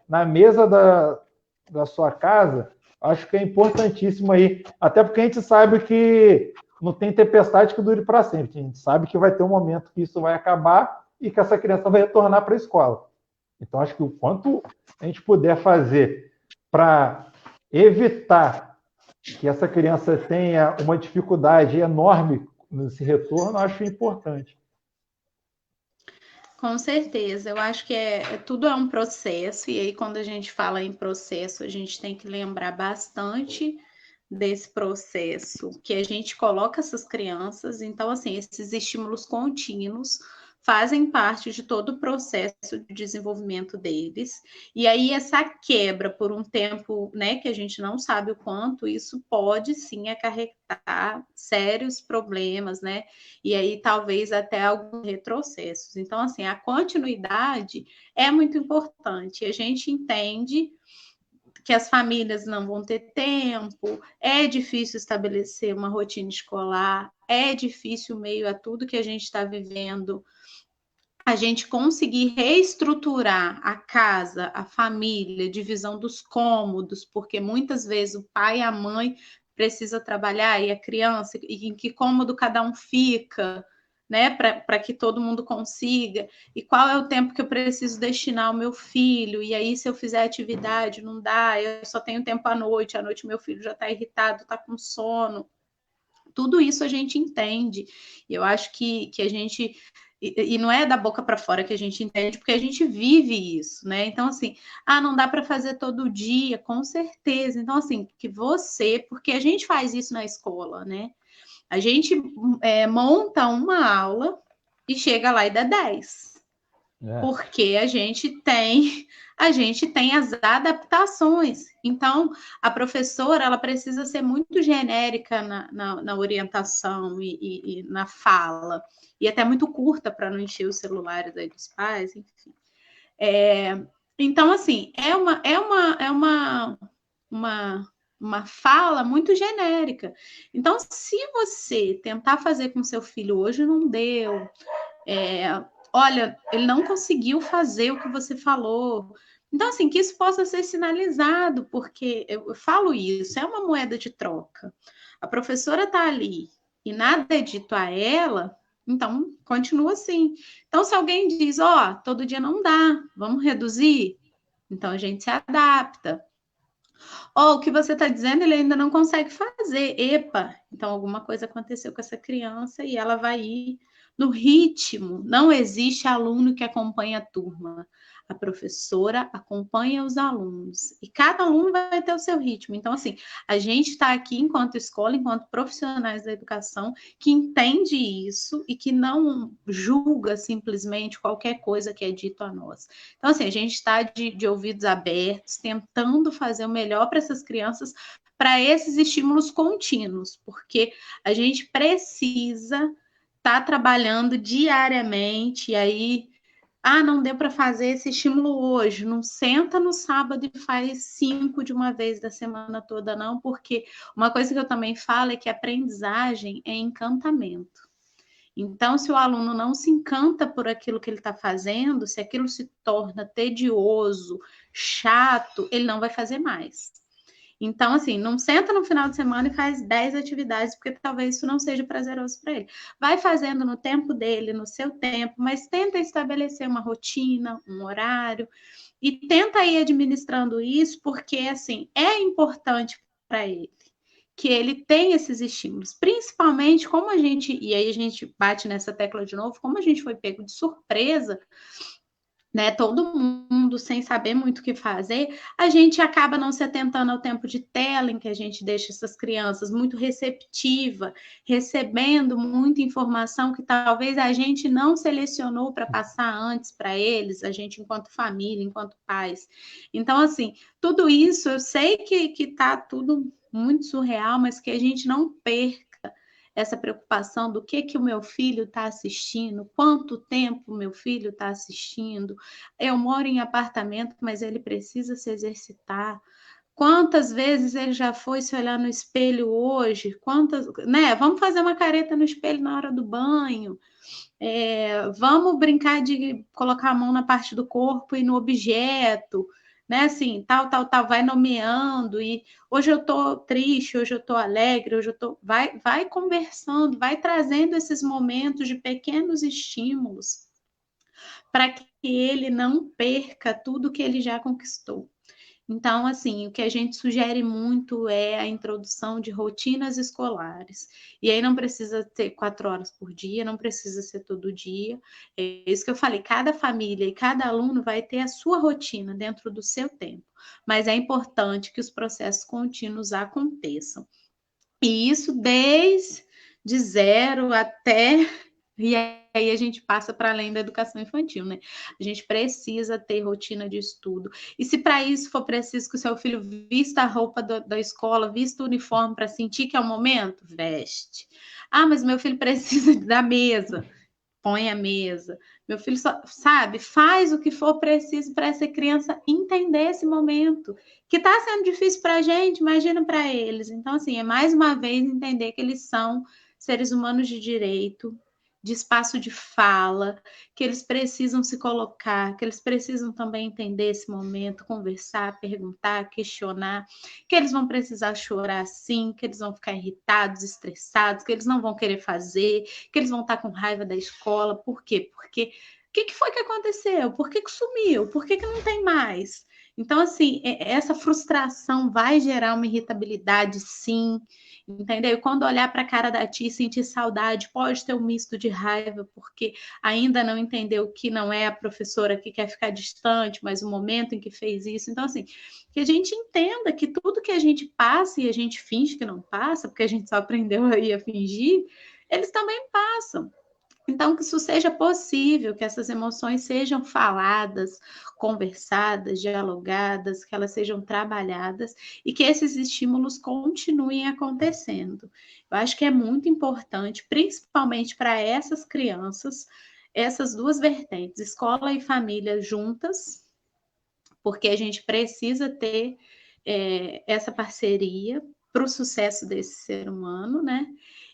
na mesa da sua casa, acho que é importantíssimo aí, até porque a gente sabe que não tem tempestade que dure para sempre. A gente sabe que vai ter um momento que isso vai acabar e que essa criança vai retornar para a escola. Então, acho que o quanto a gente puder fazer para evitar que essa criança tenha uma dificuldade enorme nesse retorno, acho importante. Com certeza, eu acho que tudo é um processo, e aí quando a gente fala em processo, a gente tem que lembrar bastante desse processo que a gente coloca essas crianças. Então, assim, esses estímulos contínuos fazem parte de todo o processo de desenvolvimento deles. E aí essa quebra por um tempo, né, que a gente não sabe o quanto, isso pode sim acarretar sérios problemas, né? E aí talvez até alguns retrocessos. Então, assim, a continuidade é muito importante. A gente entende que as famílias não vão ter tempo, é difícil estabelecer uma rotina escolar, é difícil meio a tudo que a gente está vivendo, a gente conseguir reestruturar a casa, a família, divisão dos cômodos, porque muitas vezes o pai e a mãe precisa trabalhar e a criança, e em que cômodo cada um fica, né, para que todo mundo consiga, e qual é o tempo que eu preciso destinar ao meu filho, e aí se eu fizer atividade, não dá, eu só tenho tempo à noite meu filho já está irritado, está com sono, tudo isso a gente entende, e eu acho que a gente e não é da boca para fora que a gente entende, porque a gente vive isso, né? Então, assim, não dá para fazer todo dia, com certeza. Então, assim, que você, porque a gente faz isso na escola, né? A gente monta uma aula e chega lá e dá 10. Porque a gente tem as adaptações. Então, a professora ela precisa ser muito genérica na orientação e na fala, e até muito curta para não encher os celulares aí dos pais, enfim. Então, assim, é uma fala muito genérica. Então, se você tentar fazer com seu filho hoje, não deu, olha, ele não conseguiu fazer o que você falou. Então, assim, que isso possa ser sinalizado, porque eu falo isso, é uma moeda de troca. A professora está ali e nada é dito a ela, então continua assim. Então, se alguém diz, todo dia não dá, vamos reduzir, então a gente se adapta. O que você está dizendo, ele ainda não consegue fazer. Epa, então alguma coisa aconteceu com essa criança e ela vai ir no ritmo. Não existe aluno que acompanha a turma. A professora acompanha os alunos. E cada aluno vai ter o seu ritmo. Então, assim, a gente está aqui enquanto escola, enquanto profissionais da educação, que entende isso e que não julga simplesmente qualquer coisa que é dito a nós. Então, assim, a gente está de ouvidos abertos, tentando fazer o melhor para essas crianças, para esses estímulos contínuos, porque a gente precisa estar trabalhando diariamente, e aí, não deu para fazer esse estímulo hoje, não senta no sábado e faz 5 de uma vez da semana toda, não, porque uma coisa que eu também falo é que aprendizagem é encantamento. Então, se o aluno não se encanta por aquilo que ele está fazendo, se aquilo se torna tedioso, chato, ele não vai fazer mais. Então, assim, não senta no final de semana e faz 10 atividades, porque talvez isso não seja prazeroso para ele. Vai fazendo no tempo dele, no seu tempo, mas tenta estabelecer uma rotina, um horário, e tenta ir administrando isso, porque, assim, é importante para ele que ele tem esses estímulos, principalmente como a gente, e aí a gente bate nessa tecla de novo, como a gente foi pego de surpresa, né, todo mundo sem saber muito o que fazer, a gente acaba não se atentando ao tempo de tela em que a gente deixa essas crianças muito receptiva, recebendo muita informação que talvez a gente não selecionou para passar antes para eles, a gente enquanto família, enquanto pais. Então, assim, tudo isso, eu sei que está tudo muito surreal, mas que a gente não perca essa preocupação do que o meu filho está assistindo, quanto tempo o meu filho está assistindo. Eu moro em apartamento, mas ele precisa se exercitar. Quantas vezes ele já foi se olhar no espelho hoje? Quantas, né? Vamos fazer uma careta no espelho na hora do banho. Vamos brincar de colocar a mão na parte do corpo e no objeto, né? Assim, tal, vai nomeando. E hoje eu tô triste, hoje eu tô alegre, hoje eu tô. Vai conversando, vai trazendo esses momentos de pequenos estímulos para que ele não perca tudo que ele já conquistou. Então, assim, o que a gente sugere muito é a introdução de rotinas escolares. E aí não precisa ter 4 horas por dia, não precisa ser todo dia. É isso que eu falei, cada família e cada aluno vai ter a sua rotina dentro do seu tempo. Mas é importante que os processos contínuos aconteçam. E isso desde 0 até E aí a gente passa para além da educação infantil, né? A gente precisa ter rotina de estudo. E se para isso for preciso que o seu filho vista a roupa da escola, vista o uniforme para sentir que é o momento, veste. Ah, mas meu filho precisa da mesa. Põe a mesa. Meu filho só, sabe, faz o que for preciso para essa criança entender esse momento. Que está sendo difícil para a gente, imagina para eles. Então, assim, é mais uma vez entender que eles são seres humanos de direito, de espaço de fala, que eles precisam se colocar, que eles precisam também entender esse momento, conversar, perguntar, questionar, que eles vão precisar chorar sim, que eles vão ficar irritados, estressados, que eles não vão querer fazer, que eles vão estar com raiva da escola. Por quê? Porque o que foi que aconteceu? Por que sumiu? Por que não tem mais? Então, assim, essa frustração vai gerar uma irritabilidade, sim, entendeu? E quando olhar para a cara da tia e sentir saudade, pode ter um misto de raiva, porque ainda não entendeu que não é a professora que quer ficar distante, mas o momento em que fez isso. Então, assim, que a gente entenda que tudo que a gente passa e a gente finge que não passa, porque a gente só aprendeu aí a fingir, eles também passam. Então, que isso seja possível, que essas emoções sejam faladas, conversadas, dialogadas, que elas sejam trabalhadas e que esses estímulos continuem acontecendo. Eu acho que é muito importante, principalmente para essas crianças, essas duas vertentes, escola e família juntas, porque a gente precisa ter essa parceria para o sucesso desse ser humano, né?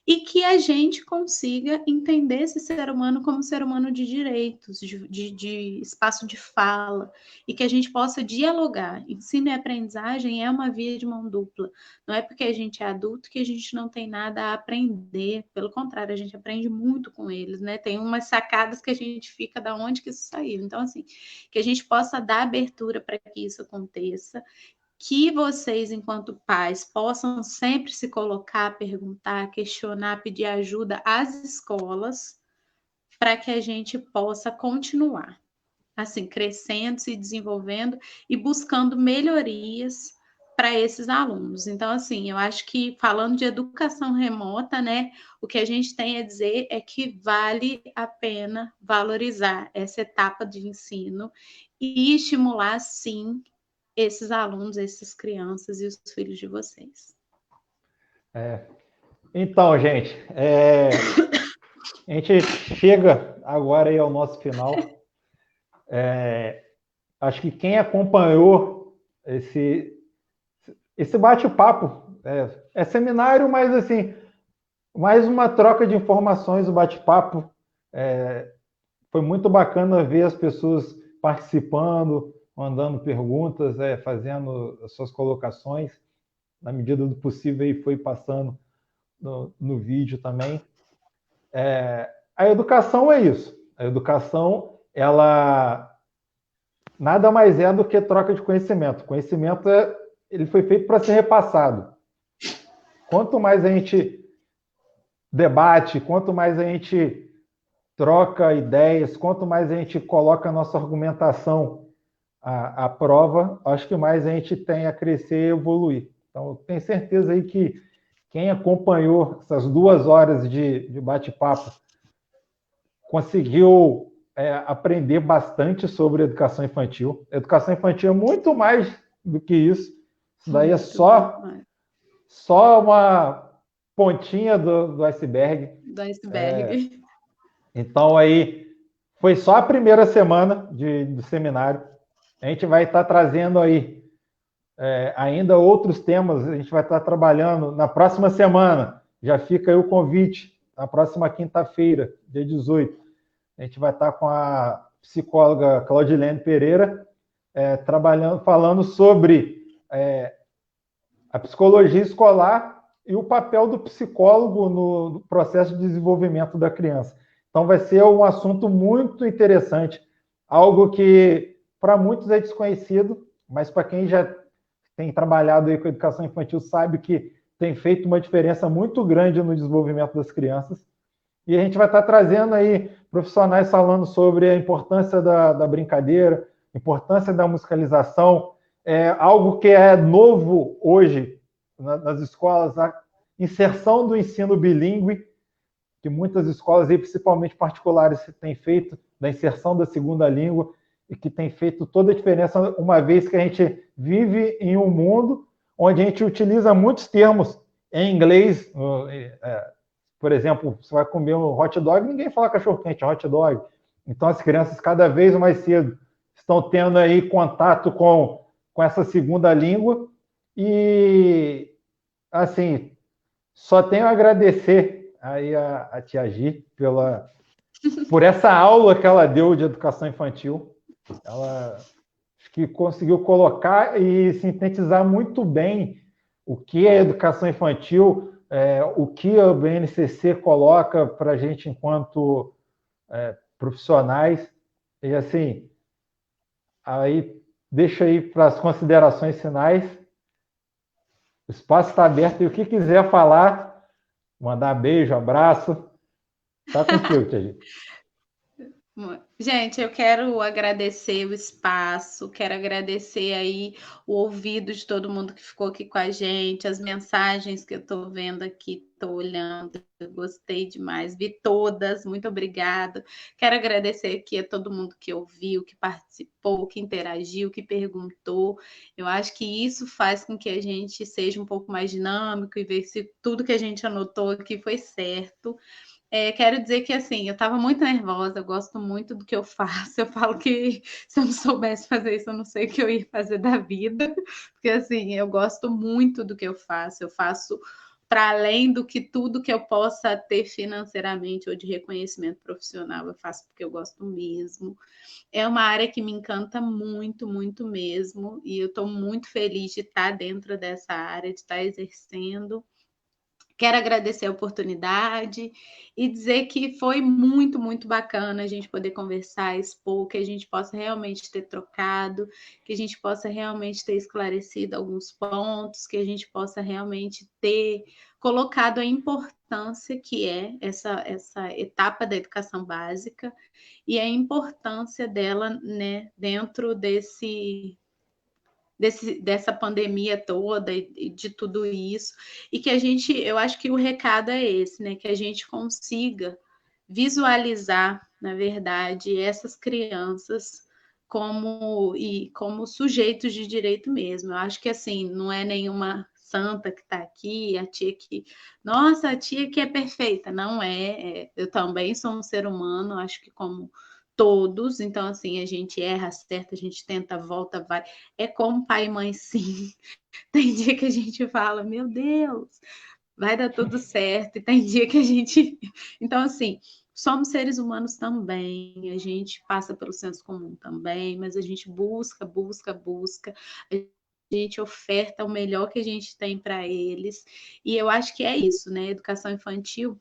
E que a gente consiga entender esse ser humano como ser humano de direitos, de espaço de fala, e que a gente possa dialogar. Ensino e aprendizagem é uma via de mão dupla. Não é porque a gente é adulto que a gente não tem nada a aprender. Pelo contrário, a gente aprende muito com eles, né? Tem umas sacadas que a gente fica da onde que isso saiu. Então, assim, que a gente possa dar abertura para que isso aconteça, que vocês, enquanto pais, possam sempre se colocar, perguntar, questionar, pedir ajuda às escolas, para que a gente possa continuar, assim, crescendo, se desenvolvendo e buscando melhorias para esses alunos. Então, assim, eu acho que falando de educação remota, né, o que a gente tem a dizer é que vale a pena valorizar essa etapa de ensino e estimular, sim, esses alunos, essas crianças e os filhos de vocês. Então, gente, a gente chega agora aí ao nosso final. Acho que quem acompanhou esse bate-papo, é seminário, mas assim, mais uma troca de informações, o bate-papo. Foi muito bacana ver as pessoas participando, mandando perguntas, fazendo as suas colocações. Na medida do possível, aí foi passando no vídeo também. A educação é isso. A educação, ela nada mais é do que troca de conhecimento. Conhecimento ele foi feito para ser repassado. Quanto mais a gente debate, quanto mais a gente troca ideias, quanto mais a gente coloca a nossa argumentação à prova, acho que mais a gente tem a crescer e evoluir. Então, eu tenho certeza aí que quem acompanhou essas 2 horas de bate-papo conseguiu aprender bastante sobre educação infantil. Educação infantil é muito mais do que isso. Isso daí é só uma pontinha do iceberg. Do iceberg. Então, aí, foi só a primeira semana do seminário. A gente vai estar trazendo aí ainda outros temas. A gente vai estar trabalhando na próxima semana. Já fica aí o convite. Na próxima quinta-feira, dia 18. A gente vai estar com a psicóloga Claudilene Pereira falando sobre a psicologia escolar e o papel do psicólogo no processo de desenvolvimento da criança. Então, vai ser um assunto muito interessante, algo que para muitos é desconhecido, mas para quem já tem trabalhado aí com educação infantil sabe que tem feito uma diferença muito grande no desenvolvimento das crianças. E a gente vai estar trazendo aí profissionais falando sobre a importância da brincadeira, a importância da musicalização, algo que é novo hoje nas escolas, a inserção do ensino bilíngue. que muitas escolas, e principalmente particulares, têm feito da inserção da segunda língua e que tem feito toda a diferença, uma vez que a gente vive em um mundo onde a gente utiliza muitos termos em inglês. Por exemplo, você vai comer um hot dog, ninguém fala cachorro-quente, é hot dog. Então, as crianças, cada vez mais cedo, estão tendo aí contato com essa segunda língua. E, assim, só tenho a agradecer aí a tia Gi por essa aula que ela deu de educação infantil. Ela acho que conseguiu colocar e sintetizar muito bem o que é educação infantil, o que a BNCC coloca para a gente enquanto profissionais. E assim, aí deixa aí para as considerações finais. O espaço está aberto e o que quiser falar, mandar beijo, abraço, está contigo, tia Gi. Gente, eu quero agradecer o espaço, quero agradecer aí o ouvido de todo mundo que ficou aqui com a gente, as mensagens que eu estou vendo aqui, estou olhando, eu gostei demais, vi todas, muito obrigada. Quero agradecer aqui a todo mundo que ouviu, que participou, que interagiu, que perguntou. Eu acho que isso faz com que a gente seja um pouco mais dinâmico e ver se tudo que a gente anotou aqui foi certo. Quero dizer que, assim, eu estava muito nervosa, eu gosto muito do que eu faço. Eu falo que se eu não soubesse fazer isso, eu não sei o que eu ia fazer da vida, porque, assim, eu gosto muito do que eu faço. Eu faço para além do que tudo que eu possa ter financeiramente ou de reconhecimento profissional, eu faço porque eu gosto mesmo. É uma área que me encanta muito, muito mesmo, e eu estou muito feliz de estar dentro dessa área, de estar exercendo. Quero agradecer a oportunidade e dizer que foi muito, muito bacana a gente poder conversar, expor, que a gente possa realmente ter trocado, que a gente possa realmente ter esclarecido alguns pontos, que a gente possa realmente ter colocado a importância que é essa etapa da educação básica e a importância dela, né, dentro dessa pandemia toda e de tudo isso, e que a gente, eu acho que o recado é esse, né? Que a gente consiga visualizar, na verdade, essas crianças como sujeitos de direito mesmo. Eu acho que assim, não é nenhuma santa que está aqui, a tia que, nossa, a tia que é perfeita, não é. Eu também sou um ser humano, acho que como todos, então assim, a gente erra, acerta, a gente tenta, volta, vai. É como pai e mãe, sim. Tem dia que a gente fala, meu Deus, vai dar tudo certo, e tem dia que a gente. Então, assim, somos seres humanos também, a gente passa pelo senso comum também, mas a gente busca, busca, busca. A gente oferta o melhor que a gente tem para eles. E eu acho que é isso, né? Educação infantil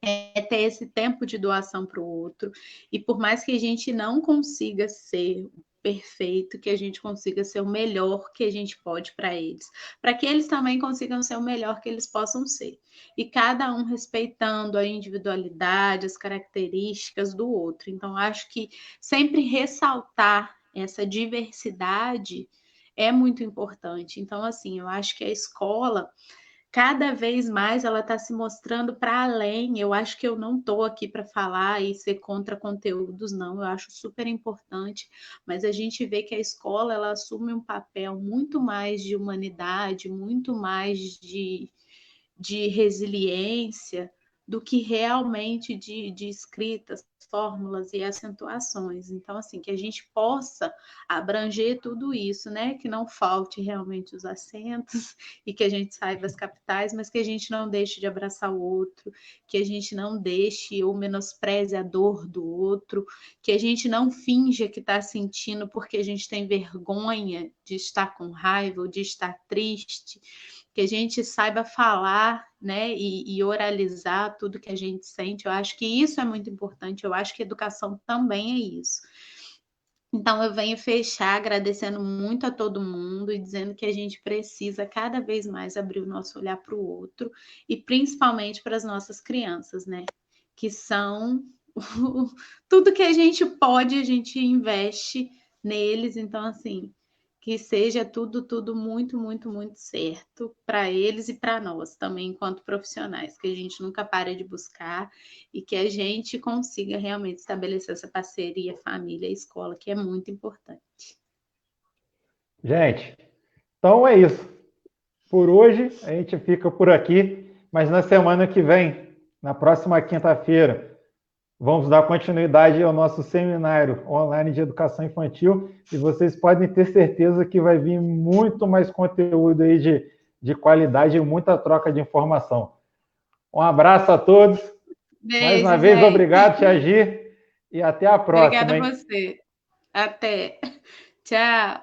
é ter esse tempo de doação para o outro. E por mais que a gente não consiga ser perfeito, que a gente consiga ser o melhor que a gente pode para eles, para que eles também consigam ser o melhor que eles possam ser. E cada um respeitando a individualidade, as características do outro. Então, acho que sempre ressaltar essa diversidade é muito importante. Então, assim, eu acho que a escola cada vez mais ela está se mostrando para além. Eu acho que eu não estou aqui para falar e ser contra conteúdos, não. Eu acho super importante, mas a gente vê que a escola ela assume um papel muito mais de humanidade, muito mais de resiliência do que realmente de escritas, fórmulas e acentuações. Então, assim, que a gente possa abranger tudo isso, né? Que não falte realmente os acentos e que a gente saiba as capitais, mas que a gente não deixe de abraçar o outro, que a gente não deixe ou menospreze a dor do outro, que a gente não finja que está sentindo porque a gente tem vergonha de estar com raiva ou de estar triste, que a gente saiba falar, né, e oralizar tudo que a gente sente. Eu acho que isso é muito importante. Eu acho que educação também é isso. Então, eu venho fechar agradecendo muito a todo mundo e dizendo que a gente precisa cada vez mais abrir o nosso olhar para o outro e principalmente para as nossas crianças, né? Que são tudo que a gente pode, a gente investe neles. Então, assim, que seja tudo muito, muito, muito certo para eles e para nós também, enquanto profissionais, que a gente nunca pare de buscar e que a gente consiga realmente estabelecer essa parceria família-escola, que é muito importante. Gente, então é isso. Por hoje, a gente fica por aqui, mas na semana que vem, na próxima quinta-feira, vamos dar continuidade ao nosso seminário online de educação infantil e vocês podem ter certeza que vai vir muito mais conteúdo aí de qualidade e muita troca de informação. Um abraço a todos. Mais Beijo, uma vez, gente. obrigado, Tia Gi, e até a próxima, Obrigada a hein? você. Até. Tchau.